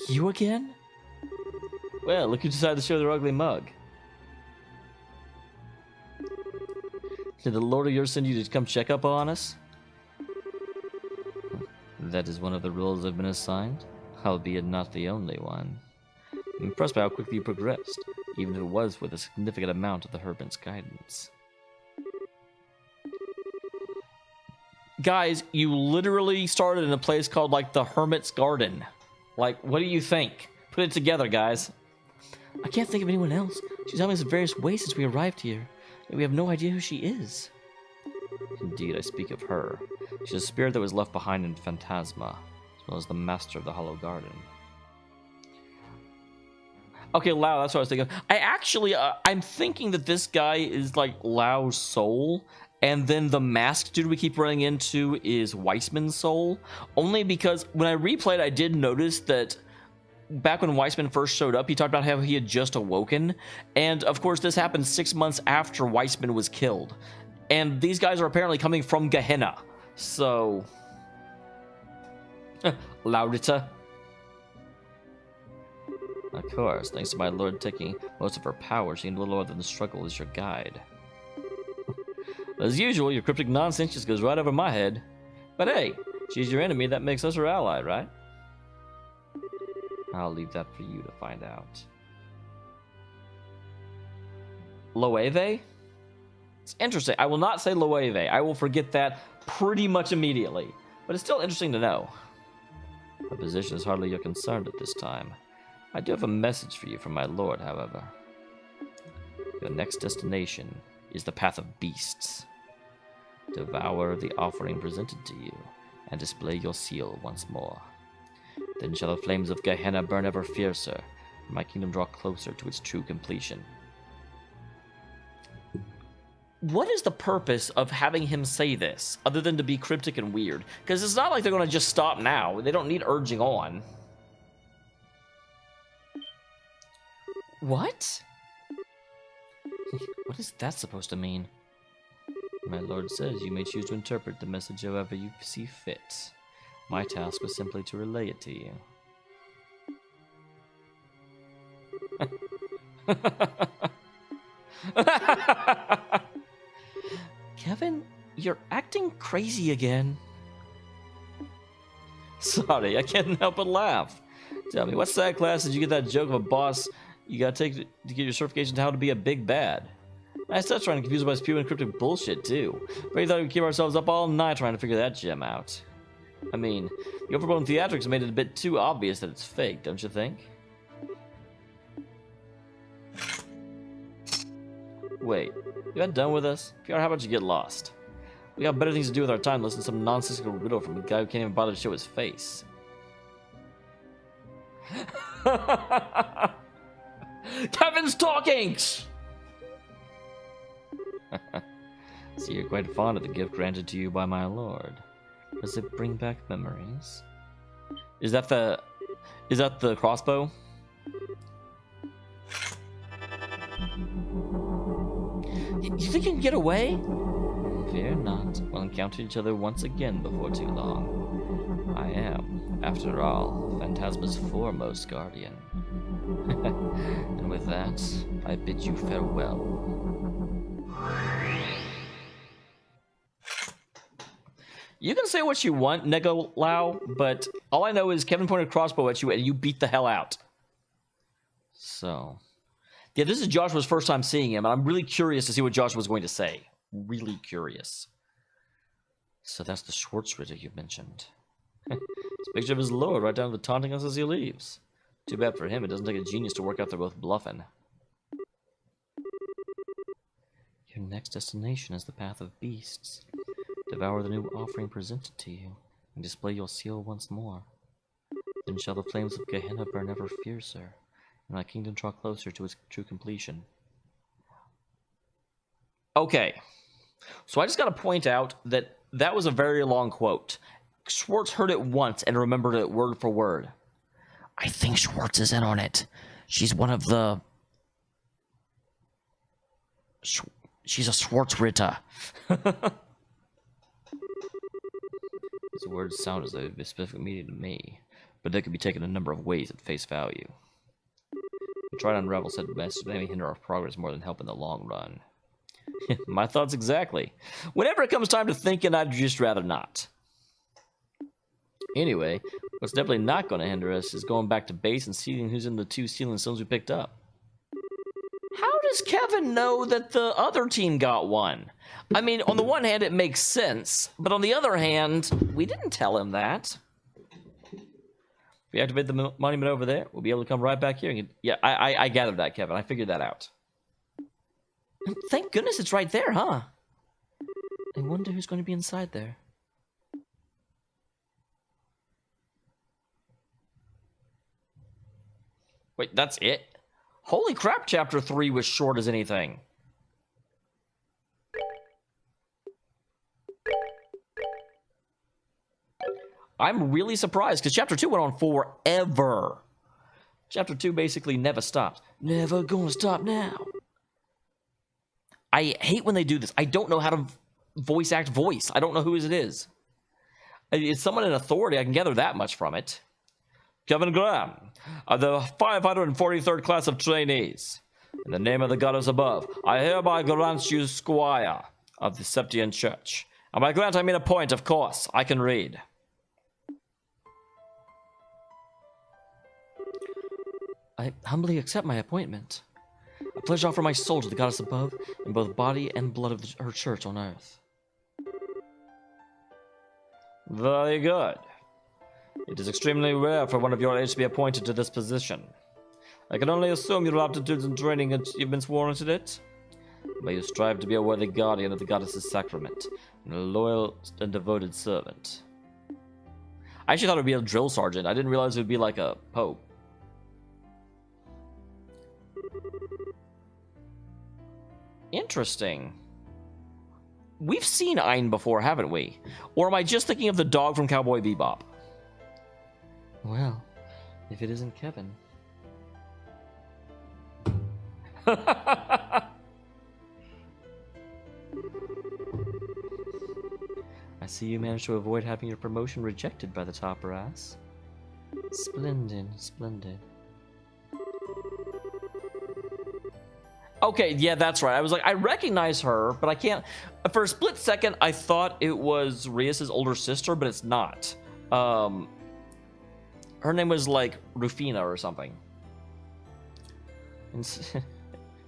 You again? Well, look who decided to show their ugly mug. Did the Lord of yours send you to come check up on us? That is one of the roles I've been assigned, albeit not the only one. I'm impressed by how quickly you progressed, even if it was with a significant amount of the Hermit's guidance. Guys, you literally started in a place called, like, the Hermit's Garden. Like, what do you think? Put it together, guys. I can't think of anyone else. She's helped us in various ways since we arrived here. And we have no idea who she is. Indeed, I speak of her. She's a spirit that was left behind in Phantasma, as well as the master of the Hollow Garden. Okay, Lao, that's what I was thinking. I actually, I'm thinking that this guy is, like, Lao's soul, and then the masked dude we keep running into is Weissman's soul. Only because when I replayed, I did notice that back when Weissman first showed up, he talked about how he had just awoken. And, of course, this happened 6 months after Weissman was killed. And these guys are apparently coming from Gehenna. So... Laurita. Of course, thanks to my lord taking most of her power, she needed a little more than the struggle as your guide. As usual, your cryptic nonsense just goes right over my head. But hey, she's your enemy, that makes us her ally, right? I'll leave that for you to find out. Loewe? It's interesting. I will not say Loewe. I will forget that pretty much immediately. But it's still interesting to know. My position is hardly your concern at this time. I do have a message for you from my lord, however. Your next destination is the Path of Beasts. Devour the offering presented to you, and display your seal once more. Then shall the flames of Gehenna burn ever fiercer, My kingdom draw closer to its true completion. What is the purpose of having him say this, other than to be cryptic and weird? Because it's not like they're going to just stop now. They don't need urging on. What? What is that supposed to mean? My lord says you may choose to interpret the message however you see fit. My task was simply to relay it to you. Kevin, you're acting crazy again. Sorry, I can't help but laugh. Tell me, what sad class did you get that joke of a boss you gotta take to get your certification to how to be a big bad? I started trying to confuse by spew and cryptic bullshit, too. But you thought we'd keep ourselves up all night trying to figure that gem out. I mean, the overblown theatrics made it a bit too obvious that it's fake, don't you think? Wait, you got done with us? PR, how about you get lost? We got better things to do with our time than listen to some nonsensical riddle from a guy who can't even bother to show his face. Kevin's talking! So you're quite fond of the gift granted to you by my lord. Does it bring back memories? Is that the crossbow? You think you can get away? Fear not. We'll encounter each other once again before too long. I am, after all, Phantasma's foremost guardian. And with that, I bid you farewell. You can say what you want, Nego Lao, but all I know is Kevin pointed a crossbow at you and you beat the hell out. So, yeah, this is Joshua's first time seeing him, and I'm really curious to see what Joshua was going to say. Really curious. So that's the Schwarzritter you mentioned. It's a picture of his lord right down to taunting us as he leaves. Too bad for him, it doesn't take a genius to work out they're both bluffing. Your next destination is the Path of Beasts. Devour the new offering presented to you, and display your seal once more. Then shall the flames of Gehenna burn ever fiercer, and my kingdom draw closer to its true completion. Okay, so I just gotta point out that that was a very long quote. Schwartz heard it once and remembered it word for word. I think Schwartz is in on it. She's one of the... She's a Schwarzritter. These words sound as though they'd be specific meaning to me, but they could be taken a number of ways at face value. We try to unravel said message may hinder our progress more than help in the long run. My thoughts exactly. Whenever it comes time to thinking, I'd just rather not. Anyway, what's definitely not going to hinder us is going back to base and seeing who's in the 2 sealing stones we picked up. How does Kevin know that the other team got one? I mean, on the one hand, it makes sense, but on the other hand, we didn't tell him that. If we activate the monument over there, we'll be able to come right back here. And yeah, I gathered that, Kevin. I figured that out. Thank goodness it's right there, huh? I wonder who's going to be inside there. Wait, that's it? Holy crap, Chapter 3 was short as anything. I'm really surprised, because Chapter 2 went on forever. Chapter 2 basically never stopped. Never gonna stop now. I hate when they do this. I don't know how to voice act voice. I don't know who it is. It's someone in authority. I can gather that much from it. Kevin Graham, of the 543rd class of trainees. In the name of the goddess above, I hereby grant you Squire of the Septian Church. And by grant I mean a point, of course. I can read. I humbly accept my appointment. I pledge to offer my soul to the goddess above, in both body and blood of her church on earth. Very good. It is extremely rare for one of your age to be appointed to this position. I can only assume your aptitudes and training achievements warranted it. May you strive to be a worthy guardian of the goddess's sacrament, and a loyal and devoted servant. I actually thought it would be a drill sergeant. I didn't realize it would be like a pope. Interesting. We've seen Ein before, haven't we? Or am I just thinking of the dog from Cowboy Bebop? Well, if it isn't Kevin. I see you managed to avoid having your promotion rejected by the top brass. Splendid, splendid. Okay, yeah, that's right. I was like, I recognize her, but I can't. For a split second, I thought it was Rias' older sister, but it's not. Her name was like Rufina or something.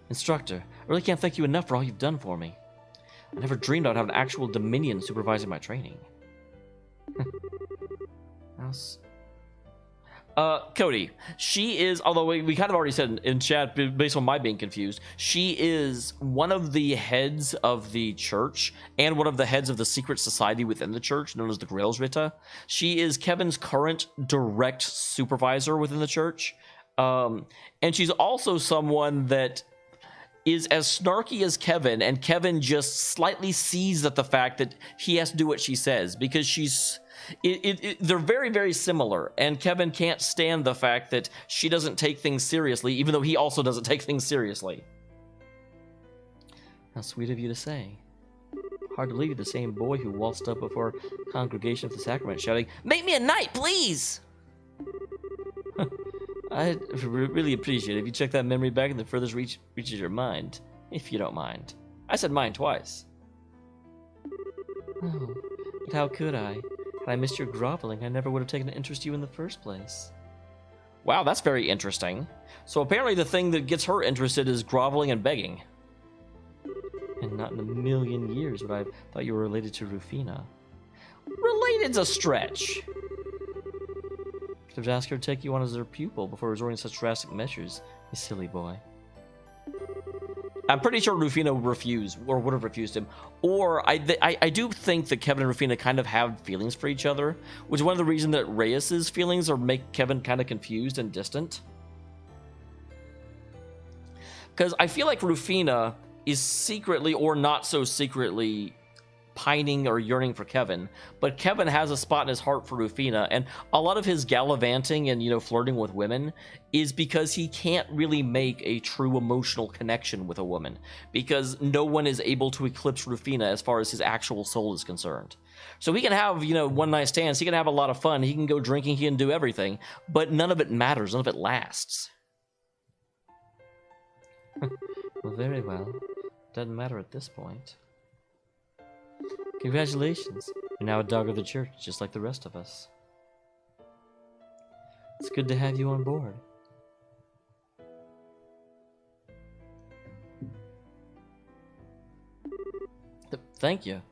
Instructor, I really can't thank you enough for all you've done for me. I never dreamed I'd have an actual Dominion supervising my training. Cody, she is, although we kind of already said in chat, based on my being confused, she is one of the heads of the church and one of the heads of the secret society within the church, known as the Grailsritter. She is Kevin's current direct supervisor within the church. And she's also someone that is as snarky as Kevin, and Kevin just slightly sees at the fact that he has to do what she says, because she's... they're very, very similar, and Kevin can't stand the fact that she doesn't take things seriously, even though he also doesn't take things seriously. How sweet of you to say. Hard to believe the same boy who waltzed up before congregation of the sacrament shouting, "Make me a knight, please!" I'd really appreciate it if you check that memory back in the furthest reaches your mind, if you don't mind. I said mind twice. Oh, but how could I? Had I missed your groveling, I never would have taken an interest in you in the first place. Wow, that's very interesting. So apparently the thing that gets her interested is groveling and begging. And not in a million years would I have thought you were related to Rufina. Related's a stretch. Could have asked her to take you on as her pupil before resorting to such drastic measures, you silly boy. I'm pretty sure Rufina would refuse, or would have refused him. Or I do think that Kevin and Rufina kind of have feelings for each other, which is one of the reasons that Reyes' feelings make Kevin kind of confused and distant. Because I feel like Rufina is secretly, or not so secretly, pining or yearning for Kevin, but Kevin has a spot in his heart for Rufina, and a lot of his gallivanting and, flirting with women is because he can't really make a true emotional connection with a woman, because no one is able to eclipse Rufina as far as his actual soul is concerned. So he can have, one night stands, he can have a lot of fun, he can go drinking, he can do everything, but none of it matters, none of it lasts. Well, very well. Doesn't matter at this point. Congratulations. You're now a dog of the church, just like the rest of us. It's good to have you on board. Thank you.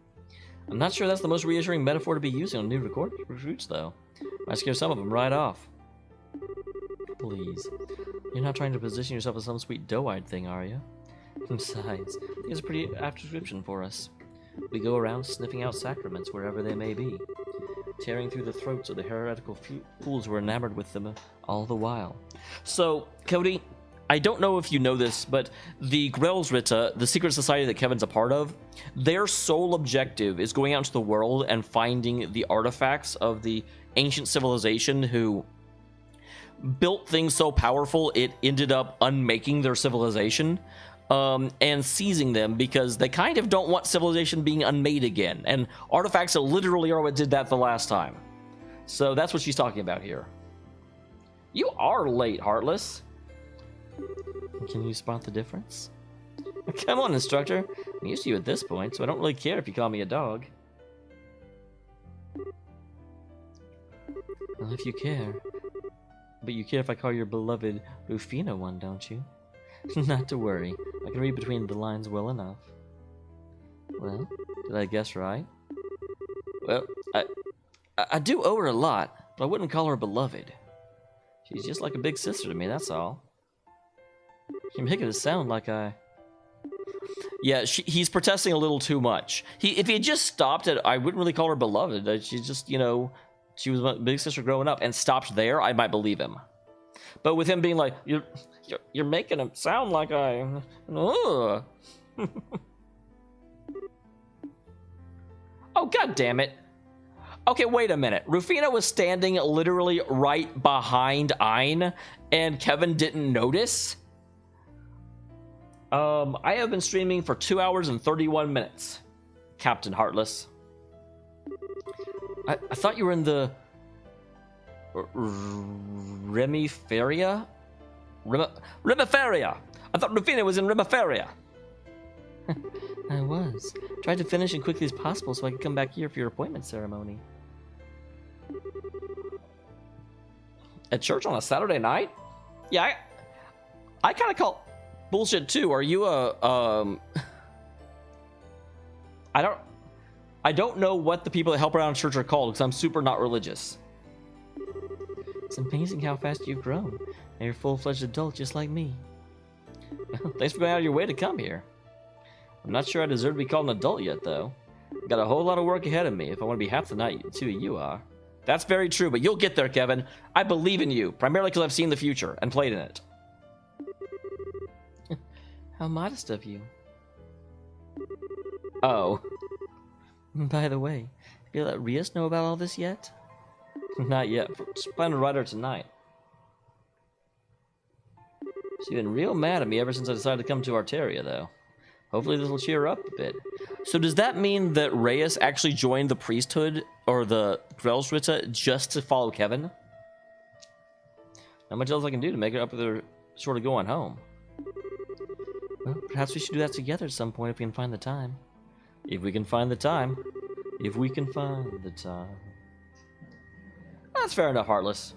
I'm not sure that's the most reassuring metaphor to be using on new recruits, though. Might scare some of them right off. Please. You're not trying to position yourself as some sweet doe-eyed thing, are you? Besides, it's a pretty apt description for us. We go around sniffing out sacraments wherever they may be, tearing through the throats of the heretical fools who are enamored with them all the while. So, Cody, I don't know if you know this, but the Grailsritter, the secret society that Kevin's a part of, their sole objective is going out into the world and finding the artifacts of the ancient civilization who built things so powerful it ended up unmaking their civilization. And seizing them because they kind of don't want civilization being unmade again. And artifacts that literally are what did that the last time. So that's what she's talking about here. You are late, Heartless. Can you spot the difference? Come on, instructor. I'm used to you at this point, so I don't really care if you call me a dog. Well, if you care. But you care if I call your beloved Rufina one, don't you? Not to worry. I can read between the lines well enough. Well, did I guess right? Well, I do owe her a lot, but I wouldn't call her beloved. She's just like a big sister to me, that's all. You're making it sound like I... Yeah, he's protesting a little too much. If he had just stopped at, I wouldn't really call her beloved. She's just, she was my big sister growing up, and stopped there, I might believe him. But with him being like, you're making him sound like I... Ugh. Oh, god damn it. Okay, wait a minute. Rufina was standing literally right behind Ein, and Kevin didn't notice? I have been streaming for 2 hours and 31 minutes, Captain Heartless. I thought you were in the... Remiferia? Remiferia! I thought Rufina was in Remiferia. I was. Tried to finish as quickly as possible so I could come back here for your appointment ceremony. At church on a Saturday night? Yeah, I kind of call bullshit too. Are you a I don't know what the people that help around church are called because I'm super not religious. It's amazing how fast you've grown. Now you're a full-fledged adult just like me. Thanks for going out of your way to come here. I'm not sure I deserve to be called an adult yet, though. Got a whole lot of work ahead of me if I want to be half the night two of you are. That's very true, but you'll get there, Kevin. I believe in you, primarily because I've seen the future and played in it. How modest of you. Oh. By the way, have you let Rias know about all this yet? Not yet. Just plan to write her tonight. She's been real mad at me ever since I decided to come to Arteria, though. Hopefully this will cheer her up a bit. So does that mean that Reyes actually joined the priesthood or the Grelsritte just to follow Kevin? Not much else I can do to make it up with her sort of going home. Well, perhaps we should do that together at some point if we can find the time. If we can find the time. If we can find the time. That's fair enough, Heartless.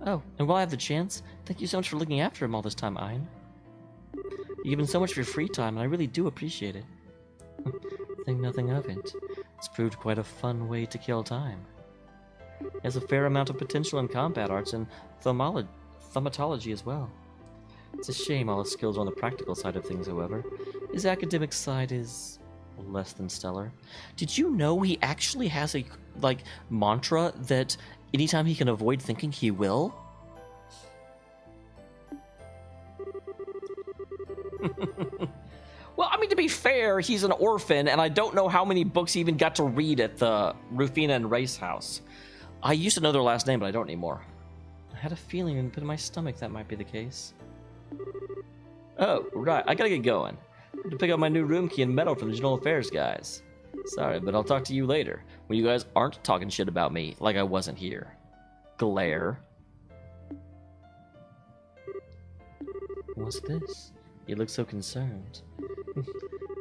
Oh, and while I have the chance, thank you so much for looking after him all this time, Ein. You've given so much of your free time, and I really do appreciate it. Think nothing of it. It's proved quite a fun way to kill time. It has a fair amount of potential in combat arts and thaumatology as well. It's a shame all his skills are on the practical side of things, however. His academic side is less than stellar. Did you know he actually has a, mantra that anytime he can avoid thinking, he will? Well, I mean, to be fair, he's an orphan, and I don't know how many books he even got to read at the Rufina and Race house. I used to know their last name, but I don't anymore. I had a feeling in the pit of my stomach that might be the case. Oh, right, I gotta get going. I have to pick up my new room key and medal from the General Affairs guys. Sorry, but I'll talk to you later, when you guys aren't talking shit about me like I wasn't here. Glare. What's this? You look so concerned.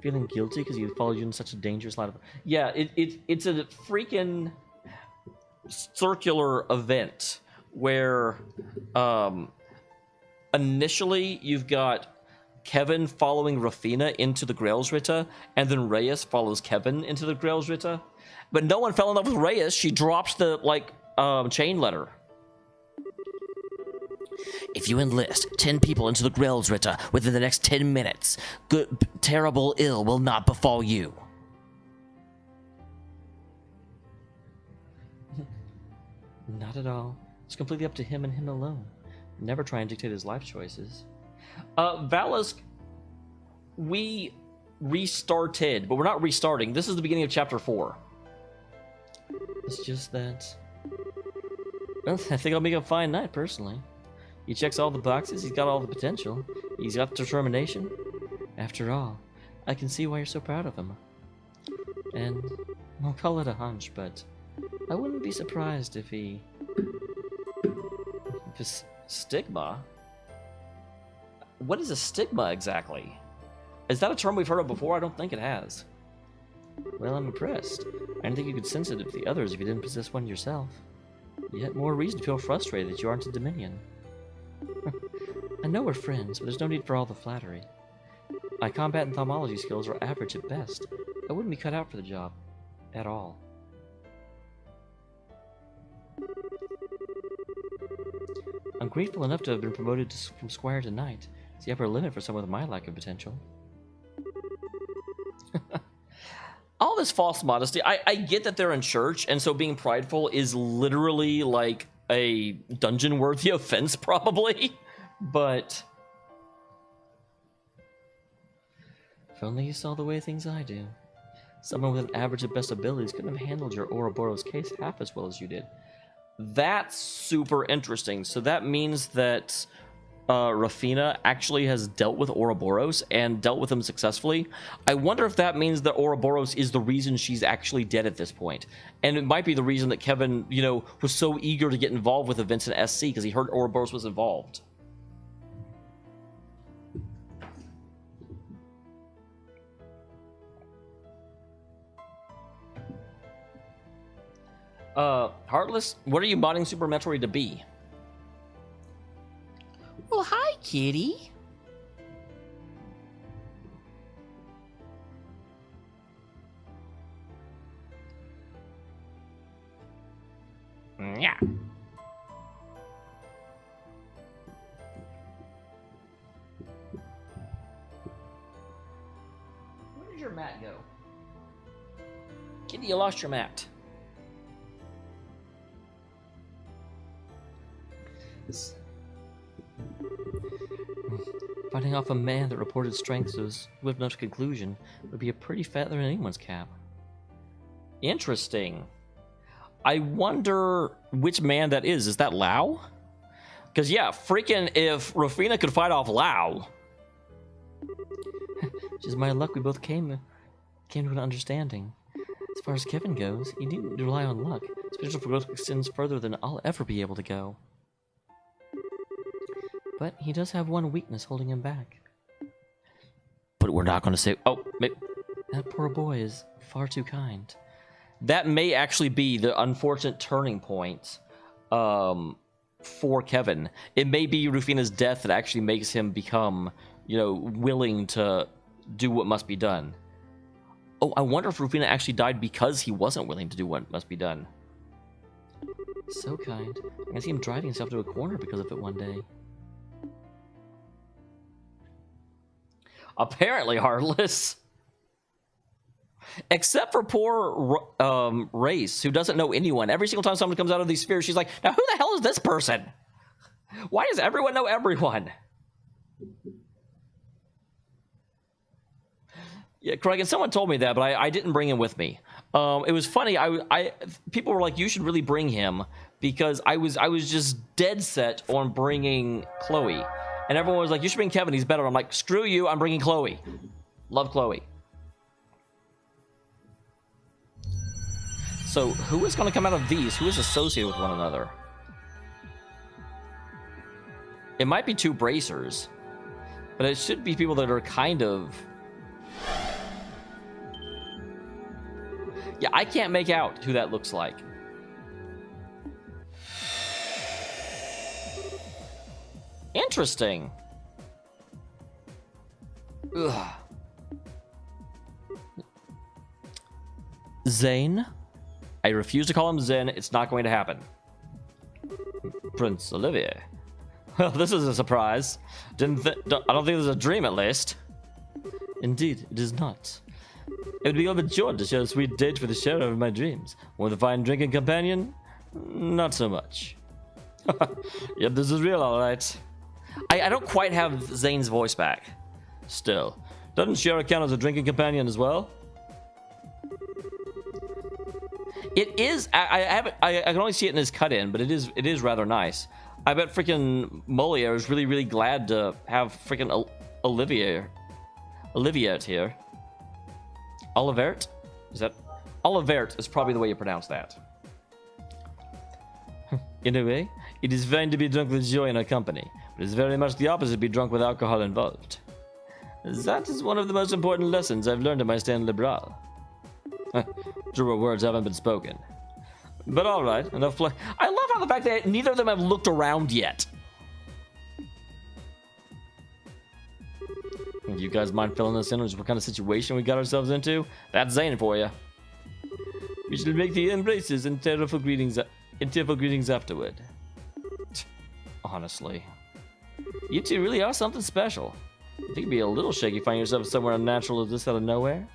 Feeling guilty because you followed you in such a dangerous line of... Yeah, it's a freaking circular event where initially you've got Kevin following Rufina into the Grelsritte, and then Reyes follows Kevin into the Grelsritte. But no one fell in love with Reyes. She drops the, chain letter. If you enlist 10 people into the Grelsritte within the next 10 minutes, terrible ill will not befall you. Not at all. It's completely up to him and him alone. Never try and dictate his life choices. Valis, we restarted, but we're not restarting. This is the beginning of chapter 4. It's just that... Well, I think I'll make a fine knight, personally. He checks all the boxes, he's got all the potential, he's got the determination. After all, I can see why you're so proud of him. And I'll call it a hunch, but I wouldn't be surprised if he... If his stigma? What is a stigma exactly? Is that a term we've heard of before? I don't think it has. Well, I'm impressed. I didn't think you could sense it of the others if you didn't possess one yourself. Yet more reason to feel frustrated that you aren't a Dominion. I know we're friends, but there's no need for all the flattery. My combat and thaumatology skills are average at best. I wouldn't be cut out for the job. At all. I'm grateful enough to have been promoted from squire to knight. It's the upper limit for someone with my lack of potential. All this false modesty, I get that they're in church, and so being prideful is literally like a dungeon-worthy offense, probably. But If only you saw the way things I do. Someone with an average at best abilities couldn't have handled your Ouroboros case half as well as you did. That's super interesting. So that means that Rafina actually has dealt with Ouroboros and dealt with him successfully. I wonder if that means that Ouroboros is the reason she's actually dead at this point. And it might be the reason that Kevin, you know, was so eager to get involved with events in SC because he heard Ouroboros was involved. Heartless, what are you modding Super Metroid to be? Well, hi, kitty. Yeah. Where did your mat go? Kitty, you lost your mat. Fighting off a man that reported strength was with enough conclusion would be a pretty feather in anyone's cap. Interesting. I wonder which man that is. Is that Lao? Because yeah, freaking if Rafina could fight off Lao. Just my luck we both came to an understanding. As far as Kevin goes, he needn't rely on luck. His potential for growth extends further than I'll ever be able to go. But he does have one weakness holding him back. But we're not going to say... Oh, that poor boy is far too kind. That may actually be the unfortunate turning point for Kevin. It may be Rufina's death that actually makes him become, you know, willing to do what must be done. Oh, I wonder if Rufina actually died because he wasn't willing to do what must be done. So kind. I can see him driving himself to a corner because of it one day. Apparently heartless. Except for poor Race, who doesn't know anyone. Every single time someone comes out of these spheres, she's like, now who the hell is this person? Why does everyone know everyone? Yeah, Craig, and someone told me that, but I didn't bring him with me. It was funny. People were like, you should really bring him, because I was just dead set on bringing Chloe. And everyone was like, you should bring Kevin, he's better. I'm like, screw you, I'm bringing Chloe. Love Chloe. So, who is going to come out of these? Who is associated with one another? It might be two bracers. But it should be people that are kind of... Yeah, I can't make out who that looks like. Interesting. Ugh. Zane? I refuse to call him Zen. It's not going to happen. Prince Olivier. Well, this is a surprise. I don't think there's a dream, at least. Indeed, it is not. It would be all but joy to share a sweet date with the sharer of my dreams. With a fine drinking companion? Not so much. Yep, this is real, all right. I don't quite have Zane's voice back. Still. Doesn't Shara count as a drinking companion as well? It is. I can only see it in his cut-in, but it is rather nice. I bet freaking Moliere is really glad to have freaking Olivier here. Olivert? Is that Olivert is probably the way you pronounce that. In a way, it is fine to be drunk with joy in our company, but it's very much the opposite to be drunk with alcohol involved. That is one of the most important lessons I've learned in my stand liberal. Truer words haven't been spoken. But alright, enough play. I love how the fact that neither of them have looked around yet. You guys mind filling us in on what kind of situation we got ourselves into? That's Zane for you. We shall make the embraces and tearful greetings afterward. Honestly. You two really are something special. I think it'd be a little shaky finding yourself somewhere unnatural as this out of nowhere.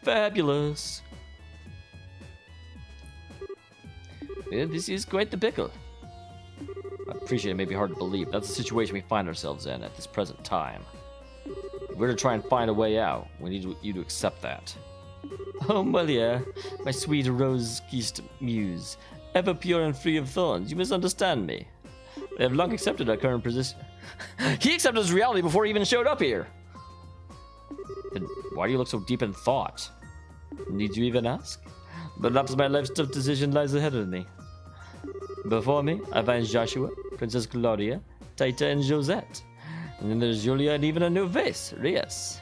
Fabulous. Yeah, this is quite the pickle. I appreciate it may be hard to believe. That's the situation we find ourselves in at this present time. If we're to try and find a way out, we need you to accept that. Oh, Mulia, my sweet rose-kissed muse, ever pure and free of thorns, you misunderstand me. I have long accepted our current position. He accepted his reality before he even showed up here. Then why do you look so deep in thought? Need you even ask? But perhaps my life's tough decision lies ahead of me. Before me, I find Joshua, Princess Claudia, Taita, and Josette. And then there's Julia and even a new face, Rias.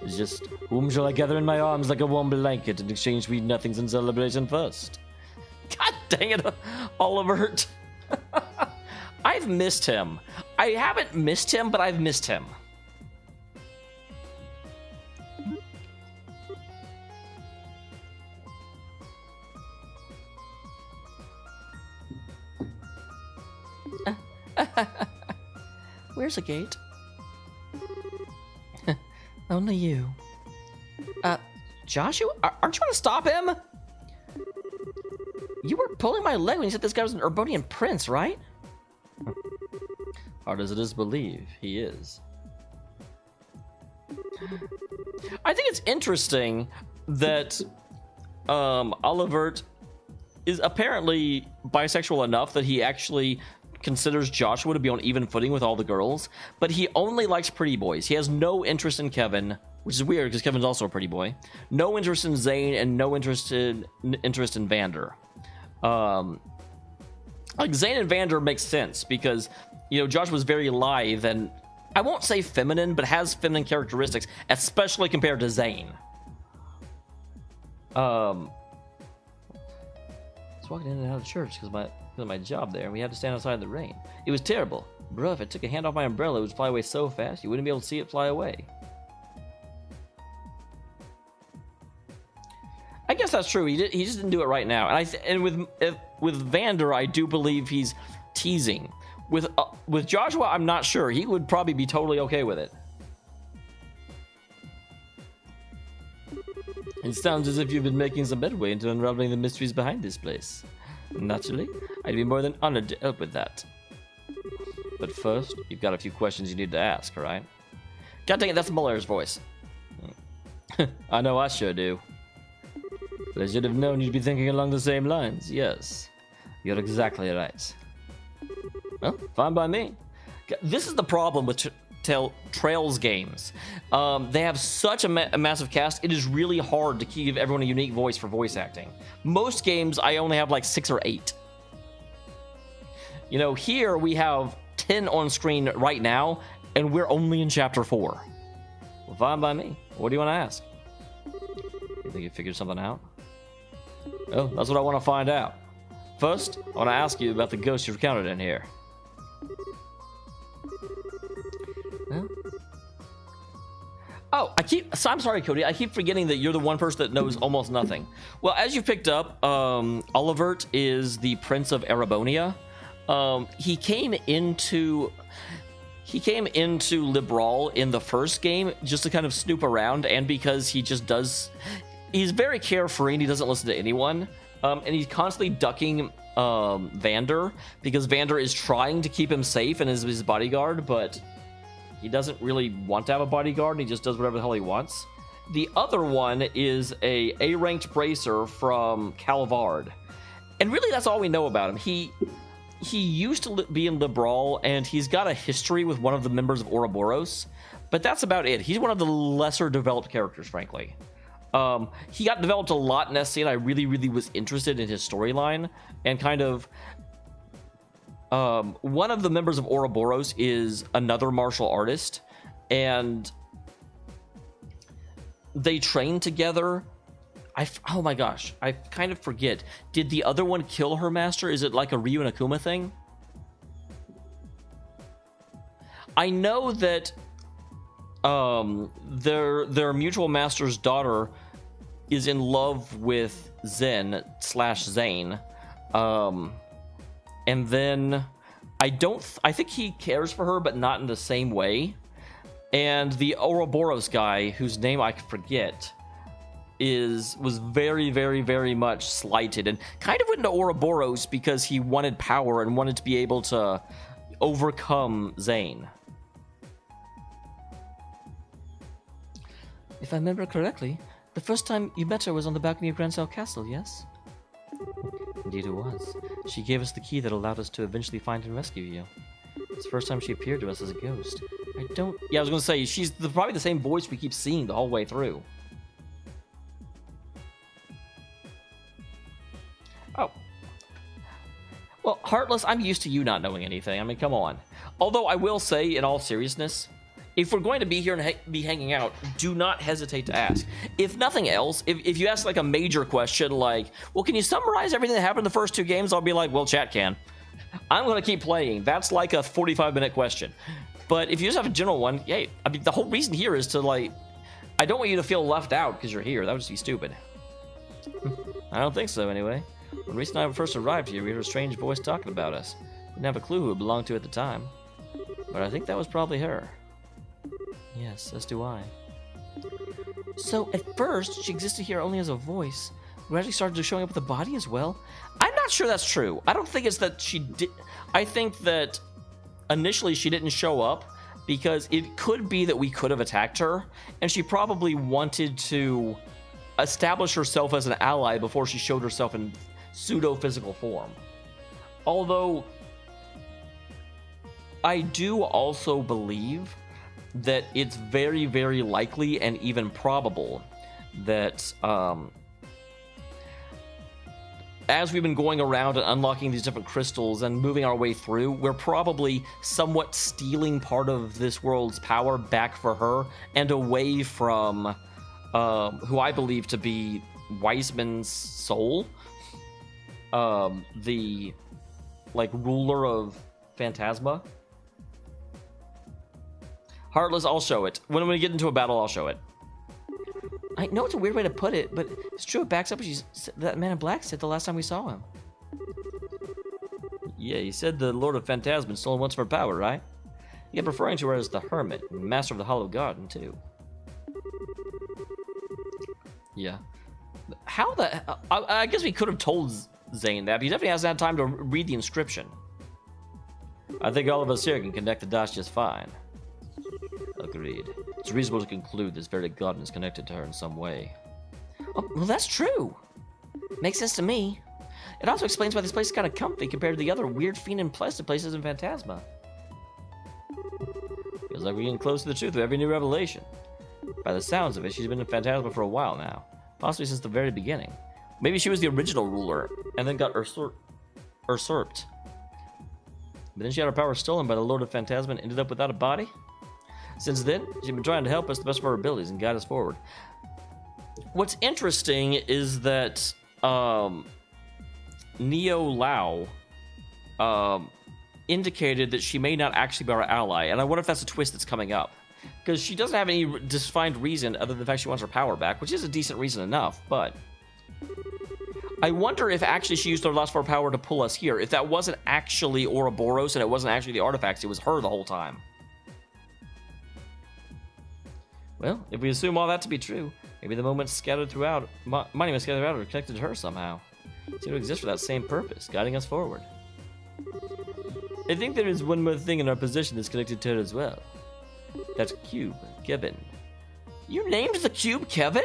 It's just, whom shall I gather in my arms like a warm blanket and exchange sweet nothings in celebration first? God dang it, Olivert. I've missed him. I haven't missed him, but I've missed him. Where's the gate? Only you. Joshua? Aren't you going to stop him? You were pulling my leg when you said this guy was an Urbonian prince, right? Hard as it is to believe, he is. I think it's interesting that Olivert is apparently bisexual enough that he actually considers Joshua to be on even footing with all the girls, but he only likes pretty boys. He has no interest in Kevin, which is weird because Kevin's also a pretty boy. No interest in Zane and no interest in Vander. Like Zane and Vander makes sense because, you know, Joshua's very lithe and I won't say feminine, but has feminine characteristics, especially compared to Zane. I was walking in and out of church because of my job there, and we had to stand outside in the rain. It was terrible. Bro, if I took a hand off my umbrella, it would fly away so fast, you wouldn't be able to see it fly away. I guess that's true. He just didn't do it right now. And with Vander, I do believe he's teasing. With Joshua, I'm not sure. He would probably be totally okay with it. It sounds as if you've been making some headway into unraveling the mysteries behind this place. Naturally, I'd be more than honored to help with that. But first, you've got a few questions you need to ask, right? God dang it, that's Muller's voice. I know I sure do. But I should have known you'd be thinking along the same lines. Yes, you're exactly right. Well, fine by me. This is the problem with Trails games. They have such a massive cast, it is really hard to give everyone a unique voice for voice acting. Most games, I only have like 6 or 8. You know, here we have 10 on screen right now, and we're only in Chapter 4. Well, fine by me. What do you want to ask? You think you figured something out? Well, that's what I want to find out. First, I want to ask you about the ghost you've encountered in here. Huh? Oh, I'm sorry, Cody. I keep forgetting that you're the one person that knows almost nothing. Well, as you picked up, Olivert is the Prince of Erebonia. He came into Libral in the first game just to kind of snoop around, and because he's very carefree and he doesn't listen to anyone. And he's constantly ducking Vander because Vander is trying to keep him safe and is his bodyguard, but he doesn't really want to have a bodyguard and he just does whatever the hell he wants. The other one is a A-ranked bracer from Calvard. And really that's all we know about him. He used to be in Libral and he's got a history with one of the members of Ouroboros, but that's about it. He's one of the lesser developed characters, frankly. He got developed a lot in SC, and I really, really was interested in his storyline. And kind of, one of the members of Ouroboros is another martial artist, and they train together. Oh my gosh, I kind of forget. Did the other one kill her master? Is it like a Ryu and Akuma thing? I know that their mutual master's daughter is in love with Zen/Zane, and then I think he cares for her, but not in the same way. And the Ouroboros guy, whose name I forget, was very, very, very much slighted and kind of went into Ouroboros because he wanted power and wanted to be able to overcome Zane. If I remember correctly, the first time you met her was on the balcony of Grancel Castle, yes? Indeed it was. She gave us the key that allowed us to eventually find and rescue you. It's the first time she appeared to us as a ghost. Yeah, I was gonna say, she's probably the same voice we keep seeing the whole way through. Oh. Well, Heartless, I'm used to you not knowing anything. I mean, come on. Although I will say, in all seriousness, if we're going to be here and be hanging out, do not hesitate to ask. If nothing else, if you ask like a major question like, well, can you summarize everything that happened in the first 2 games? I'll be like, well, chat can. I'm going to keep playing. That's like a 45-minute question. But if you just have a general one, hey, I mean, the whole reason here is to like, I don't want you to feel left out because you're here. That would just be stupid. I don't think so, anyway. When Reese and I first arrived here, we heard a strange voice talking about us. We didn't have a clue who it belonged to at the time. But I think that was probably her. Yes, as do I. So, at first, she existed here only as a voice. We actually started showing up with a body as well. I'm not sure that's true. I don't think it's that she did. I think that initially she didn't show up because it could be that we could have attacked her, and she probably wanted to establish herself as an ally before she showed herself in pseudo-physical form. Although, I do also believe that it's very, very likely and even probable that as we've been going around and unlocking these different crystals and moving our way through, we're probably somewhat stealing part of this world's power back for her and away from who I believe to be Wiseman's soul, the like ruler of Phantasma. Heartless, I'll show it. When we get into a battle, I'll show it. I know it's a weird way to put it, but it's true. It backs up what that man in black said the last time we saw him. Yeah, he said the Lord of Phantasma stolen once for power, right? He kept referring to her as the Hermit, and Master of the Hollow Garden, too. Yeah. How the... I guess we could have told Zane that, but he definitely hasn't had time to read the inscription. I think all of us here can connect the dots just fine. Agreed. It's reasonable to conclude this very garden is connected to her in some way. Oh, well, that's true. Makes sense to me. It also explains why this place is kind of comfy compared to the other weird, fiend infested places in Phantasma. Feels like we're getting close to the truth of every new revelation. By the sounds of it, she's been in Phantasma for a while now. Possibly since the very beginning. Maybe she was the original ruler, and then got usurped. But then she had her power stolen by the Lord of Phantasma and ended up without a body? Since then, she's been trying to help us the best of her abilities and guide us forward. What's interesting is that Neo Lao indicated that she may not actually be our ally, and I wonder if that's a twist that's coming up. Because she doesn't have any defined reason other than the fact she wants her power back, which is a decent reason enough, but... I wonder if actually she used her last four power to pull us here. If that wasn't actually Ouroboros and it wasn't actually the artifacts, it was her the whole time. Well, if we assume all that to be true, maybe the moments scattered throughout, monuments scattered throughout are connected to her somehow. Seem to exist for that same purpose, guiding us forward. I think there is one more thing in our position that's connected to her as well. That cube, Kevin. You named the cube Kevin?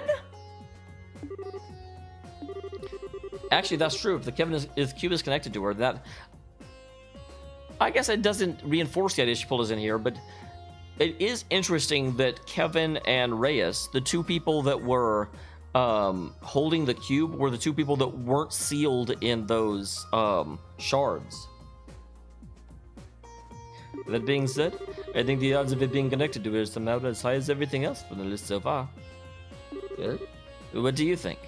Actually, that's true. If the cube is connected to her, that... I guess it doesn't reinforce the idea she pulled us in here, but... It is interesting that Kevin and Reyes, the two people that were holding the cube, were the two people that weren't sealed in those shards. That being said, I think the odds of it being connected to it is somehow as high as everything else from the list so far. Well, what do you think?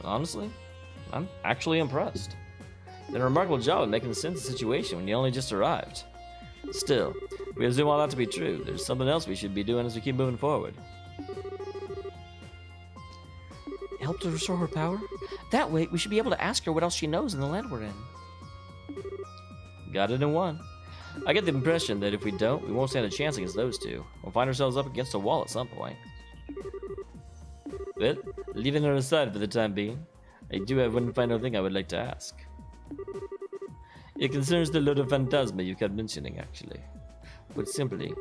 Honestly, I'm actually impressed. Did a remarkable job of making sense of the situation when you only just arrived. Still, we assume all that to be true. There's something else we should be doing as we keep moving forward. Help to restore her power? That way, we should be able to ask her what else she knows in the land we're in. Got it in one. I get the impression that if we don't, we won't stand a chance against those two. We'll find ourselves up against a wall at some point. Well, leaving her aside for the time being, I do have one final thing I would like to ask. It concerns the Lord of Phantasma you kept mentioning, actually. Put simply,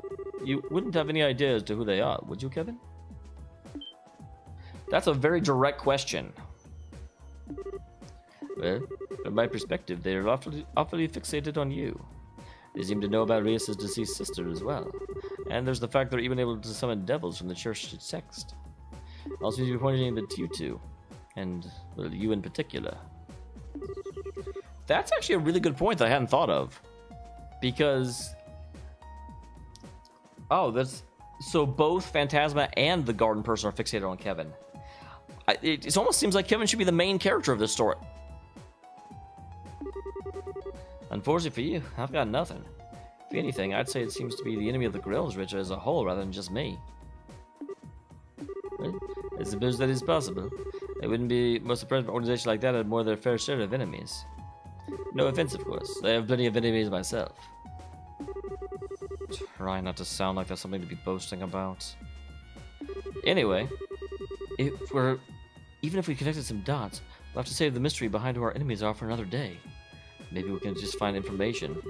You wouldn't have any idea as to who they are, would you, Kevin? That's a very direct question. Well, from my perspective, they are awfully fixated on you. They seem to know about Rias' deceased sister as well. And there's the fact they're even able to summon devils from the church text. Also seems to be pointing at you two. And, well, you in particular. That's actually a really good point that I hadn't thought of. Because... Oh, that's... So both Phantasma and the Garden Person are fixated on Kevin. It almost seems like Kevin should be the main character of this story. Unfortunately for you, I've got nothing. If anything, I'd say it seems to be the enemy of the Grills Ritual as a whole rather than just me. Well, I suppose that is possible. It wouldn't be most surprised if an organization like that had more than their fair share of enemies. No offense, of course. I have plenty of enemies myself. Try not to sound like that's something to be boasting about. Anyway, even if we connected some dots, we'll have to save the mystery behind who our enemies are for another day. Maybe we can just find information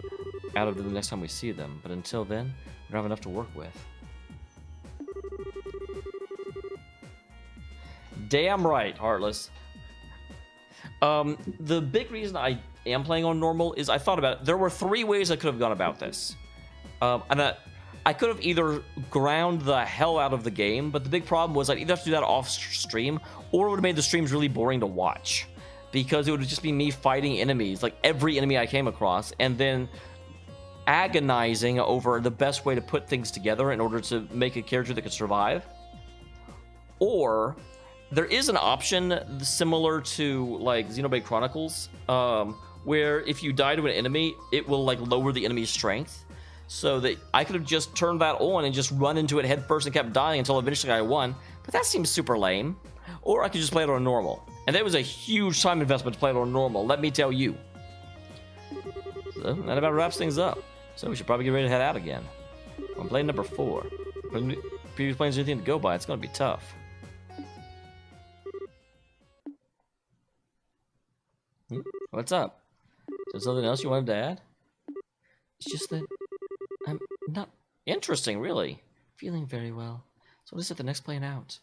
out of them the next time we see them, but until then, we don't have enough to work with. Damn right, Heartless. The big reason I am playing on normal is I thought about it. There were 3 ways I could have gone about this. And I could have either ground the hell out of the game, but the big problem was I'd either have to do that off stream, or it would have made the streams really boring to watch. Because it would just be me fighting enemies, like every enemy I came across, and then agonizing over the best way to put things together in order to make a character that could survive. Or there is an option similar to like Xenoblade Chronicles, where if you die to an enemy, it will like lower the enemy's strength. So that I could have just turned that on and just run into it head first and kept dying until eventually I won. But that seems super lame. Or I could just play it on normal. And that was a huge time investment to play it on normal, let me tell you. So that about wraps things up. So we should probably get ready to head out again. On plane number 4. Previous planes anything to go by, it's going to be tough. What's up? Is there something else you wanted to add? It's just that I'm not interesting, really. Feeling very well. So I'll just hit the next plane out.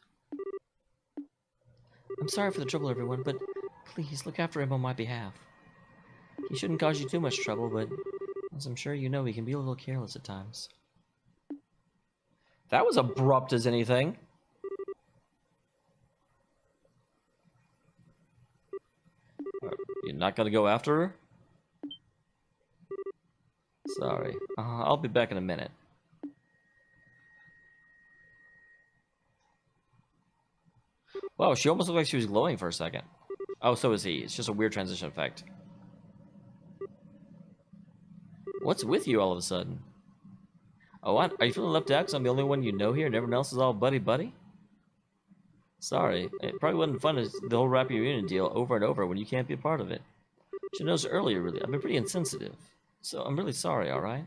I'm sorry for the trouble, everyone, but please look after him on my behalf. He shouldn't cause you too much trouble, but as I'm sure you know, he can be a little careless at times. That was abrupt as anything. You're not gonna go after her? Sorry. I'll be back in a minute. Wow, she almost looked like she was glowing for a second. Oh, so is he. It's just a weird transition effect. What's with you all of a sudden? Oh, what? Are you feeling left out because I'm the only one you know here and everyone else is all buddy-buddy? Sorry. It probably wasn't fun as the whole Rapid Reunion deal over and over when you can't be a part of it. Should notice earlier, really. I've been pretty insensitive. So I'm really sorry, alright?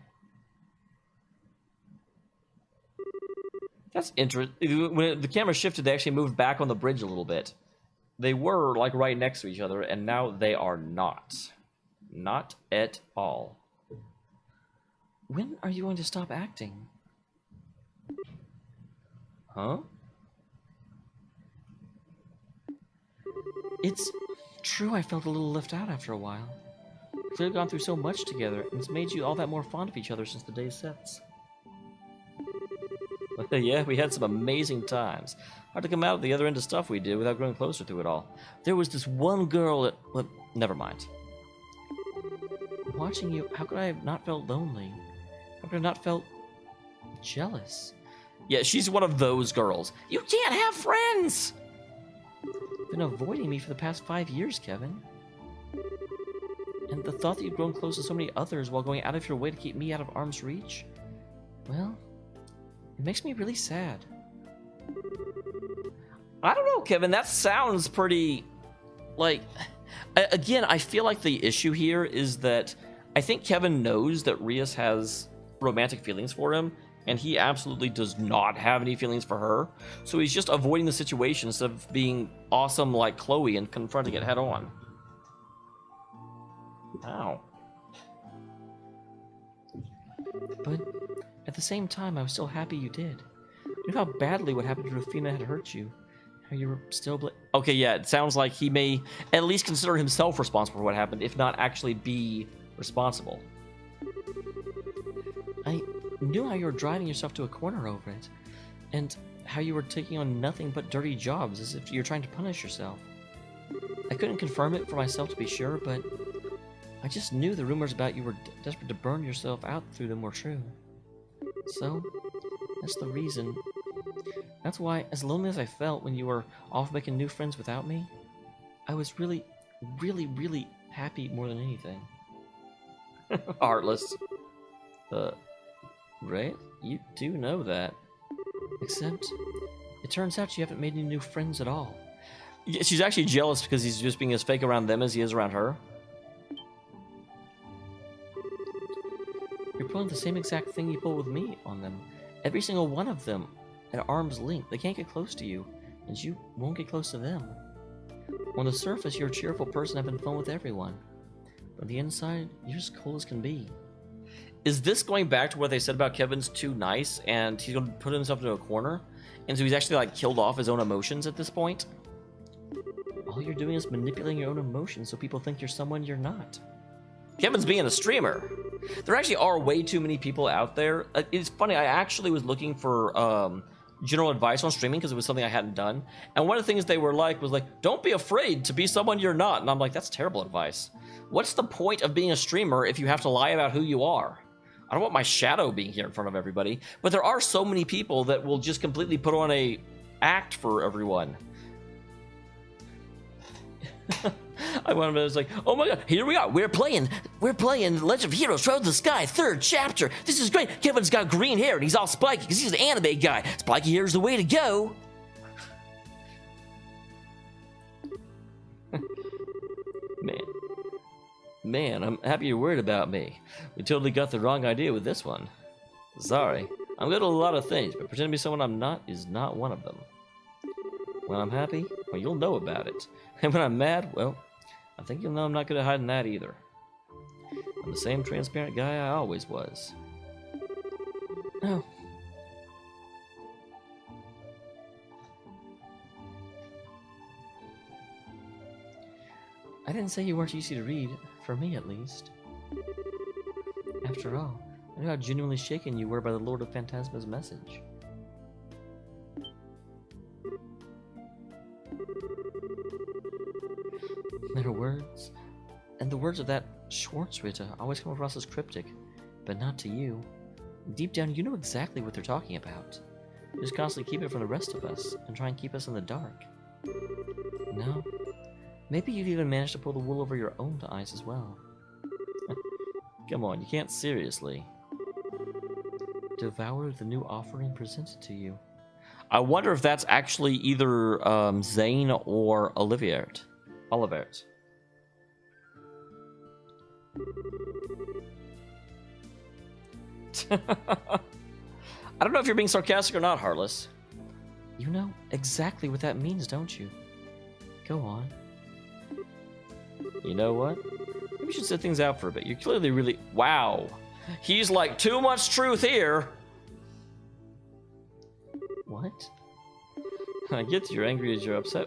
That's interesting. When the camera shifted, they actually moved back on the bridge a little bit. They were, like, right next to each other, and now they are not. Not at all. When are you going to stop acting? Huh? It's true I felt a little left out after a while. We've gone through so much together, and it's made you all that more fond of each other since the day sets. Yeah, we had some amazing times. Hard to come out at the other end of stuff we did without growing closer to it all. There was this one girl that... Well, never mind. Watching you, how could I have not felt lonely? How could I have not felt jealous? Yeah, she's one of those girls. You can't have friends! You've been avoiding me for the past 5 years, Kevin. And the thought that you've grown close to so many others while going out of your way to keep me out of arm's reach? Well... it makes me really sad. I don't know, Kevin. That sounds pretty... like... Again, I feel like the issue here is that I think Kevin knows that Rias has romantic feelings for him, and he absolutely does not have any feelings for her. So he's just avoiding the situation instead of being awesome like Chloe and confronting it head on. Ow. But... At the same time, I was still happy you did. You know how badly what happened to Rufina had hurt you. How you were still okay, yeah, it sounds like he may at least consider himself responsible for what happened, if not actually be responsible. I knew how you were driving yourself to a corner over it, and how you were taking on nothing but dirty jobs as if you're trying to punish yourself. I couldn't confirm it for myself to be sure, but I just knew the rumors about you were desperate to burn yourself out through them were true. So, that's the reason. That's why, as lonely as I felt when you were off making new friends without me, I was really, really, really happy more than anything. Heartless. Right? You do know that. Except, it turns out you haven't made any new friends at all. She's actually jealous because he's just being as fake around them as he is around her. You're pulling the same exact thing you pull with me on them. Every single one of them at arm's length. They can't get close to you, and you won't get close to them. On the surface, you're a cheerful person having fun with everyone. But on the inside, you're as cold as can be. Is this going back to what they said about Kevin's too nice, and he's going to put himself into a corner? And so he's actually, like, killed off his own emotions at this point? All you're doing is manipulating your own emotions so people think you're someone you're not. Kevin's being a streamer. There actually are way too many people out there. It's funny, I actually was looking for general advice on streaming because it was something I hadn't done. And one of the things they were like was like, don't be afraid to be someone you're not. And I'm like, that's terrible advice. What's the point of being a streamer if you have to lie about who you are? I don't want my shadow being here in front of everybody. But there are so many people that will just completely put on a act for everyone. I was like, oh my god, here we are. We're playing Legend of Heroes: Trails of the Sky, 3rd chapter. This is great. Kevin's got green hair and he's all spiky because he's an anime guy. Spiky hair is the way to go. Man, I'm happy you're worried about me. We totally got the wrong idea with this one. Sorry. I'm good at a lot of things, but pretending to be someone I'm not is not one of them. When I'm happy, well, you'll know about it. And when I'm mad, well, I think you'll know I'm not good at hiding that either. I'm the same transparent guy I always was. Oh. I didn't say you weren't easy to read, for me at least. After all, I knew how genuinely shaken you were by the Lord of Phantasma's message. Their words, and the words of that Schwarzritter always come across as cryptic, but not to you. Deep down, you know exactly what they're talking about. You just constantly keep it from the rest of us, and try and keep us in the dark. No? Maybe you've even managed to pull the wool over your own eyes as well. Come on, you can't seriously. Devour the new offering presented to you. I wonder if that's actually either Zane or Olivert. Olivert. I don't know if you're being sarcastic or not, Heartless. You know exactly what that means, don't you? Go on. You know what? Maybe we should set things out for a bit. You're clearly really... Wow. He's like, too much truth here. What? I get you're angry as you're upset.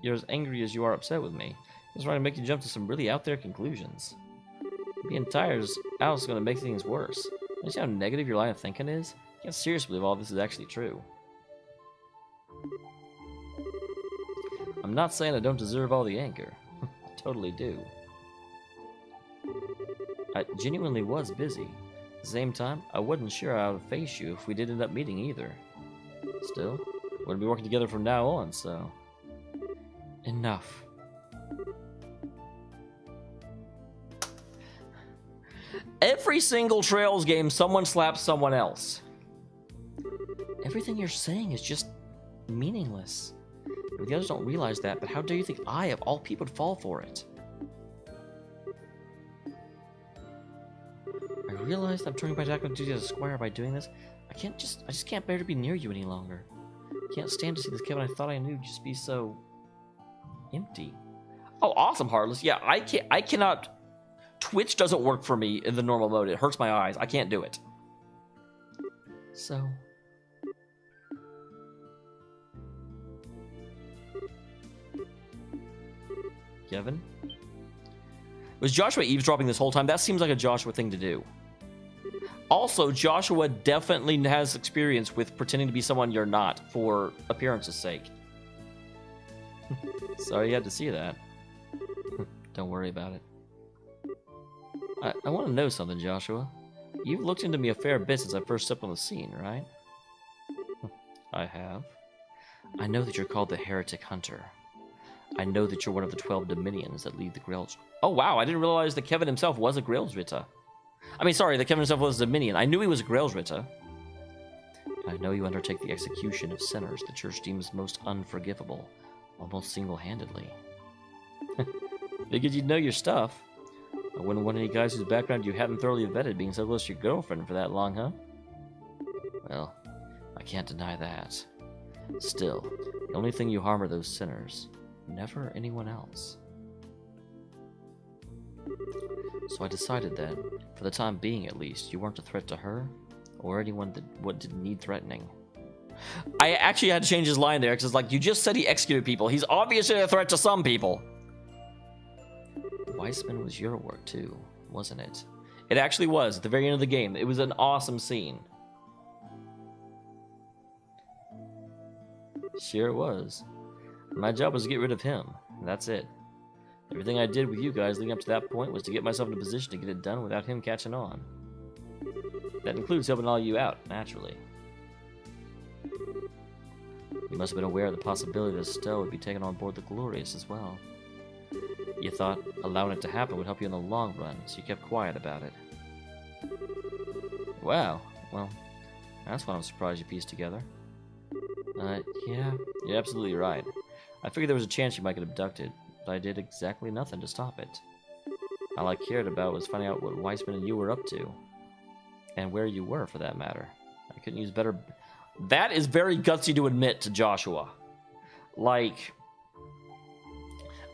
You're as angry as you are upset with me. I was trying to make you jump to some really out there conclusions. Being tired out is going to make things worse. You see how negative your line of thinking is? I can't seriously believe all this is actually true. I'm not saying I don't deserve all the anger. I totally do. I genuinely was busy. At the same time, I wasn't sure I would face you if we did end up meeting either. Still, we're going to be working together from now on, so... Enough. Every single Trails game, someone slaps someone else. Everything you're saying is just meaningless. The others don't realize that, but how dare you think I, of all people, would fall for it? I realized I'm turning my back on duty as a squire by doing this. I just can't bear to be near you any longer. I can't stand to see this Kevin I thought I knew just be so... empty. Oh, awesome, Heartless. Yeah, I cannot... Twitch doesn't work for me in the normal mode. It hurts my eyes. I can't do it. So... Kevin? Was Joshua eavesdropping this whole time? That seems like a Joshua thing to do. Also, Joshua definitely has experience with pretending to be someone you're not for appearance's sake. Sorry you had to see that. Don't worry about it. I want to know something, Joshua. You've looked into me a fair bit since I first stepped on the scene, right? I have. I know that you're called the Heretic Hunter. I know that you're one of the 12 Dominions that lead the Grails. Oh wow, I didn't realize that Kevin himself was a Grailsritter. I mean, sorry, that Kevin himself was a Dominion. I knew he was a Grailsritter. I know you undertake the execution of sinners the Church deems most unforgivable, almost single-handedly. Figured you'd know your stuff. I wouldn't want any guys whose background you hadn't thoroughly vetted being so close to your girlfriend for that long, huh? Well, I can't deny that. Still, the only thing you harm are those sinners. Never anyone else. So I decided that, for the time being at least, you weren't a threat to her, or anyone that didn't need threatening. I actually had to change his line there, because it's like, you just said he executed people. He's obviously a threat to some people. Weissman was your work too, wasn't it? It actually was, at the very end of the game. It was an awesome scene. Sure it was. My job was to get rid of him, and that's it. Everything I did with you guys leading up to that point was to get myself in a position to get it done without him catching on. That includes helping all you out, naturally. You must have been aware of the possibility that Estelle would be taken on board the Glorious as well. You thought allowing it to happen would help you in the long run, so you kept quiet about it. Wow, well, that's what I'm surprised you pieced together. Yeah, you're absolutely right. I figured there was a chance you might get abducted, but I did exactly nothing to stop it. All I cared about was finding out what Weissman and you were up to. And where you were, for that matter. I couldn't use better... That is very gutsy to admit to Joshua. Like...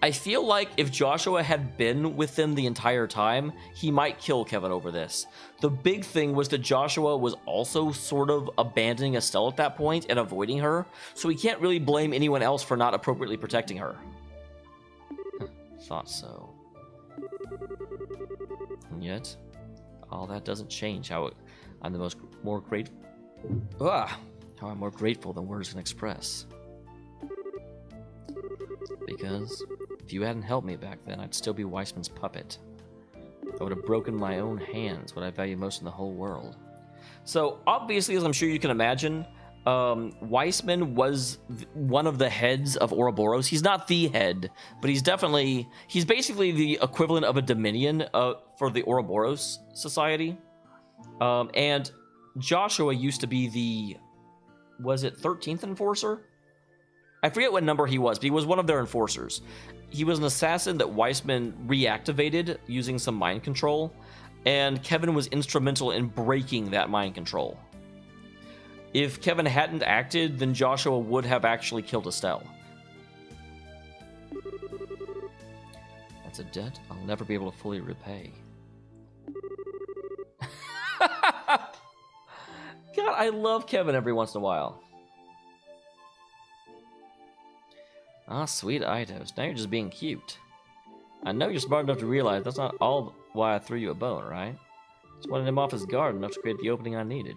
I feel like if Joshua had been with them the entire time, he might kill Kevin over this. The big thing was that Joshua was also sort of abandoning Estelle at that point and avoiding her, so he can't really blame anyone else for not appropriately protecting her. Thought so. And yet, all that doesn't change how I'm more grateful than words can express. Because if you hadn't helped me back then, I'd still be Weissman's puppet. I would have broken my own hands, what I value most in the whole world. So, obviously, as I'm sure you can imagine, Weissman was one of the heads of Ouroboros. He's not the head, but he's basically the equivalent of a Dominion for the Ouroboros Society. And Joshua used to be the, was it 13th Enforcer? I forget what number he was, but he was one of their enforcers. He was an assassin that Weissman reactivated using some mind control, and Kevin was instrumental in breaking that mind control. If Kevin hadn't acted, then Joshua would have actually killed Estelle. That's a debt I'll never be able to fully repay. God, I love Kevin every once in a while. Ah, sweet Eidos, now you're just being cute. I know you're smart enough to realize that's not all why I threw you a bone, right? Just wanted him off his guard enough to create the opening I needed.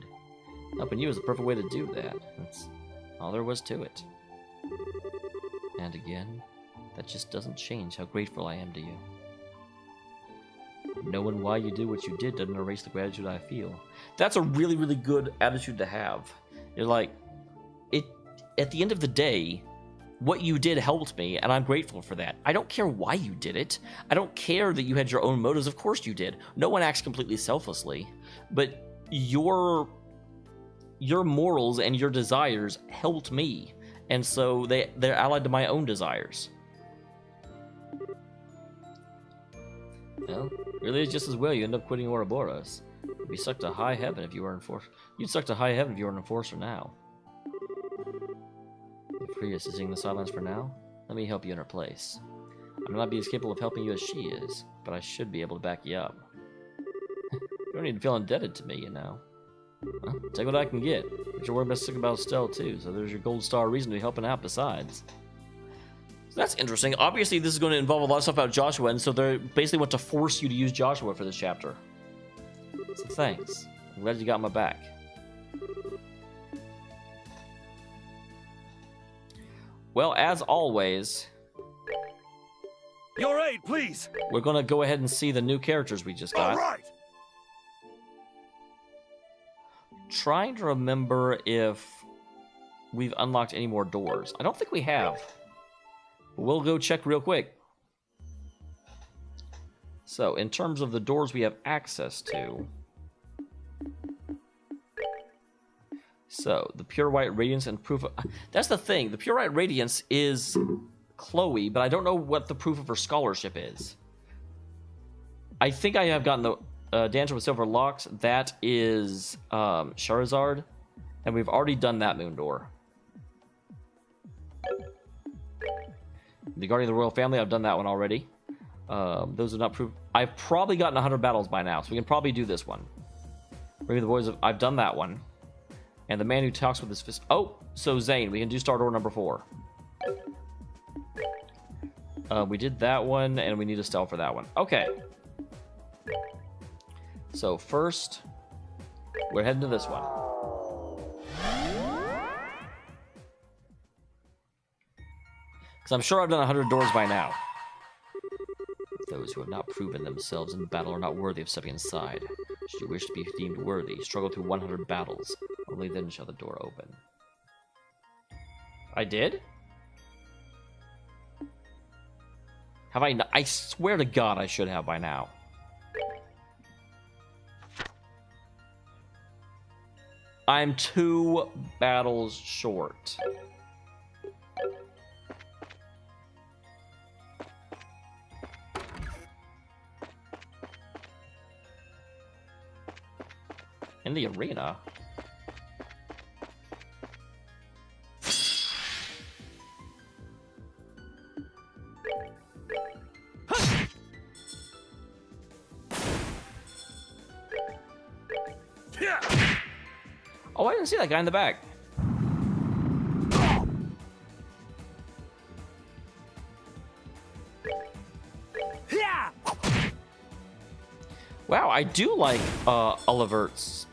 Helping you was the perfect way to do that. That's all there was to it. And again, that just doesn't change how grateful I am to you. Knowing why you did what you did doesn't erase the gratitude I feel. That's a really, really good attitude to have. You're like, at the end of the day, what you did helped me, and I'm grateful for that. I don't care why you did it. I don't care that you had your own motives. Of course you did. No one acts completely selflessly. But your morals and your desires helped me. And so they're allied to my own desires. Well, really it's just as well you end up quitting Ouroboros. You'd be sucked to high heaven if you were an enforcer. You'd suck to high heaven if you were an enforcer now. If Prius is sitting in the sidelines for now, let me help you in her place. I may not be as capable of helping you as she is, but I should be able to back you up. You don't need to feel indebted to me, you know. Well, take what I can get. But you're worried about sick about Estelle too, so there's your gold star reason to be helping out besides. So that's interesting. Obviously, this is going to involve a lot of stuff about Joshua, and so they basically want to force you to use Joshua for this chapter. So thanks. I'm glad you got my back. Well, as always, Your aid, please. we're going to go ahead and see the new characters we just got. All right. Trying to remember if we've unlocked any more doors. I don't think we have. We'll go check real quick. So, in terms of the doors we have access to... So, the Pure White Radiance and Proof of... That's the thing. The Pure White Radiance is Chloe, but I don't know what the proof of her scholarship is. I think I have gotten the Dancer with Silver Locks. That is Charizard. And we've already done that moon door. The Guardian of the Royal Family, I've done that one already. Those are not proof. I've probably gotten 100 battles by now, so we can probably do this one. Maybe the Boys of... I've done that one. And the Man Who Talks with His Fist... Oh! So Zane, we can do Star Door number 4. We did that one, and we need Estelle for that one. Okay. So first, we're heading to this one. Because I'm sure I've done 100 doors by now. Those who have not proven themselves in battle are not worthy of stepping inside. Should you wish to be deemed worthy, struggle through 100 battles. Only then shall the door open. I did? Have I not? I swear to God I should have by now. I'm 2 battles short. In the arena? Oh, I didn't see that guy in the back. Wow, I do like Olivert's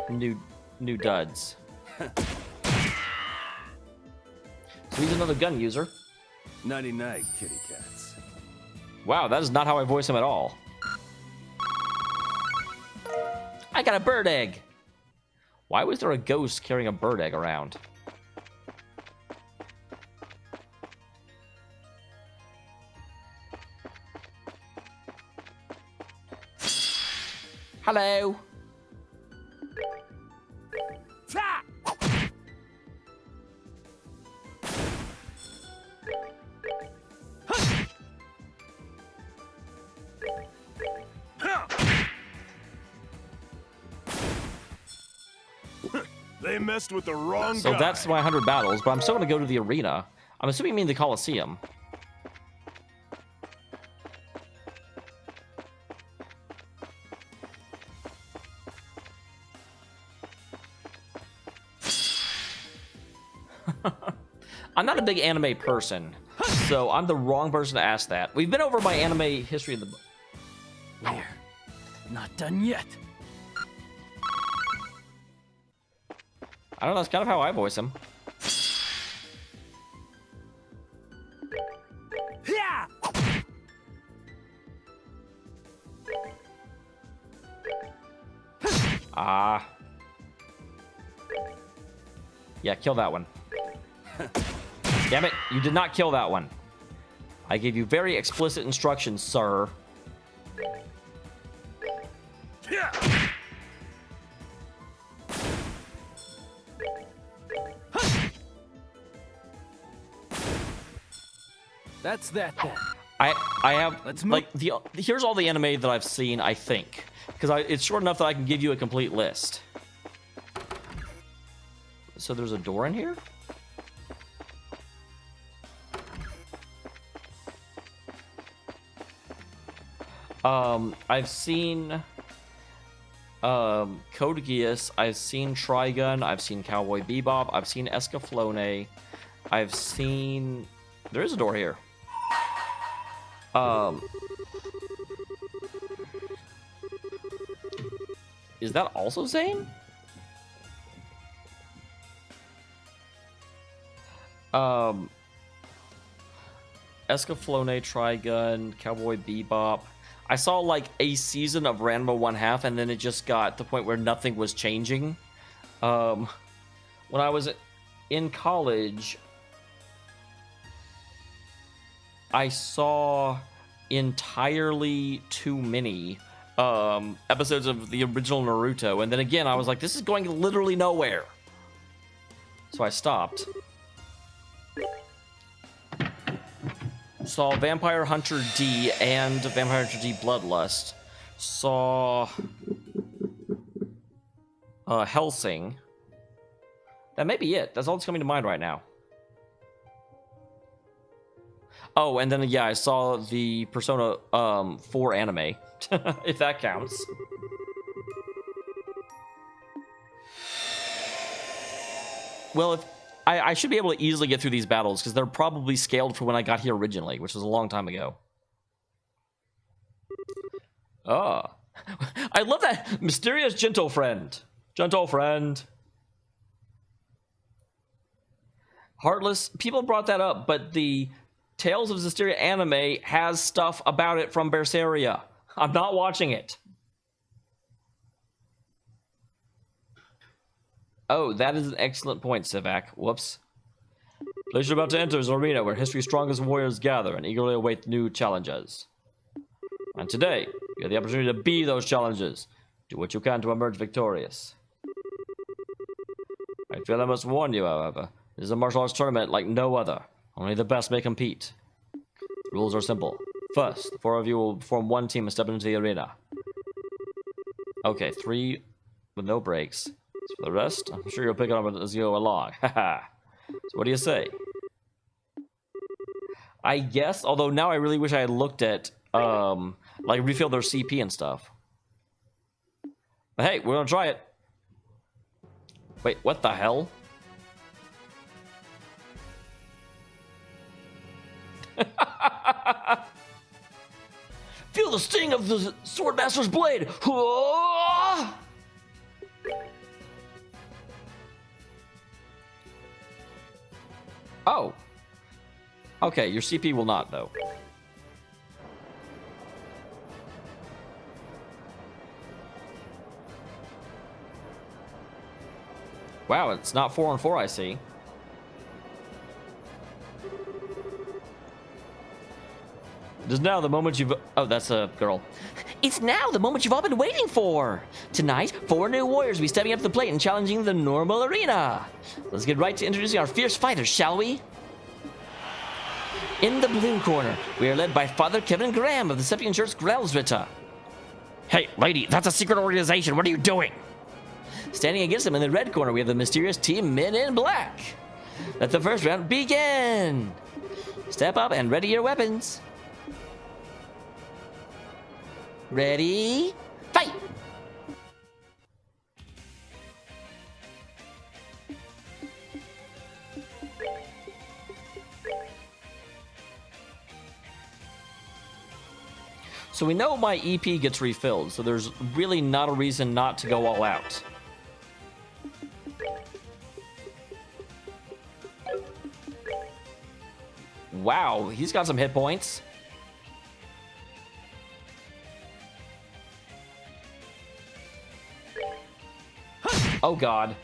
new duds. So he's another gun user. Nighty night, kitty cats. Wow, that is not how I voice him at all. I got a bird egg. Why was there a ghost carrying a bird egg around? Hello. They messed with the wrong So guy. that's my 100 battles, but I'm still going to go to the arena. I'm assuming you mean the Coliseum. I'm not a big anime person, so I'm the wrong person to ask that. We've been over my anime history in the... Where? Not done yet. I don't know, that's kind of how I voice him. Ah. Yeah, kill that one. Damn it, you did not kill that one. I gave you very explicit instructions, sir. That's that then. I have Let's move. like here's all the anime that I've seen, I think, because it's short enough that I can give you a complete list. So there's a door in here? I've seen Code Geass, I've seen Trigun, I've seen Cowboy Bebop, I've seen Escaflowne, I've seen... There is a door here. Is that also Zane? Escaflowne, Trigun, Cowboy Bebop. I saw like a season of Ranma 1/2, and then it just got to the point where nothing was changing. When I was in college, I saw entirely too many episodes of the original Naruto, and then again, I was like, this is going literally nowhere. So I stopped. Saw Vampire Hunter D and Vampire Hunter D Bloodlust. Saw Hellsing. That may be it. That's all that's coming to mind right now. Oh, and then yeah, I saw the Persona 4 anime, if that counts. Well, if I should be able to easily get through these battles, because they're probably scaled for when I got here originally, which was a long time ago. Oh. I love that. Mysterious gentle friend. Gentle friend. Heartless. People brought that up, but the Tales of Zestiria anime has stuff about it from Berseria. I'm not watching it. Oh, that is an excellent point, Sivak. Whoops. The place you're about to enter is an arena where history's strongest warriors gather and eagerly await new challenges. And today, you have the opportunity to be those challenges. Do what you can to emerge victorious. I feel I must warn you, however. This is a martial arts tournament like no other. Only the best may compete. The rules are simple. First, the 4 of you will form one team and step into the arena. Okay, 3 with no breaks. For the rest, I'm sure you'll pick it up as you go along. Haha. So what do you say? I guess, although now I really wish I had looked at, like, refill their CP and stuff. But hey, we're gonna try it. Wait, what the hell? Feel the sting of the Swordmaster's blade! Whoa! Oh. Okay, your CP will not, though. Wow, it's not 4 on 4, I see. It is now the moment you've... Oh, that's a girl. It's now the moment you've all been waiting for! Tonight, 4 new warriors will be stepping up to the plate and challenging the normal arena. Let's get right to introducing our fierce fighters, shall we? In the blue corner, we are led by Father Kevin Graham of the Seppian Church Grelsvita. Hey, lady, that's a secret organization. What are you doing? Standing against him in the red corner, we have the mysterious Team Men in Black. Let the first round begin. Step up and ready your weapons. Ready? Fight! So we know my EP gets refilled, so there's really not a reason not to go all out. Wow, he's got some hit points. Oh god.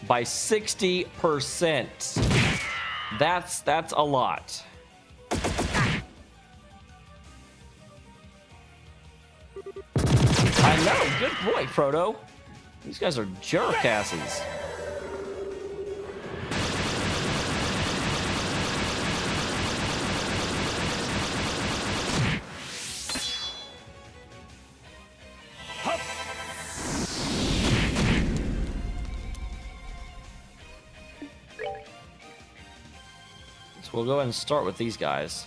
By 60%. That's a lot. I know, good boy, Frodo. These guys are jerkasses. So we'll go ahead and start with these guys.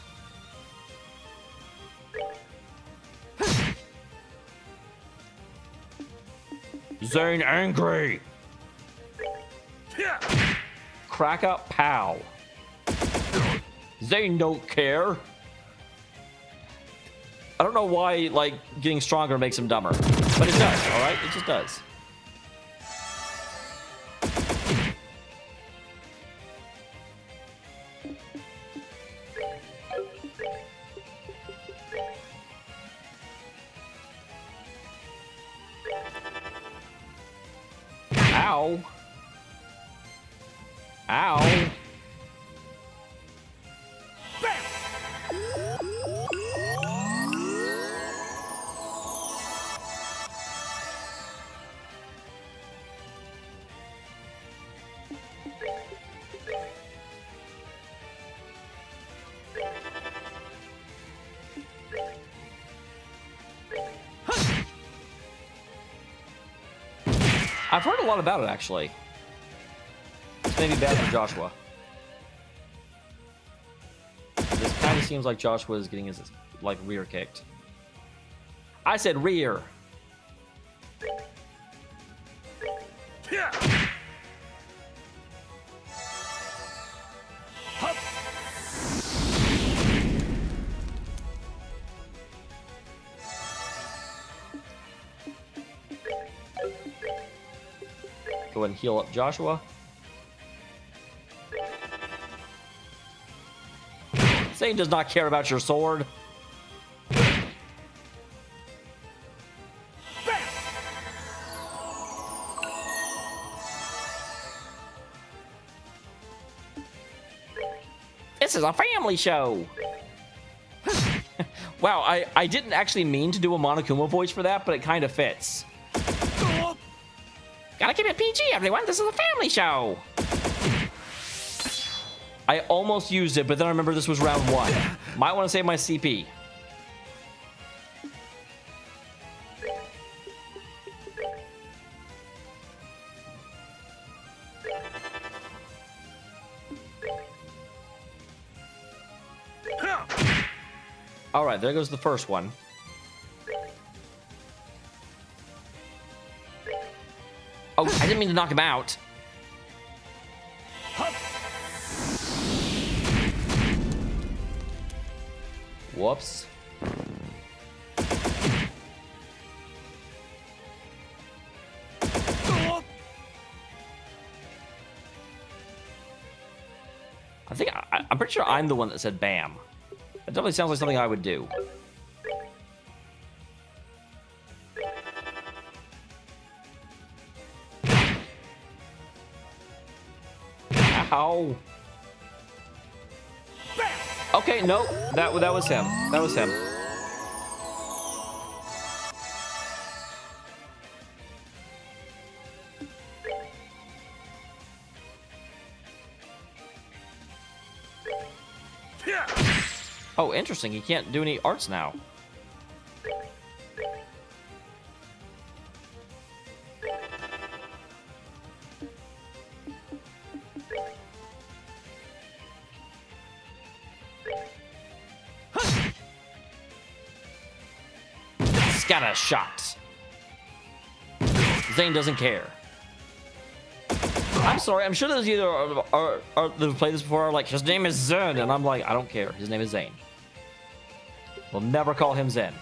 Zane angry. Crack up, pow. Zane don't care. I don't know why, like, getting stronger makes him dumber, but it does. All right, it just does. Ow. Ow. I've heard a lot about it, actually. It's maybe bad for Joshua. This kind of seems like Joshua is getting his, like, rear kicked. I said rear. Go ahead and heal up Joshua. Zane does not care about your sword. This is a family show. Wow, I didn't actually mean to do a Monokuma voice for that, but it kind of fits. Gotta keep it PG, everyone. This is a family show. I almost used it, but then I remember this was round 1. Might want to save my CP. All right, there goes the first one. Oh, I didn't mean to knock him out. Whoops. I think I'm pretty sure I'm the one that said bam. That definitely sounds like something I would do. Ow. Okay, no, that was him. That was him. Oh, interesting. He can't do any arts now. Scatter shot. Zane doesn't care. I'm sorry. I'm sure there's either that have played this before are like, his name is Zen, and I'm like, I don't care. His name is Zane. We'll never call him Zen.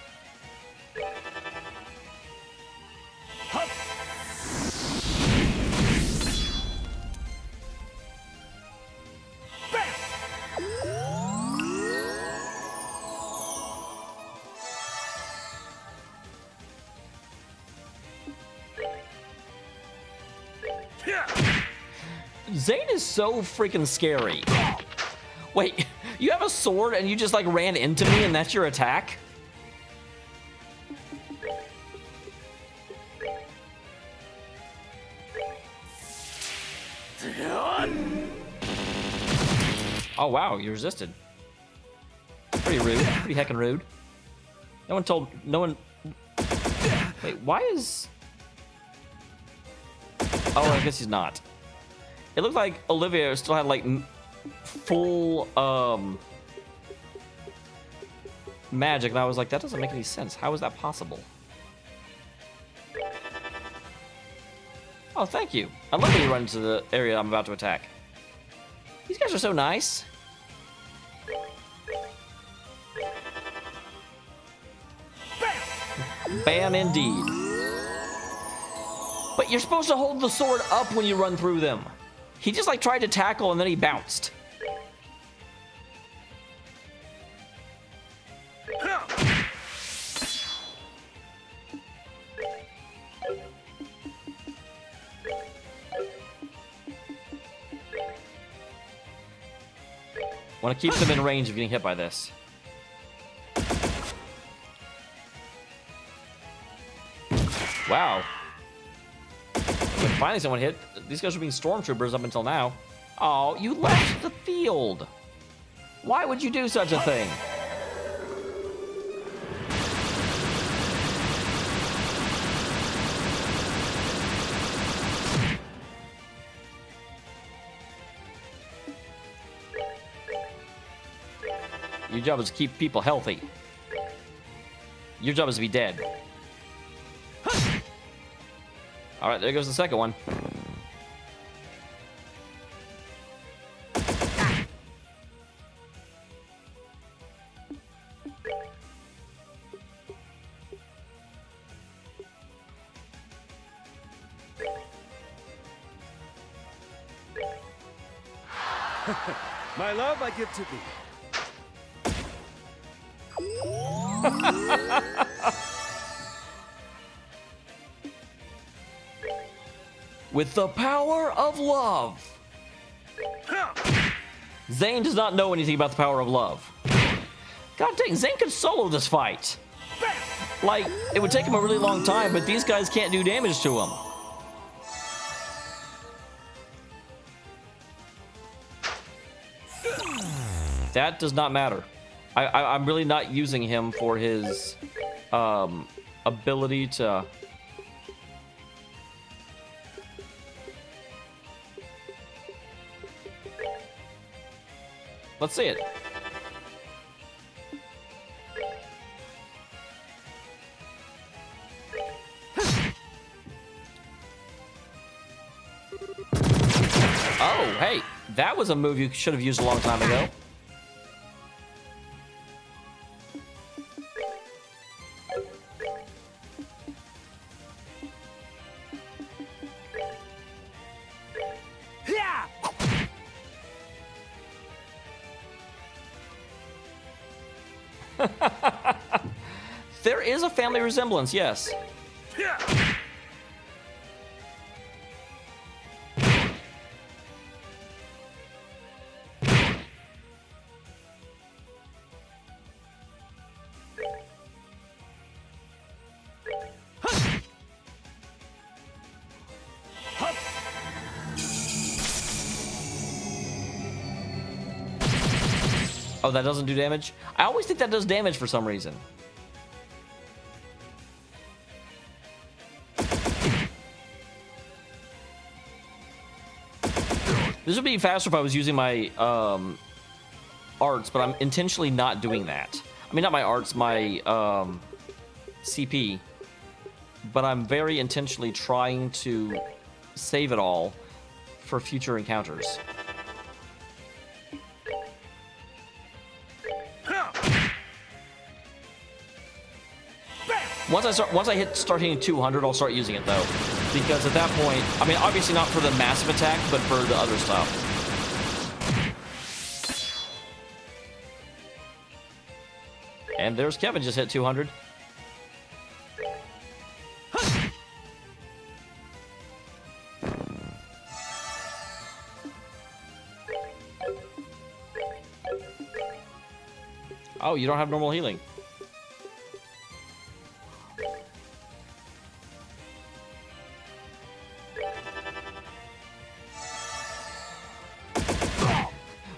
Zane is so freaking scary. Wait, you have a sword and you just like ran into me and that's your attack? Oh wow, you resisted. Pretty rude. Pretty heckin' rude. No one. Wait, why is? Oh, I guess he's not. It looked like Olivia still had like full magic, and I was like, that doesn't make any sense. How is that possible? Oh, thank you. I love when you run into the area I'm about to attack. These guys are so nice. Bam indeed. But you're supposed to hold the sword up when you run through them. He just like tried to tackle and then he bounced. Want to keep them in range of getting hit by this. Wow. When finally someone hit. These guys were being stormtroopers up until now. Oh, you left the field. Why would you do such a thing? Your job is to keep people healthy. Your job is to be dead. All right, there goes the second one. My love, I give to thee. With the power of love. Zane does not know anything about the power of love. God dang, Zane could solo this fight. Like, it would take him a really long time, but these guys can't do damage to him. That does not matter. I'm really not using him for his ability to... Let's see it. Oh, hey, that was a move you should have used a long time ago. There is a family resemblance, yes. Oh, that doesn't do damage? I always think that does damage for some reason. This would be faster if I was using my arts, but I'm intentionally not doing that. I mean, not my arts, my CP. But I'm very intentionally trying to save it all for future encounters. Once I start hitting 200, I'll start using it though, because at that point, I mean, obviously not for the massive attack, but for the other stuff. And there's Kevin just hit 200. Oh, you don't have normal healing.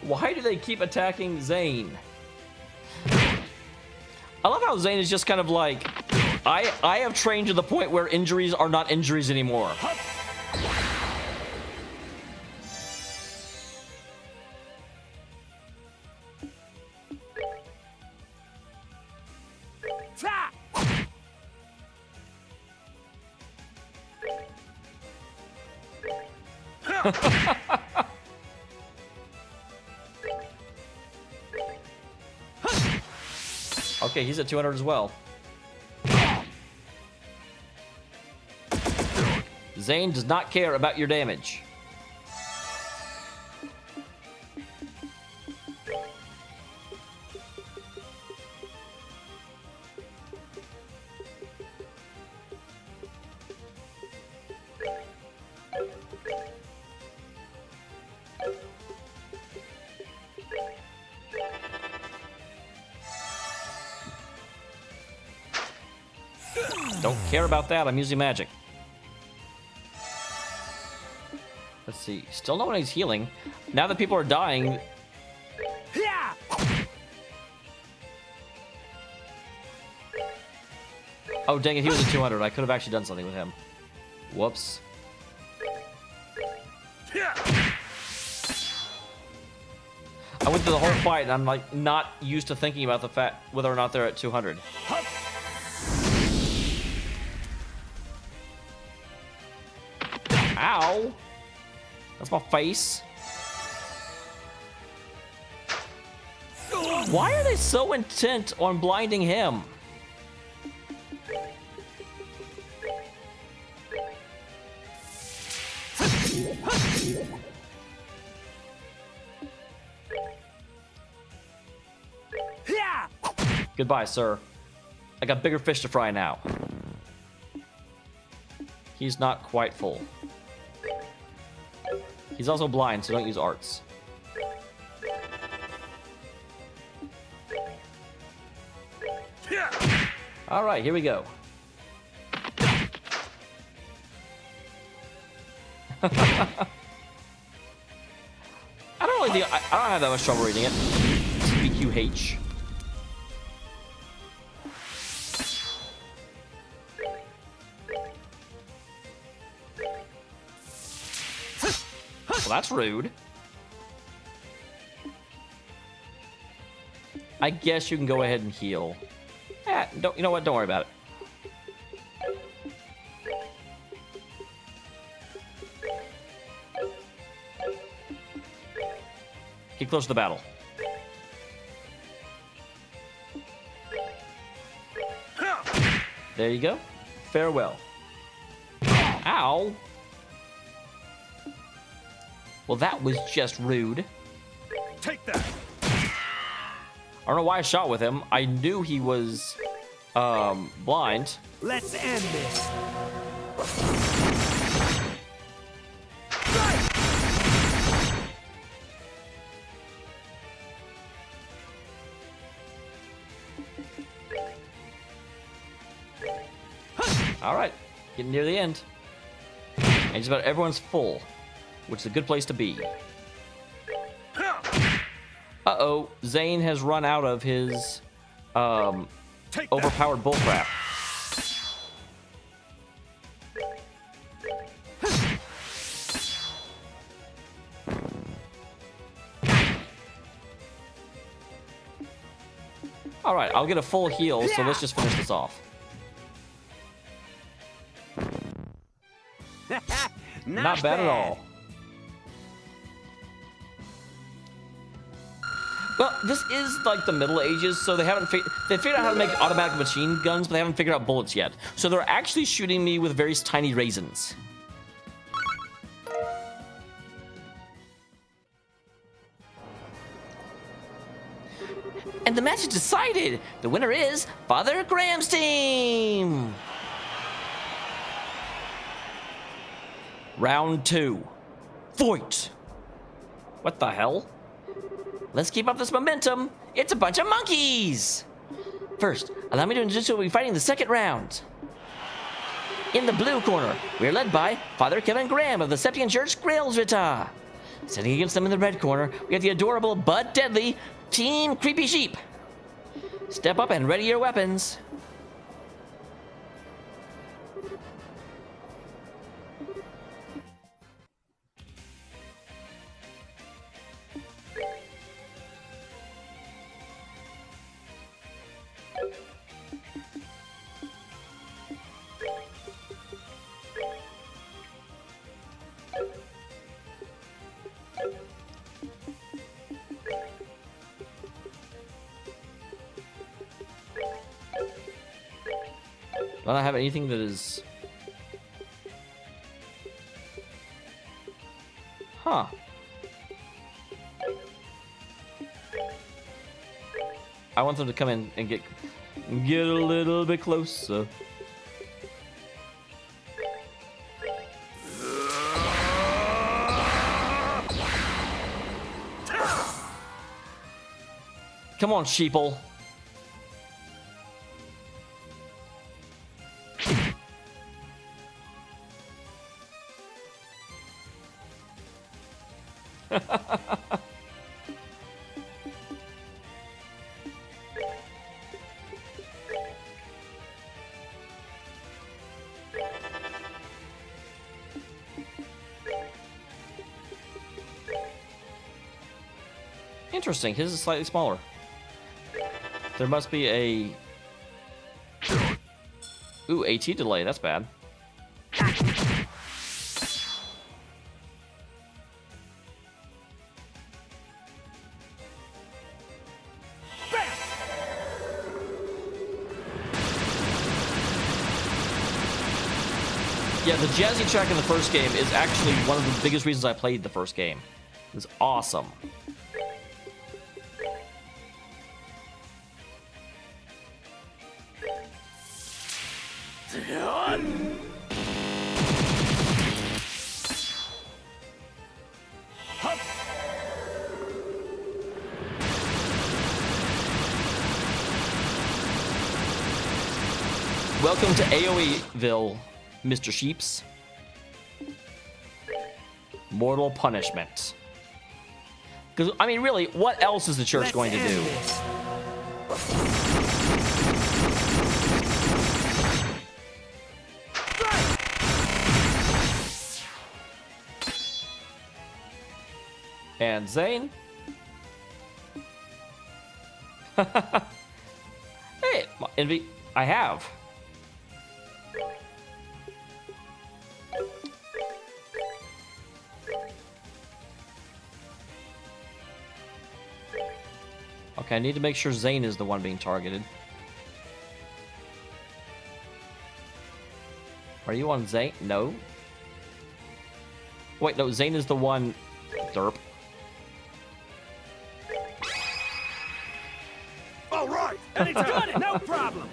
Why do they keep attacking Zane? I love how Zane is just kind of like, I have trained to the point where injuries are not injuries anymore. Okay, he's at 200 as well. Zane does not care about your damage. Don't care about that. I'm using magic. Let's see. Still no one is healing. Now that people are dying. Oh, dang it. He was at 200. I could have actually done something with him. Whoops. I went through the whole fight and I'm like not used to thinking about the fact whether or not they're at 200. Ow! That's my face. Why are they so intent on blinding him? Goodbye, sir. I got bigger fish to fry now. He's not quite full. He's also blind, so don't use arts. All right, here we go. I don't really think I don't have that much trouble reading it. TBQH. Well, that's rude. I guess you can go ahead and heal. Don't, you know what? Don't worry about it. Get close to the battle. There you go. Farewell. Ow. Well, that was just rude. Take that. I don't know why I shot with him. I knew he was blind. Let's end this. All right, getting near the end. And just about everyone's full, which is a good place to be. Uh-oh, Zane has run out of his overpowered bullcrap. All right, I'll get a full heal, so let's just finish this off. Not bad at all. Well, this is like the Middle Ages, so they figured out how to make automatic machine guns, but they haven't figured out bullets yet. So they're actually shooting me with very tiny raisins. And the match is decided. The winner is Father Graham's team. Round 2. Fight! What the hell? Let's keep up this momentum It's a bunch of monkeys! First, allow me to introduce who will be fighting the second round. In the blue corner, we are led by Father Kevin Graham of the Septian Church Grailsvita. Sitting against them in the red corner, we have the adorable but deadly Team Creepy Sheep. Step up and ready your weapons. Do I not have anything that is... Huh. I want them to come in and get a little bit closer. Come on, sheeple. Interesting, his is slightly smaller. There must be a... Ooh, AT delay, that's bad. Yeah, the jazzy track in the first game is actually one of the biggest reasons I played the first game. It was awesome. Welcome to AoEville, Mr. Sheeps. Mortal punishment. Because, I mean, really, what else is the church going to do? And Zane? Hey, Envy, I have. Okay, I need to make sure Zane is the one being targeted. Are you on Zane? No. Wait, no, Zane is the one... Derp. All right, anytime. Got it, no problem.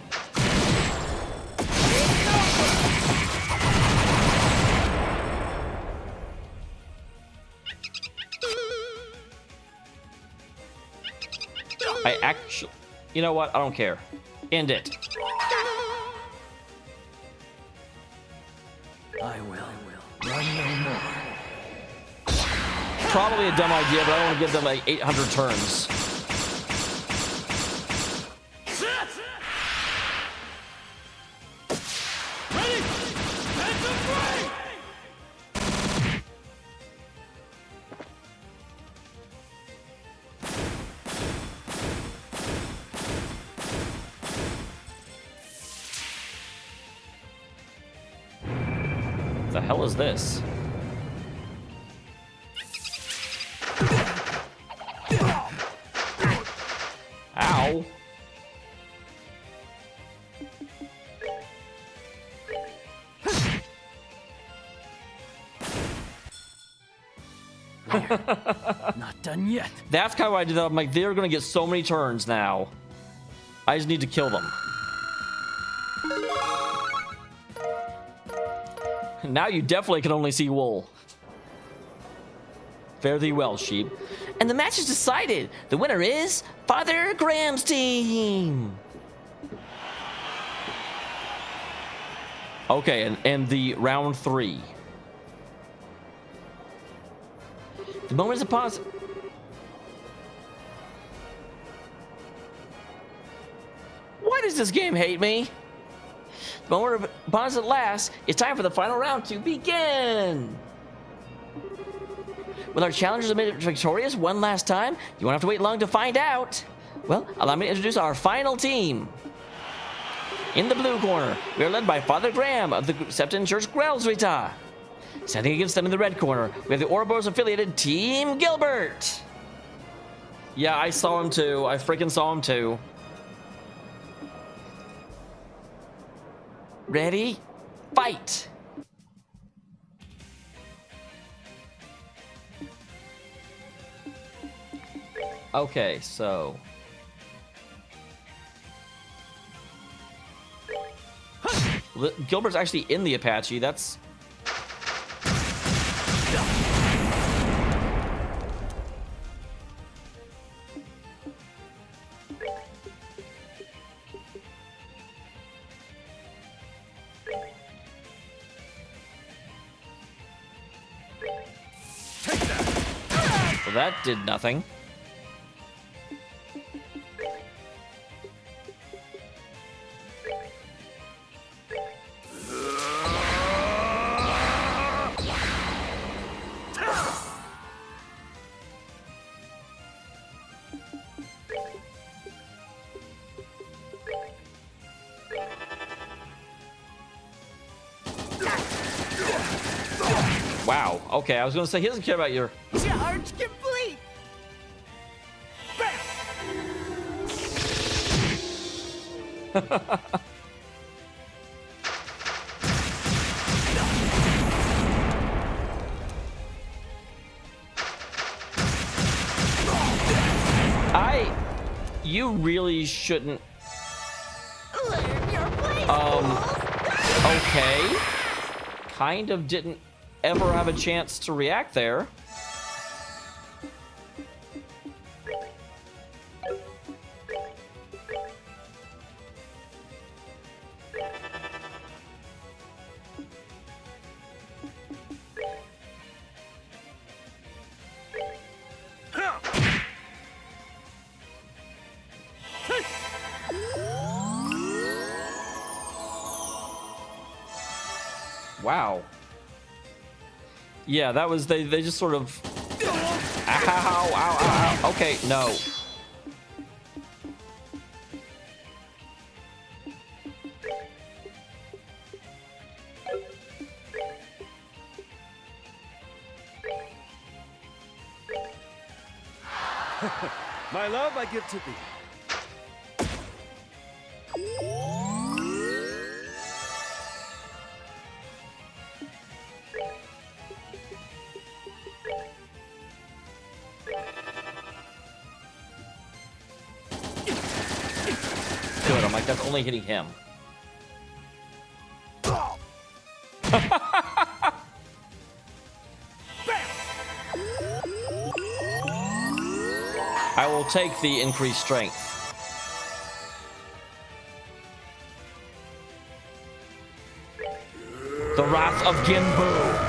I actually... You know what? I don't care. End it. I will. Run no more. Probably a dumb idea, but I don't want to give them like 800 turns. Ready? Phantom Ray! The hell is this? Ow. Not done yet. That's kind of why I did that. I'm like, they're going to get so many turns now. I just need to kill them. Now you definitely can only see wool. Fare thee well, sheep. And the match is decided. The winner is Father Graham's team. Okay, and the round 3. The moment is upon us. Why does this game hate me? The moment upon us at last. It's time for the final round to begin. Will our challengers admit victorious one last time? You won't have to wait long to find out. Well, allow me to introduce our final team. In the blue corner, we are led by Father Graham of the Septon Church Grelsvita. Standing against them in the red corner, we have the Ouroboros affiliated Team Gilbert. Yeah, I saw him too. I freaking saw him too. Ready? Fight! Okay, so... Gilbert's actually in the Apache, that's... Well, that did nothing. Wow. Okay, I was gonna say he doesn't care about your... Charge complete! You really shouldn't... Learn your place. Okay. Kind of didn't ever have a chance to react there. Wow. Yeah, that was, they just sort of... Ow, ow, ow, ow. Okay, no. My love I give to thee. Good, I'm like, that's only hitting him. I will take the increased strength. The Wrath of Ginbu.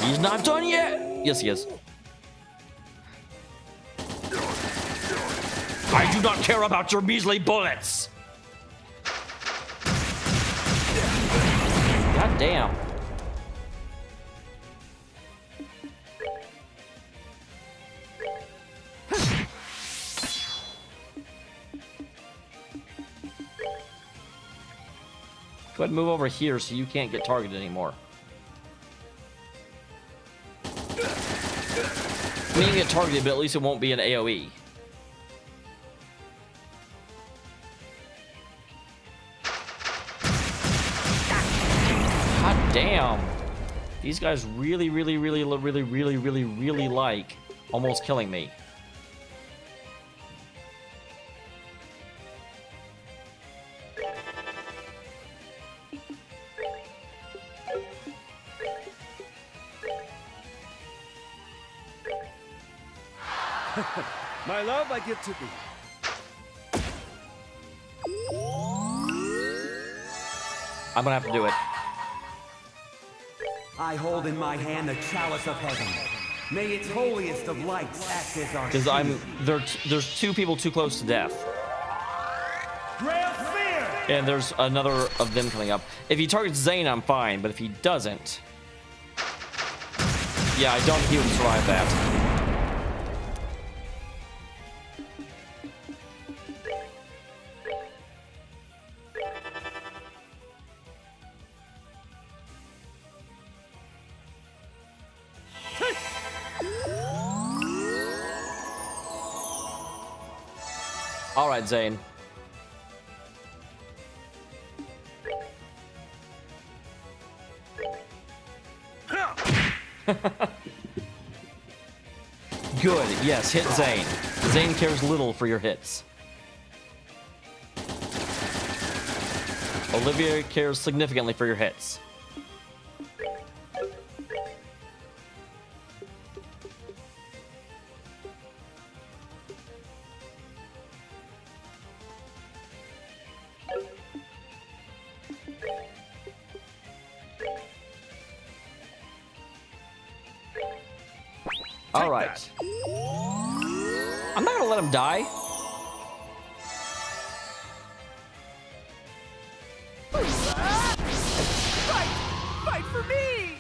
He's not done yet. Yes, he is. I do not care about your measly bullets. God damn. Go ahead and move over here so you can't get targeted anymore. I mean, you get targeted, but at least it won't be an AoE. God damn. These guys really like almost killing me. My love I give to thee. I'm gonna have to do it. I hold in my hand the chalice of heaven. May its holiest of lights act as our Because shield. there's two people too close to death. Grail Fear! And there's another of them coming up. If he targets Zane, I'm fine, but if he doesn't... Yeah, I don't think he would survive that. All right, Zane. Good. Yes, hit Zane. Zane cares little for your hits. Olivia cares significantly for your hits. All right. I'm not gonna let him die. Fight for me!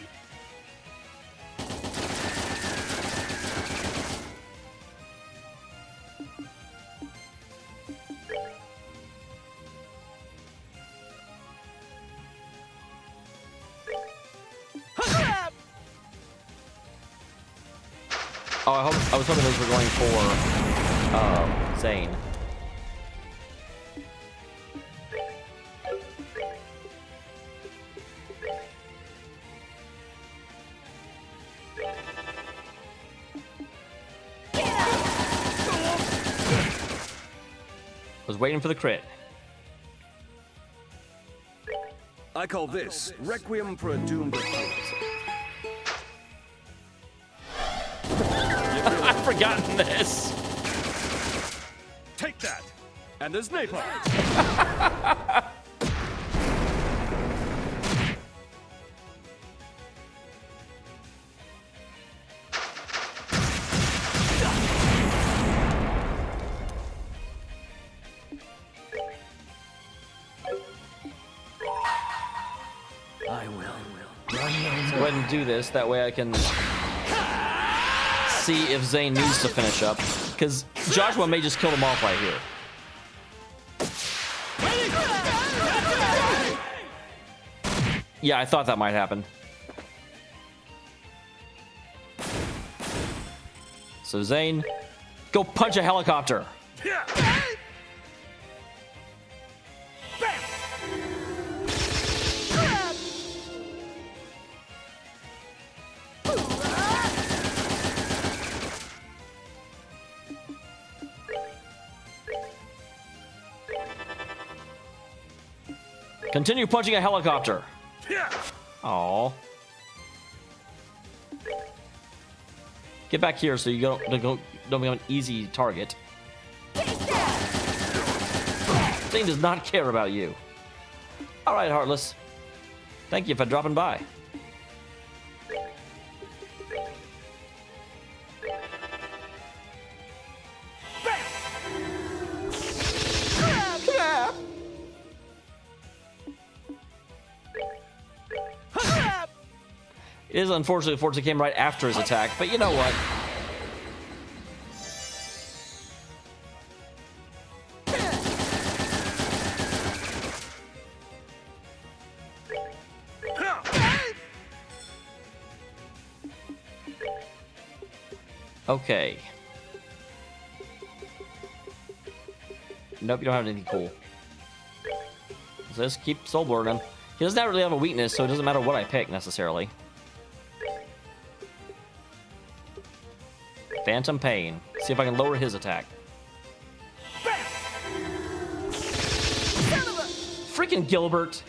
Oh, I was hoping those were going for Zane. Was waiting for the crit. I call this Requiem for a Doomed Opponent. I've forgotten this. Take that! And there's napalm! I will. Run no Go more. ahead and do this. That way I can see if Zane needs to finish up. Because Joshua may just kill them off right here. Yeah, I thought that might happen. So Zane, go punch a helicopter. Continue punching a helicopter. Aww. Get back here so you don't become an easy target. Zane does not care about you. All right, Heartless. Thank you for dropping by. It is unfortunate Forza came right after his attack, but you know what? Okay. Nope, you don't have anything cool. So let's keep Soul Blurring him. He doesn't really have a weakness, so it doesn't matter what I pick necessarily. Phantom Pain. See if I can lower his attack. Freaking Gilbert.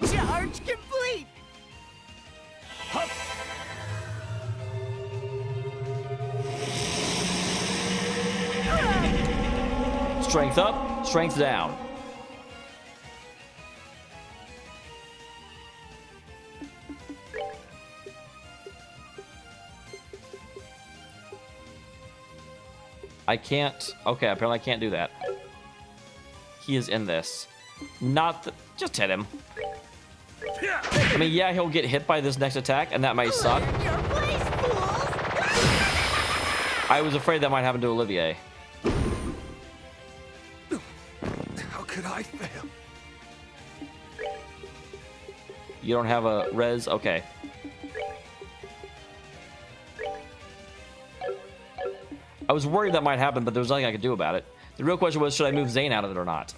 Charge complete! Strength up, strength down. I can't. Okay, apparently I can't do that. He is in this. Not the, just hit him. I mean, yeah, he'll get hit by this next attack, and that might suck. Your place, fools! I was afraid that might happen to Olivier. How could I fail? You don't have a res? Okay. I was worried that might happen, but there was nothing I could do about it. The real question was, should I move Zane out of it or not?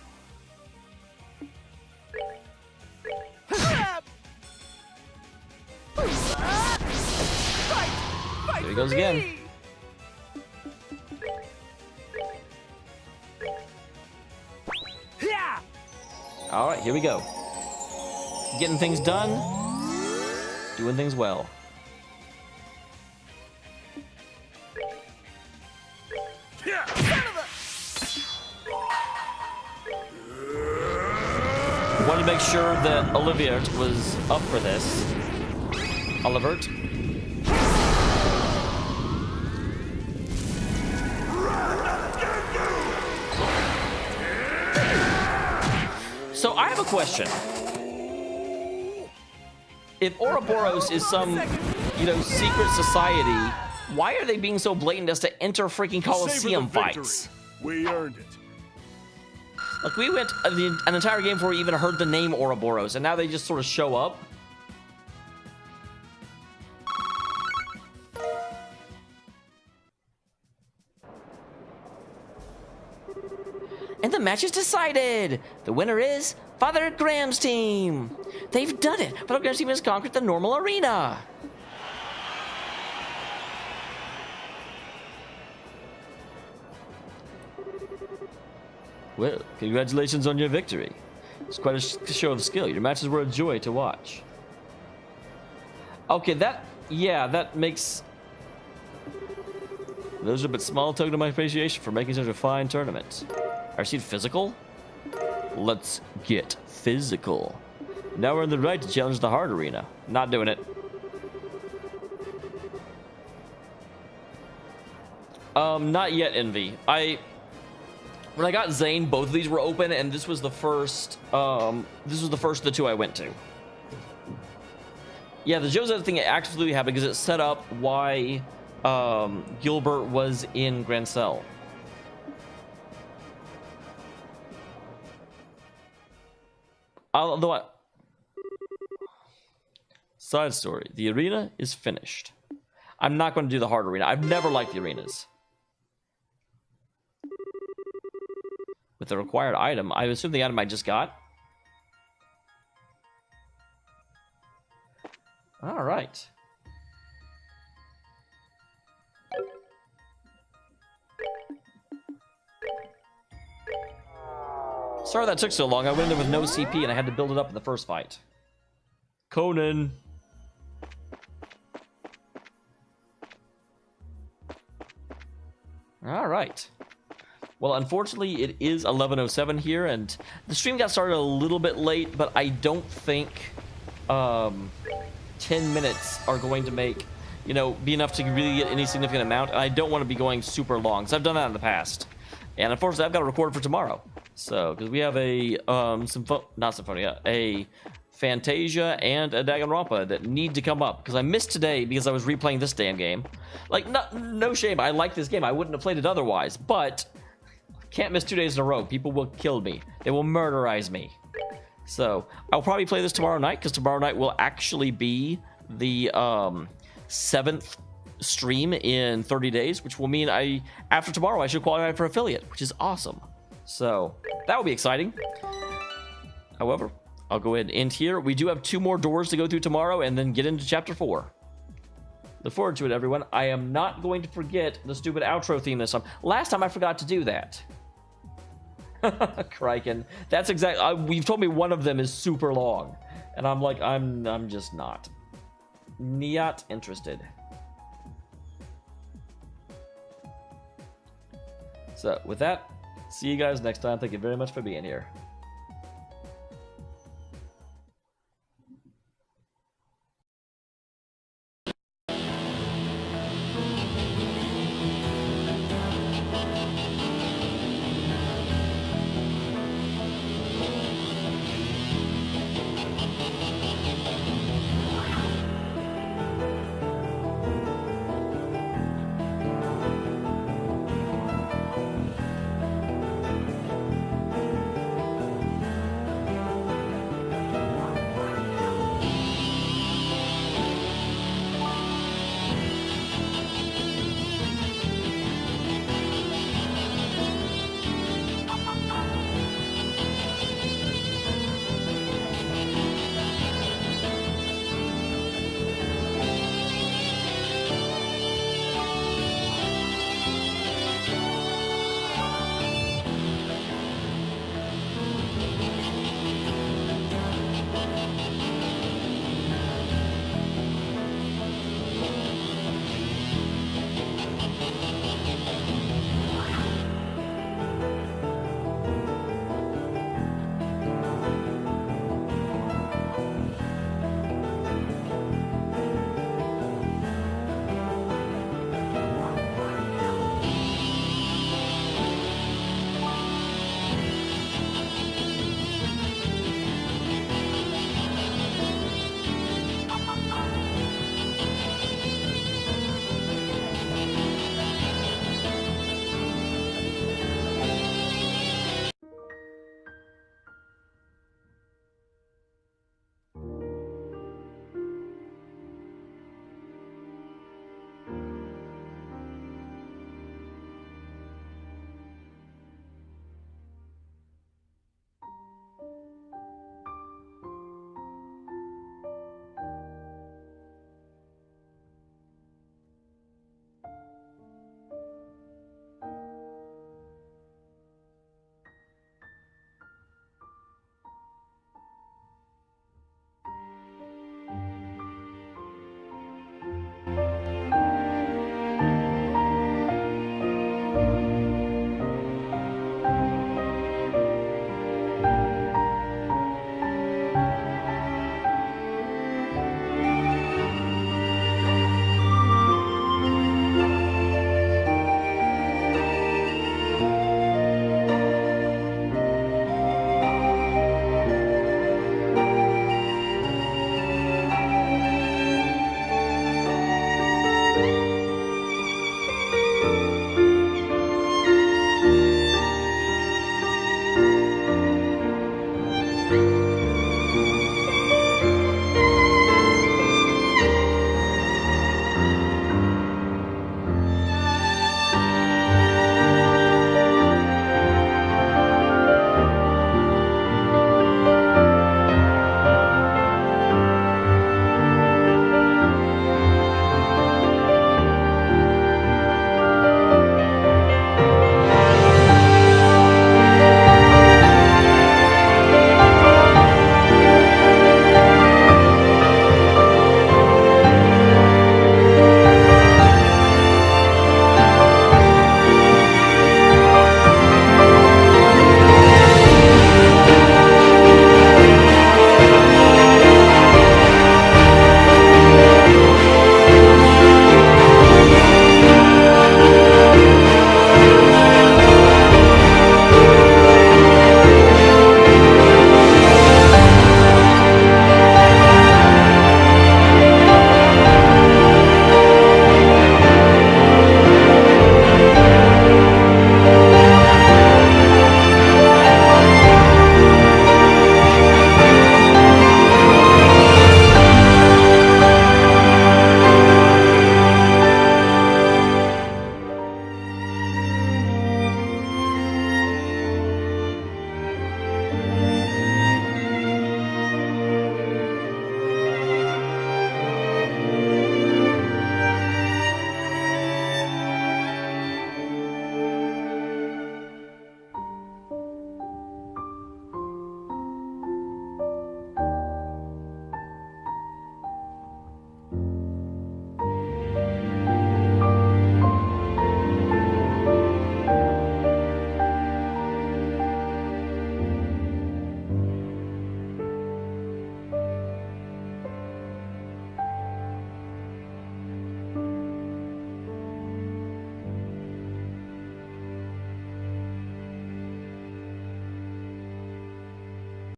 There he goes again. All right, here we go. Getting things done, doing things well. Wanted to make sure that Olivier was up for this. Olivert. So I have a question. If Ouroboros is some, secret society, why are they being so blatant as to enter freaking Colosseum fights? We earned it. Like, we went an entire game before we even heard the name Ouroboros, and now they just sort of show up. And the match is decided! The winner is Father Graham's team! They've done it! Father Graham's team has conquered the normal arena! Well, congratulations on your victory. It's quite a show of skill. Your matches were a joy to watch. Okay, that makes... Those are but small token of my appreciation for making such a fine tournament. I received physical? Let's get physical. Now we're in the right to challenge the hard arena. Not doing it. Not yet, Envy. When I got Zane, both of these were open, and this was the first of the two I went to. Yeah, the Joseph thing absolutely happened because it set up why Gilbert was in Grancel. Although side story, the arena is finished. I'm not going to do the hard arena. I've never liked the arenas. With the required item, I assume the item I just got. All right. Sorry that took so long. I went in there with no CP and I had to build it up in the first fight. Conan. All right. Well, unfortunately, it is 11:07 here, and the stream got started a little bit late, but I don't think 10 minutes are going to make, be enough to really get any significant amount, and I don't want to be going super long, because I've done that in the past. And unfortunately, I've got to record for tomorrow. So, because we have a, a Fantasia and a Danganronpa that need to come up, because I missed today because I was replaying this damn game. Like, no shame, I like this game, I wouldn't have played it otherwise, but... Can't miss 2 days in a row. People will kill me. They will murderize me. So, I'll probably play this tomorrow night, because tomorrow night will actually be the 7th stream in 30 days, which will mean after tomorrow, I should qualify for affiliate, which is awesome. So, that will be exciting. However, I'll go ahead and end here. We do have 2 more doors to go through tomorrow, and then get into Chapter 4. Look forward to it, everyone. I am not going to forget the stupid outro theme this time. Last time, I forgot to do that. Criken. That's exactly... you've told me one of them is super long. And I'm like, I'm just not. Not interested. So, with that, See you guys next time. Thank you very much for being here.